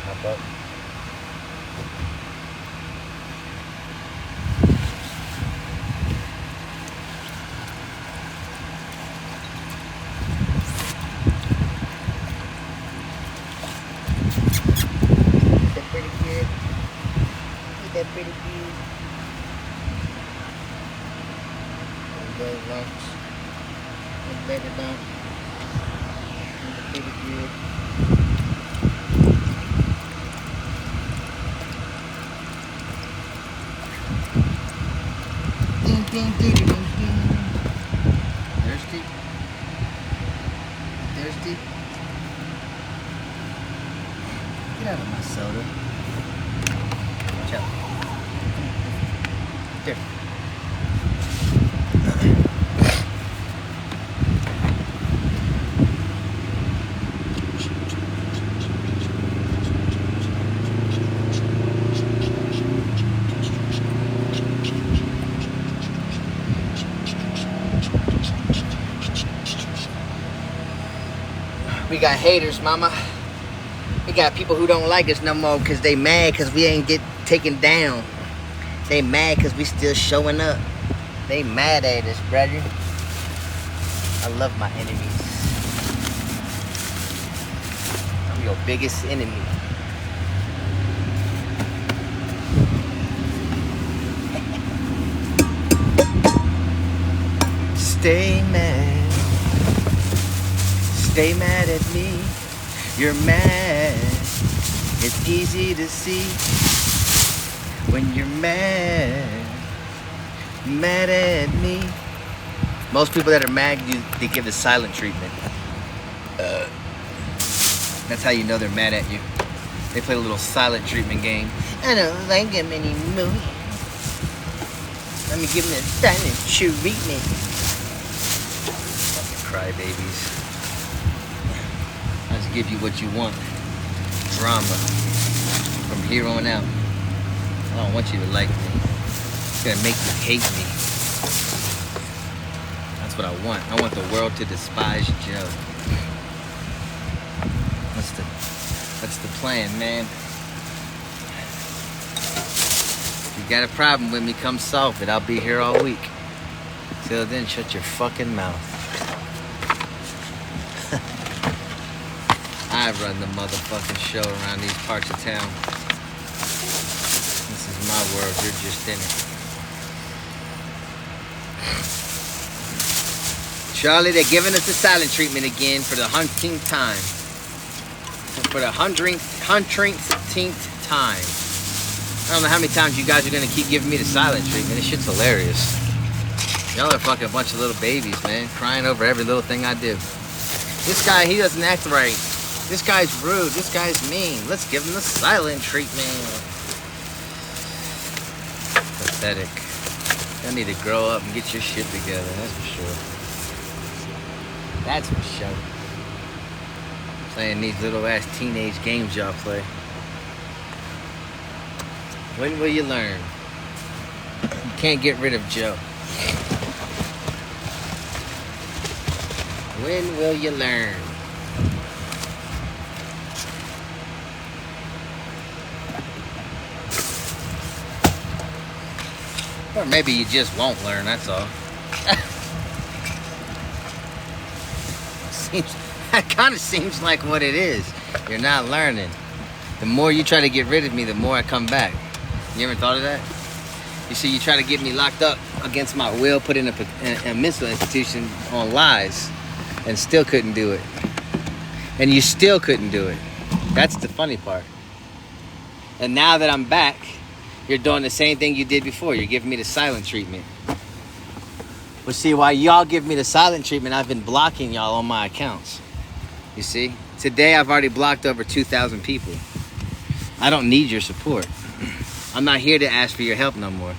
B: Hop up. Pretty good. Ain't that pretty good? There you go, lunch. Look better now. Pretty good. Ding, ding, ding, ding, ding. Thirsty? Thirsty? Get out of my soda. Watch out. There. We got haters, mama. We got people who don't like us no more because they mad because we ain't get taken down. They mad because we still showing up. They mad at us, brother. I love my enemies. I'm your biggest enemy. Stay mad. Stay mad at me. You're mad. It's easy to see when you're mad. Mad at me. Most people that are mad, they give the silent treatment. That's how you know they're mad at you. They play a little silent treatment game. I don't like him anymore. Let me give him a silent treatment. Fucking crybabies. I'll just give you what you want. Drama. From here on out. I don't want you to like me. It's gonna make you hate me. That's what I want. I want the world to despise Joe. That's the plan, man. If you got a problem with me, come solve it. I'll be here all week. Till then, shut your fucking mouth. I run the motherfucking show around these parts of town. This is my world, you're just in it. Charlie, they're giving us the silent treatment again for the 100th time. For the 100th time. I don't know how many times you guys are gonna keep giving me the silent treatment. This shit's hilarious. Y'all are fucking a bunch of little babies, man. Crying over every little thing I do. This guy, he doesn't act right. This guy's rude. This guy's mean. Let's give him the silent treatment. Pathetic. Y'all need to grow up and get your shit together. That's for sure. That's for sure. Playing these little ass teenage games y'all play. When will you learn? You can't get rid of Joe. When will you learn? Or maybe you just won't learn, that's all. That kind of seems like what it is. You're not learning. The more you try to get rid of me, the more I come back. You ever thought of that? You see, you try to get me locked up against my will, put in a mental institution on lies, and still couldn't do it. And you still couldn't do it. That's the funny part. And now that I'm back, you're doing the same thing you did before. You're giving me the silent treatment. But see, while y'all give me the silent treatment, I've been blocking y'all on my accounts. You see? Today, I've already blocked over 2,000 people. I don't need your support. I'm not here to ask for your help no more.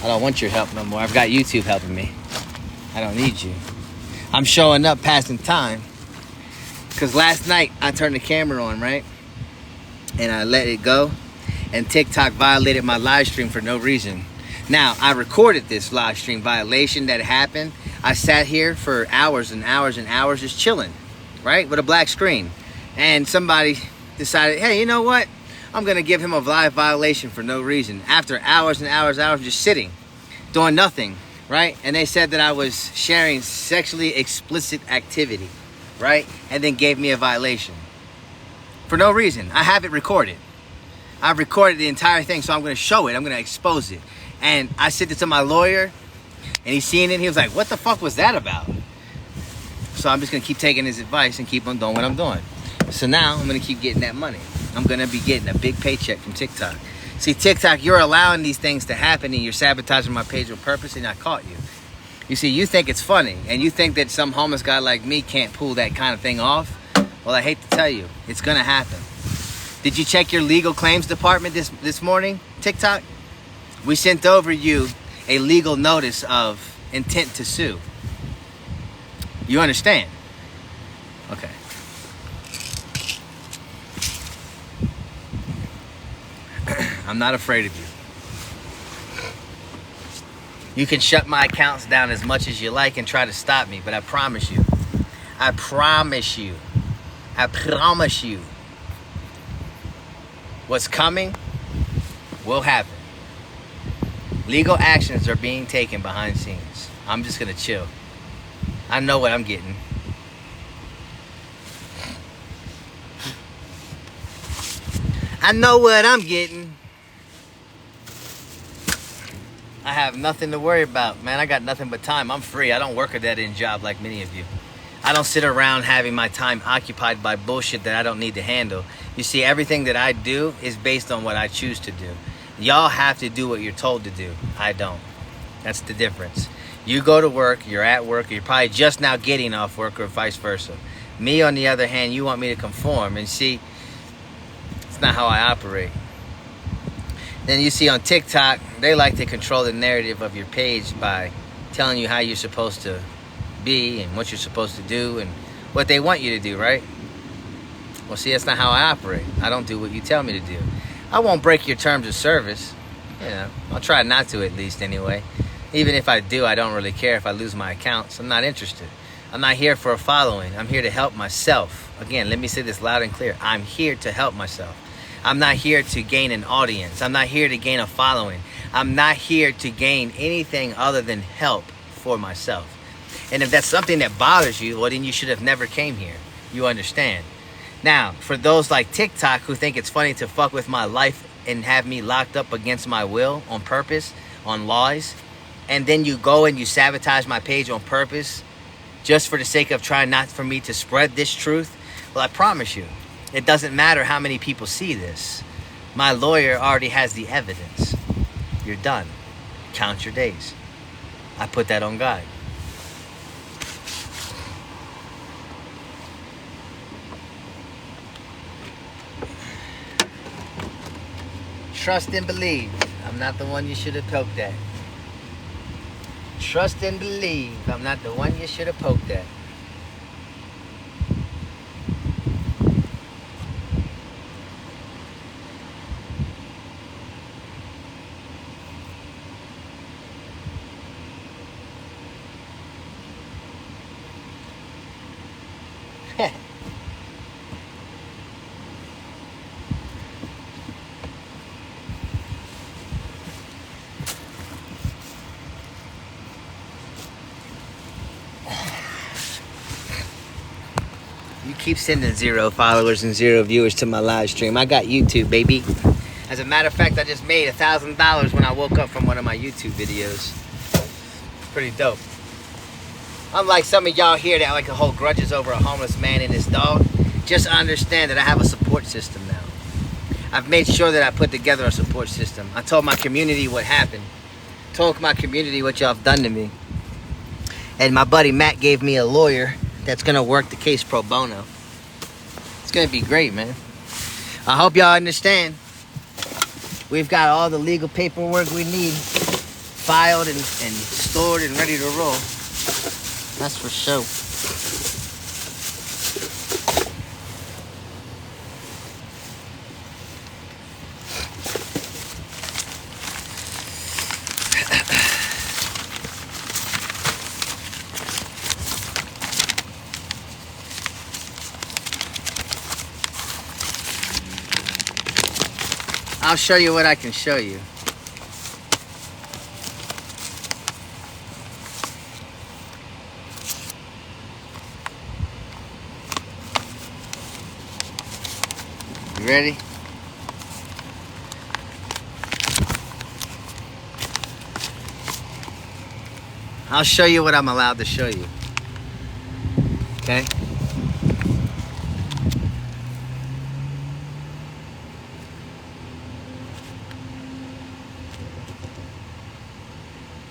B: I don't want your help no more. I've got YouTube helping me. I don't need you. I'm showing up, passing time. Because last night I turned the camera on, right? And I let it go. And TikTok violated my live stream for no reason. Now, I recorded this live stream violation that happened. I sat here for hours and hours and hours just chilling, right? With a black screen. And somebody decided, hey, you know what? I'm going to give him a live violation for no reason. After hours and hours and hours just sitting, doing nothing, right? And they said that I was sharing sexually explicit activity, right? And then gave me a violation. For no reason. I have it recorded. I've recorded the entire thing, so I'm going to show it. I'm going to expose it. And I sent it to my lawyer, and he's seen it, and he was like, what the fuck was that about? So I'm just going to keep taking his advice and keep on doing what I'm doing. So now I'm going to keep getting that money. I'm going to be getting a big paycheck from TikTok. See, TikTok, you're allowing these things to happen, and you're sabotaging my page on purpose, and I caught you. You see, you think it's funny, and you think that some homeless guy like me can't pull that kind of thing off. Well, I hate to tell you, it's going to happen. Did you check your legal claims department this morning, TikTok? We sent over you a legal notice of intent to sue. You understand? Okay. I'm not afraid of you. You can shut my accounts down as much as you like and try to stop me, but I promise you, I promise you, what's coming will happen. Legal actions are being taken behind the scenes. I'm just gonna chill. I know what I'm getting. I know what I'm getting. I have nothing to worry about, man. I got nothing but time. I'm free. I don't work a dead-end job like many of you. I don't sit around having my time occupied by bullshit that I don't need to handle. You see, everything that I do is based on what I choose to do. Y'all have to do what you're told to do. I don't. That's the difference. You go to work, you're at work, you're probably just now getting off work or vice versa. Me, on the other hand, you want me to conform. And see, it's not how I operate. Then you see on TikTok, they like to control the narrative of your page by telling you how you're supposed to be and what you're supposed to do and what they want you to do, right? Well, see, that's not how I operate. I don't do what you tell me to do. I won't break your terms of service. You know, I'll try not to, at least anyway. Even if I do, I don't really care if I lose my accounts. I'm not interested. I'm not here for a following. I'm here to help myself. Again, let me say this loud and clear. I'm here to help myself. I'm not here to gain an audience. I'm not here to gain a following. I'm not here to gain anything other than help for myself. And if that's something that bothers you, well, then you should have never came here. You understand? Now, for those like TikTok who think it's funny to fuck with my life and have me locked up against my will on purpose, on lies, and then you go and you sabotage my page on purpose just for the sake of trying not for me to spread this truth, well, I promise you, it doesn't matter how many people see this. My lawyer already has the evidence. You're done. Count your days. I put that on God. Trust and believe. I'm not the one you should have poked at. Trust and believe. I'm not the one you should have poked at. You keep sending 0 followers and 0 viewers to my live stream. I got YouTube, baby. As a matter of fact, I just made $1,000 when I woke up from one of my YouTube videos. Pretty dope. Unlike some of y'all here that like to hold grudges over a homeless man and his dog, just understand that I have a support system now. I've made sure that I put together a support system. I told my community what happened. Told my community what y'all have done to me. And my buddy Matt gave me a lawyer that's gonna work the case pro bono. It's gonna be great, man. I hope y'all understand. We've got all the legal paperwork we need filed and stored and ready to roll. That's for sure. I'll show you what I can show you. You ready? I'll show you what I'm allowed to show you. Okay?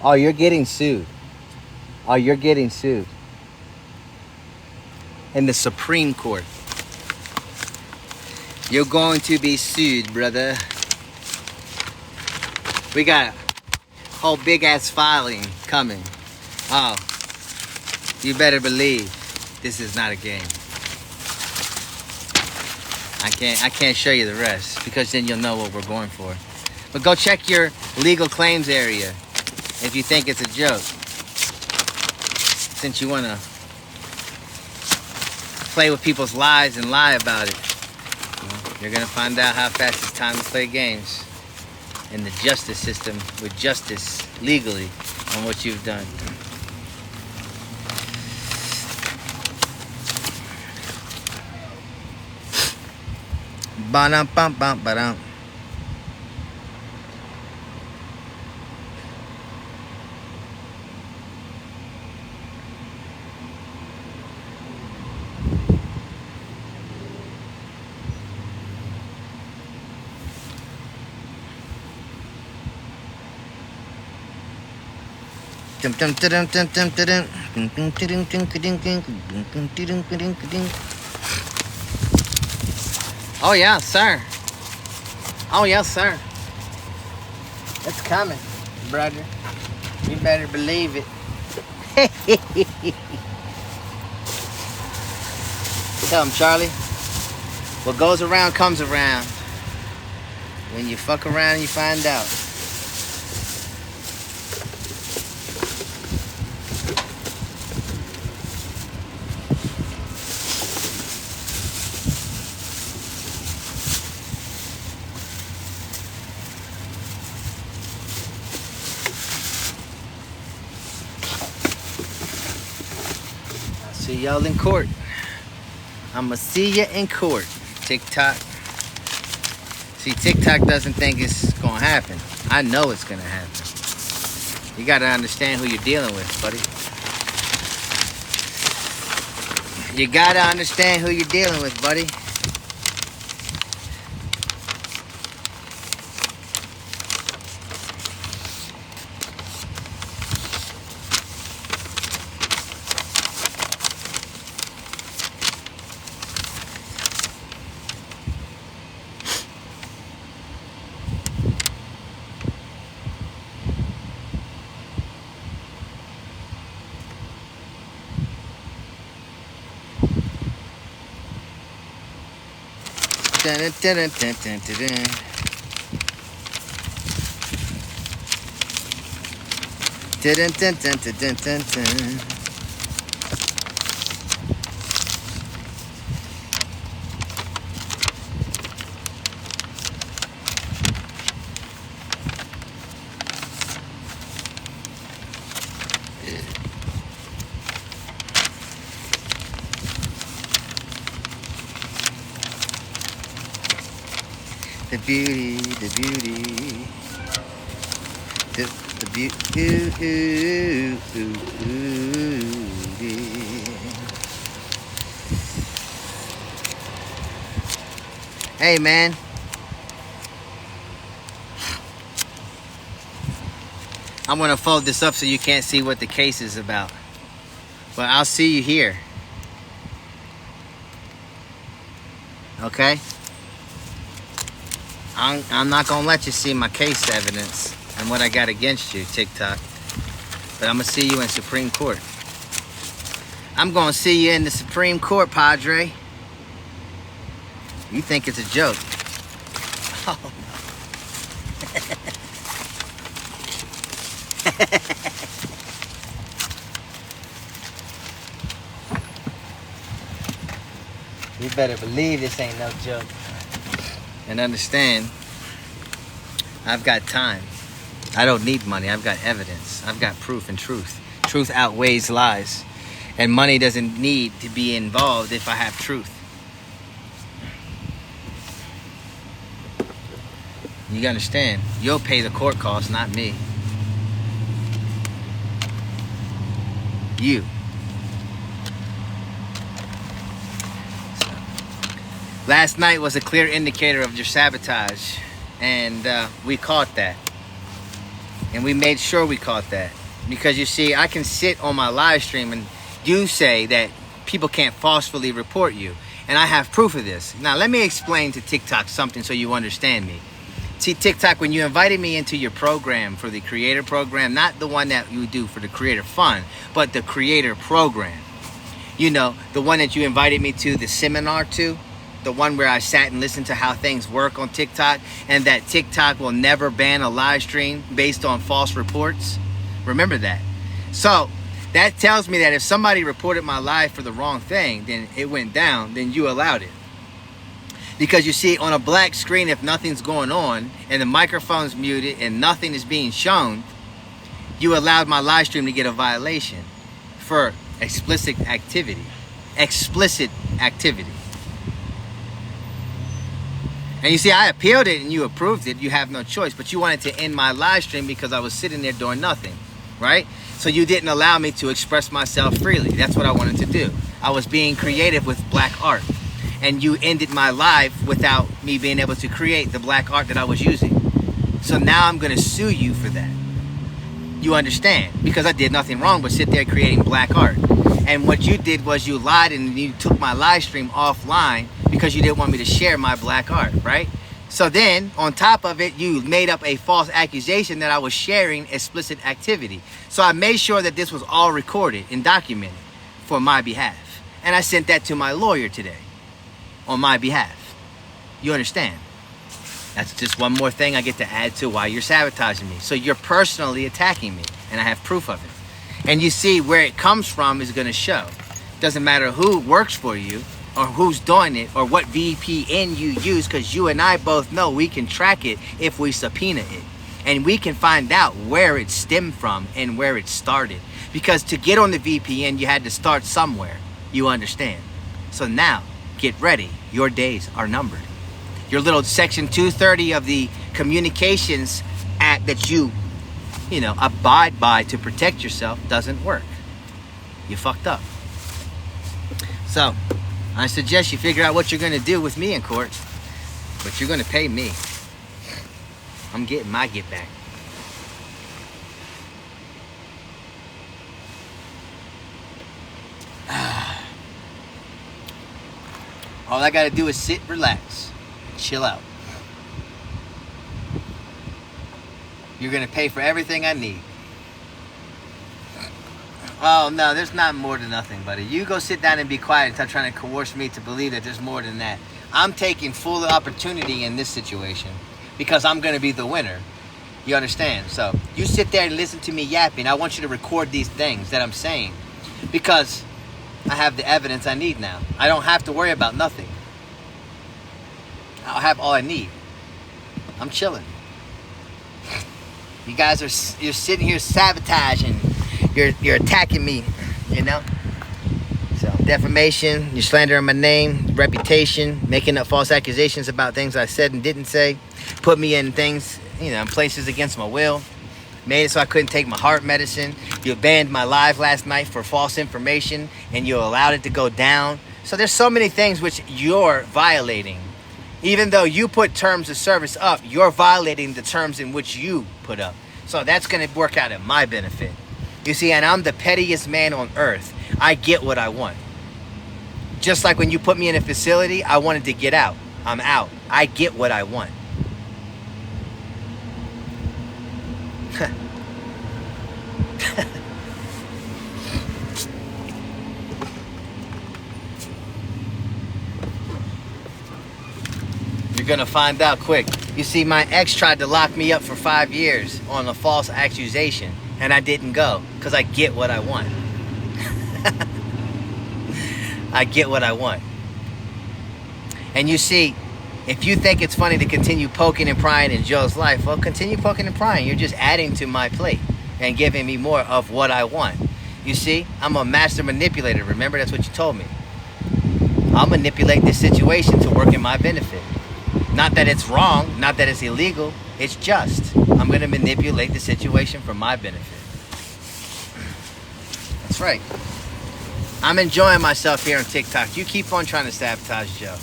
B: Oh, you're getting sued. Oh, you're getting sued. In the Supreme Court. You're going to be sued, brother. We got a whole big ass filing coming. Oh, you better believe this is not a game. I can't show you the rest because then you'll know what we're going for. But go check your legal claims area if you think it's a joke. Since you want to play with people's lives and lie about it, you're going to find out how fast it's time to play games in the justice system with justice legally on what you've done. Ba-dum, bum, bum, ba-dum. Oh yeah, sir. Oh yes, sir. It's coming, brother. You better believe it. Tell him, Charlie. What goes around comes around. When you fuck around, you find out. See y'all in court. I'ma see ya in court. TikTok. See, TikTok doesn't think it's gonna happen. I know it's gonna happen. You gotta understand who you're dealing with, buddy. You gotta understand who you're dealing with, buddy. Dun, dun, dun, dun, dun, dun, dun. Dun, dun, dun, dun, dun, dun, dun. The beauty, the beauty, the beauty. Hey, man. I'm gonna fold this up so you can't see what the case is about. But I'll see you here. Okay? I'm not gonna let you see my case evidence and what I got against you, TikTok. But I'm gonna see you in Supreme Court. I'm gonna see you in the Supreme Court, Padre. You think it's a joke? Oh no. You better believe this ain't no joke. And understand, I've got time. I don't need money. I've got evidence. I've got proof and truth. Truth outweighs lies. And money doesn't need to be involved if I have truth. You understand? You'll pay the court costs, not me. You. So, last night was a clear indicator of your sabotage. And we caught that. And we made sure we caught that. Because you see, I can sit on my live stream and you say that people can't falsely report you. And I have proof of this. Now, let me explain to TikTok something so you understand me. See, TikTok, when you invited me into your program for the creator program, not the one that you do for the creator fund, but the creator program. You know, the one that you invited me to, the seminar to, the one where I sat and listened to how things work on TikTok, and that TikTok will never ban a live stream based on false reports. Remember that. So that tells me that if somebody reported my live for the wrong thing, then it went down, then you allowed it. Because you see, on a black screen, if nothing's going on and the microphone's muted and nothing is being shown, you allowed my live stream to get a violation for explicit activity. Explicit activity. And you see, I appealed it and you approved it. You have no choice. But you wanted to end my live stream because I was sitting there doing nothing, right? So you didn't allow me to express myself freely. That's what I wanted to do. I was being creative with black art. And you ended my live without me being able to create the black art that I was using. So now I'm going to sue you for that. You understand? Because I did nothing wrong but sit there creating black art. And what you did was you lied and you took my live stream offline because you didn't want me to share my black art, right? So then, on top of it, you made up a false accusation that I was sharing explicit activity. So I made sure that this was all recorded and documented for my behalf. And I sent that to my lawyer today. On my behalf. You understand? That's just one more thing I get to add to why you're sabotaging me. So you're personally attacking me, and I have proof of it. And you see, where it comes from is going to show. Doesn't matter who works for you, or who's doing it, or what VPN you use, because you and I both know we can track it if we subpoena it. And we can find out where it stemmed from and where it started. Because to get on the VPN, you had to start somewhere. You understand? So now, get ready. Your days are numbered. Your little Section 230 of the Communications Act that you abide by to protect yourself doesn't work. You fucked up. So, I suggest you figure out what you're going to do with me in court. But you're going to pay me. I'm getting my get back. All I gotta do is sit, relax, chill out. You're gonna pay for everything I need. Oh no, there's not more than nothing, buddy. You go sit down and be quiet and stop trying to coerce me to believe that there's more than that. I'm taking full opportunity in this situation because I'm gonna be the winner. You understand? So you sit there and listen to me yapping. I want you to record these things that I'm saying because I have the evidence I need now. I don't have to worry about nothing. I'll have all I need. I'm chilling. You guys you're sitting here sabotaging. You're attacking me, you know? So defamation, you're slandering my name, reputation, making up false accusations about things I said and didn't say, put me in things, in places against my will. Made it so I couldn't take my heart medicine. You banned my live last night for false information and you allowed it to go down. So there's so many things which you're violating. Even though you put terms of service up, you're violating the terms in which you put up. So that's going to work out in my benefit. You see, and I'm the pettiest man on earth. I get what I want. Just like when you put me in a facility, I wanted to get out. I'm out. I get what I want. You're gonna find out quick. You see, my ex tried to lock me up for 5 years on a false accusation, and I didn't go because I get what I want. I get what I want. And you see, If you think it's funny to continue poking and prying in Joe's life, well, continue poking and prying. You're just adding to my plate and giving me more of what I want. You see, I'm a master manipulator. Remember, that's what you told me. I'll manipulate this situation to work in my benefit. Not that it's wrong, not that it's illegal. It's just. I'm going to manipulate the situation for my benefit. That's right. I'm enjoying myself here on TikTok. You keep on trying to sabotage Joe.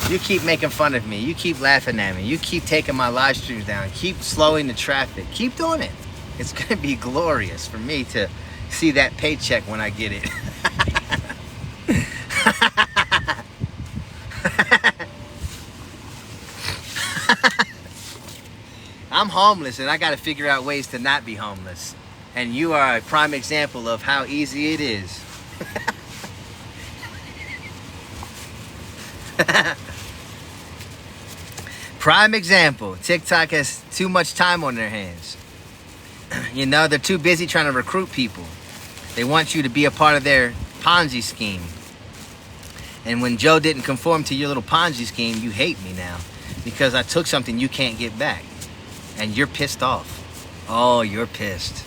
B: You keep making fun of me. You keep laughing at me. You keep taking my live streams down. Keep slowing the traffic. Keep doing it. It's going to be glorious for me to see that paycheck when I get it. I'm homeless and I got to figure out ways to not be homeless. And you are a prime example of how easy it is. Prime example. TikTok has too much time on their hands. You know, they're too busy trying to recruit people. They want you to be a part of their Ponzi scheme. And when Joe didn't conform to your little Ponzi scheme, you hate me now. Because I took something you can't get back. And you're pissed off. Oh, you're pissed.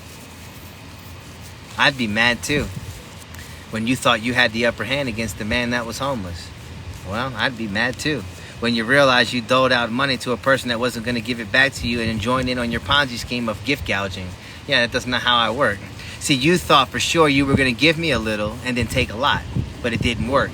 B: I'd be mad too. When you thought you had the upper hand against the man that was homeless. Well, I'd be mad too. When you realized you doled out money to a person that wasn't going to give it back to you and joined in on your Ponzi scheme of gift gouging. Yeah, that's not how I work. See, you thought for sure you were going to give me a little and then take a lot, but it didn't work.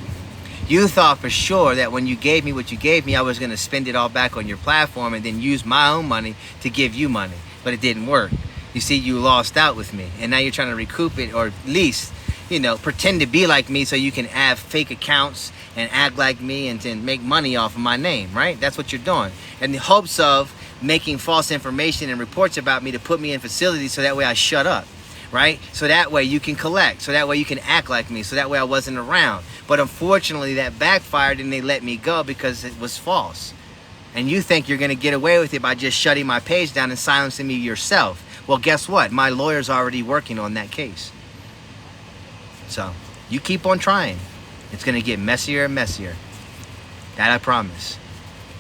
B: You thought for sure that when you gave me what you gave me, I was going to spend it all back on your platform and then use my own money to give you money, but it didn't work. You see, you lost out with me, and now you're trying to recoup it, or at least, you know, pretend to be like me so you can have fake accounts and act like me and then make money off of my name, right? That's what you're doing. In the hopes of making false information and reports about me to put me in facilities so that way I shut up, right? So that way you can collect, so that way you can act like me, so that way I wasn't around. But unfortunately that backfired and they let me go because it was false. And you think you're gonna get away with it by just shutting my page down and silencing me yourself. Well, guess what? My lawyer's already working on that case. So, you keep on trying. It's going to get messier and messier. That I promise.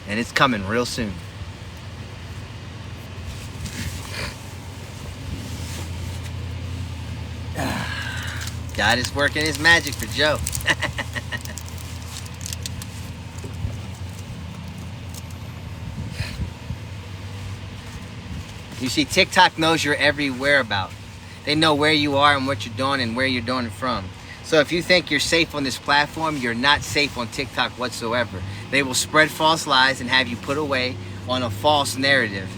B: And it's coming real soon. God is working his magic for Joe. You see, TikTok knows your every whereabout. They know where you are and what you're doing and where you're doing it from. So if you think you're safe on this platform, you're not safe on TikTok whatsoever. They will spread false lies and have you put away on a false narrative.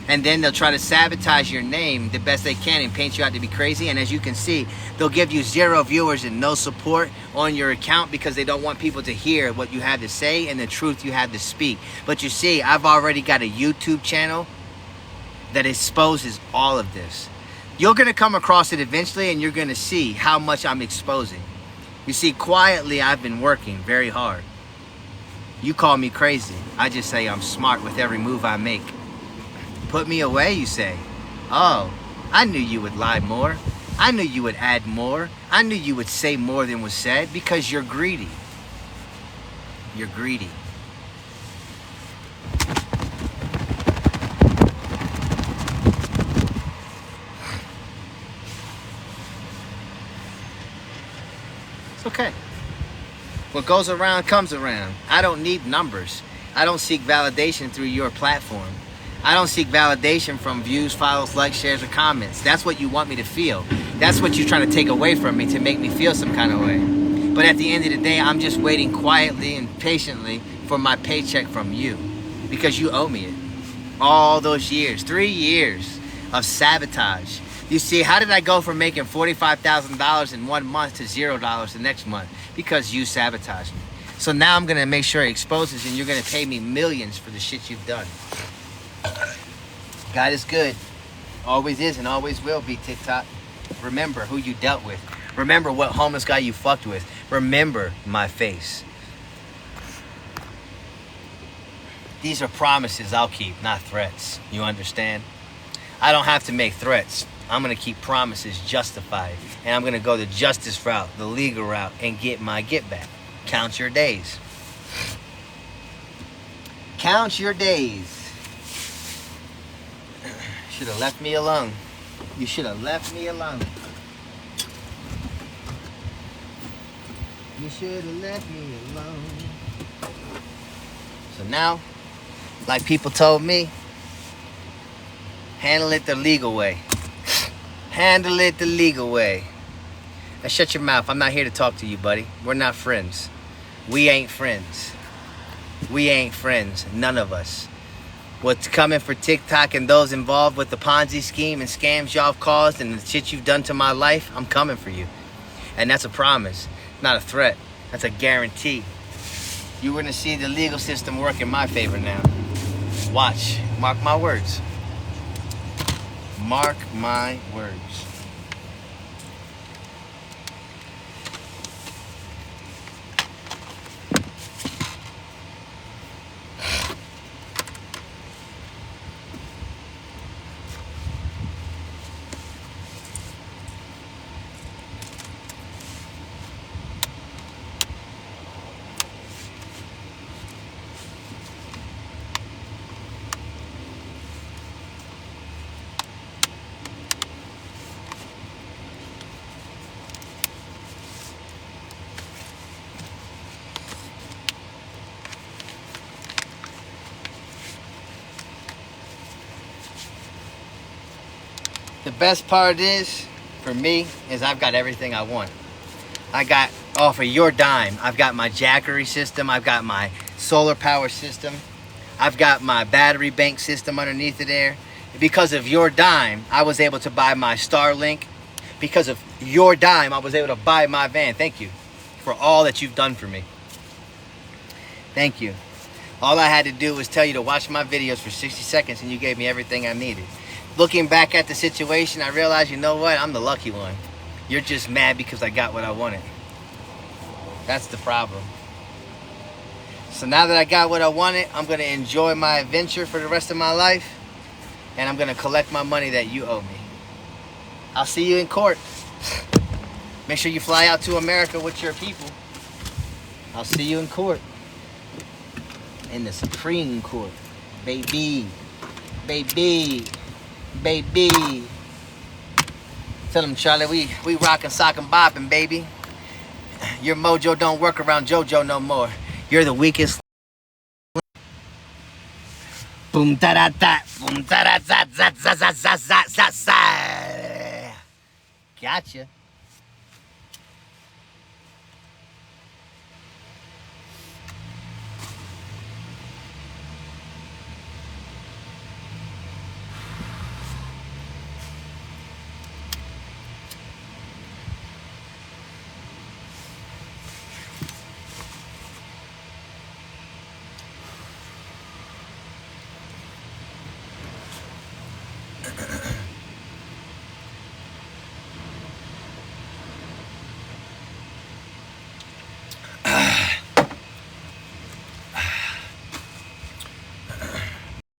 B: And then they'll try to sabotage your name the best they can and paint you out to be crazy. And as you can see, they'll give you 0 viewers and no support on your account because they don't want people to hear what you have to say and the truth you have to speak. But you see, I've already got a YouTube channel that exposes all of this. You're going to come across it eventually and you're going to see how much I'm exposing. You see, quietly I've been working very hard. You call me crazy. I just say I'm smart with every move I make. Put me away, you say. Oh, I knew you would lie more. I knew you would add more. I knew you would say more than was said because you're greedy. You're greedy. It's okay. What goes around comes around. I don't need numbers. I don't seek validation through your platform. I don't seek validation from views, follows, likes, shares, or comments. That's what you want me to feel. That's what you're trying to take away from me to make me feel some kind of way. But at the end of the day, I'm just waiting quietly and patiently for my paycheck from you because you owe me it. All those years, 3 years of sabotage. You see, how did I go from making $45,000 in 1 month to $0 the next month? Because you sabotaged me. So now I'm going to make sure it exposes and you're going to pay me millions for the shit you've done. God is good. Always is and always will be, TikTok. Remember who you dealt with. Remember what homeless guy you fucked with. Remember my face. These are promises I'll keep, not threats. You understand? I don't have to make threats. I'm going to keep promises justified. And I'm going to go the justice route, the legal route, and get my get back. Count your days. Count your days. Should have left me alone. You should have left me alone. You should have left me alone. So now, like people told me, handle it the legal way. Handle it the legal way. Now shut your mouth. I'm not here to talk to you, buddy. We're not friends. We ain't friends. We ain't friends. None of us. What's coming for TikTok and those involved with the Ponzi scheme and scams y'all have caused and the shit you've done to my life, I'm coming for you. And that's a promise, not a threat. That's a guarantee. You're gonna see the legal system work in my favor now. Watch. Mark my words. Mark my words. The best part is, for me, is I've got everything I want. I got, for your dime, I've got my Jackery system, I've got my solar power system, I've got my battery bank system underneath it there. Because of your dime, I was able to buy my Starlink. Because of your dime, I was able to buy my van. Thank you for all that you've done for me. Thank you. All I had to do was tell you to watch my videos for 60 seconds and you gave me everything I needed. Looking back at the situation, I realized, you know what? I'm the lucky one. You're just mad because I got what I wanted. That's the problem. So now that I got what I wanted, I'm going to enjoy my adventure for the rest of my life. And I'm going to collect my money that you owe me. I'll see you in court. Make sure you fly out to America with your people. I'll see you in court. In the Supreme Court. Baby. Baby. Baby. Tell them, Charlie, we rockin', sockin', boppin', baby. Your mojo don't work around JoJo no more. You're the weakest. Boom da da da, boom da da da da da da da da da. Gotcha.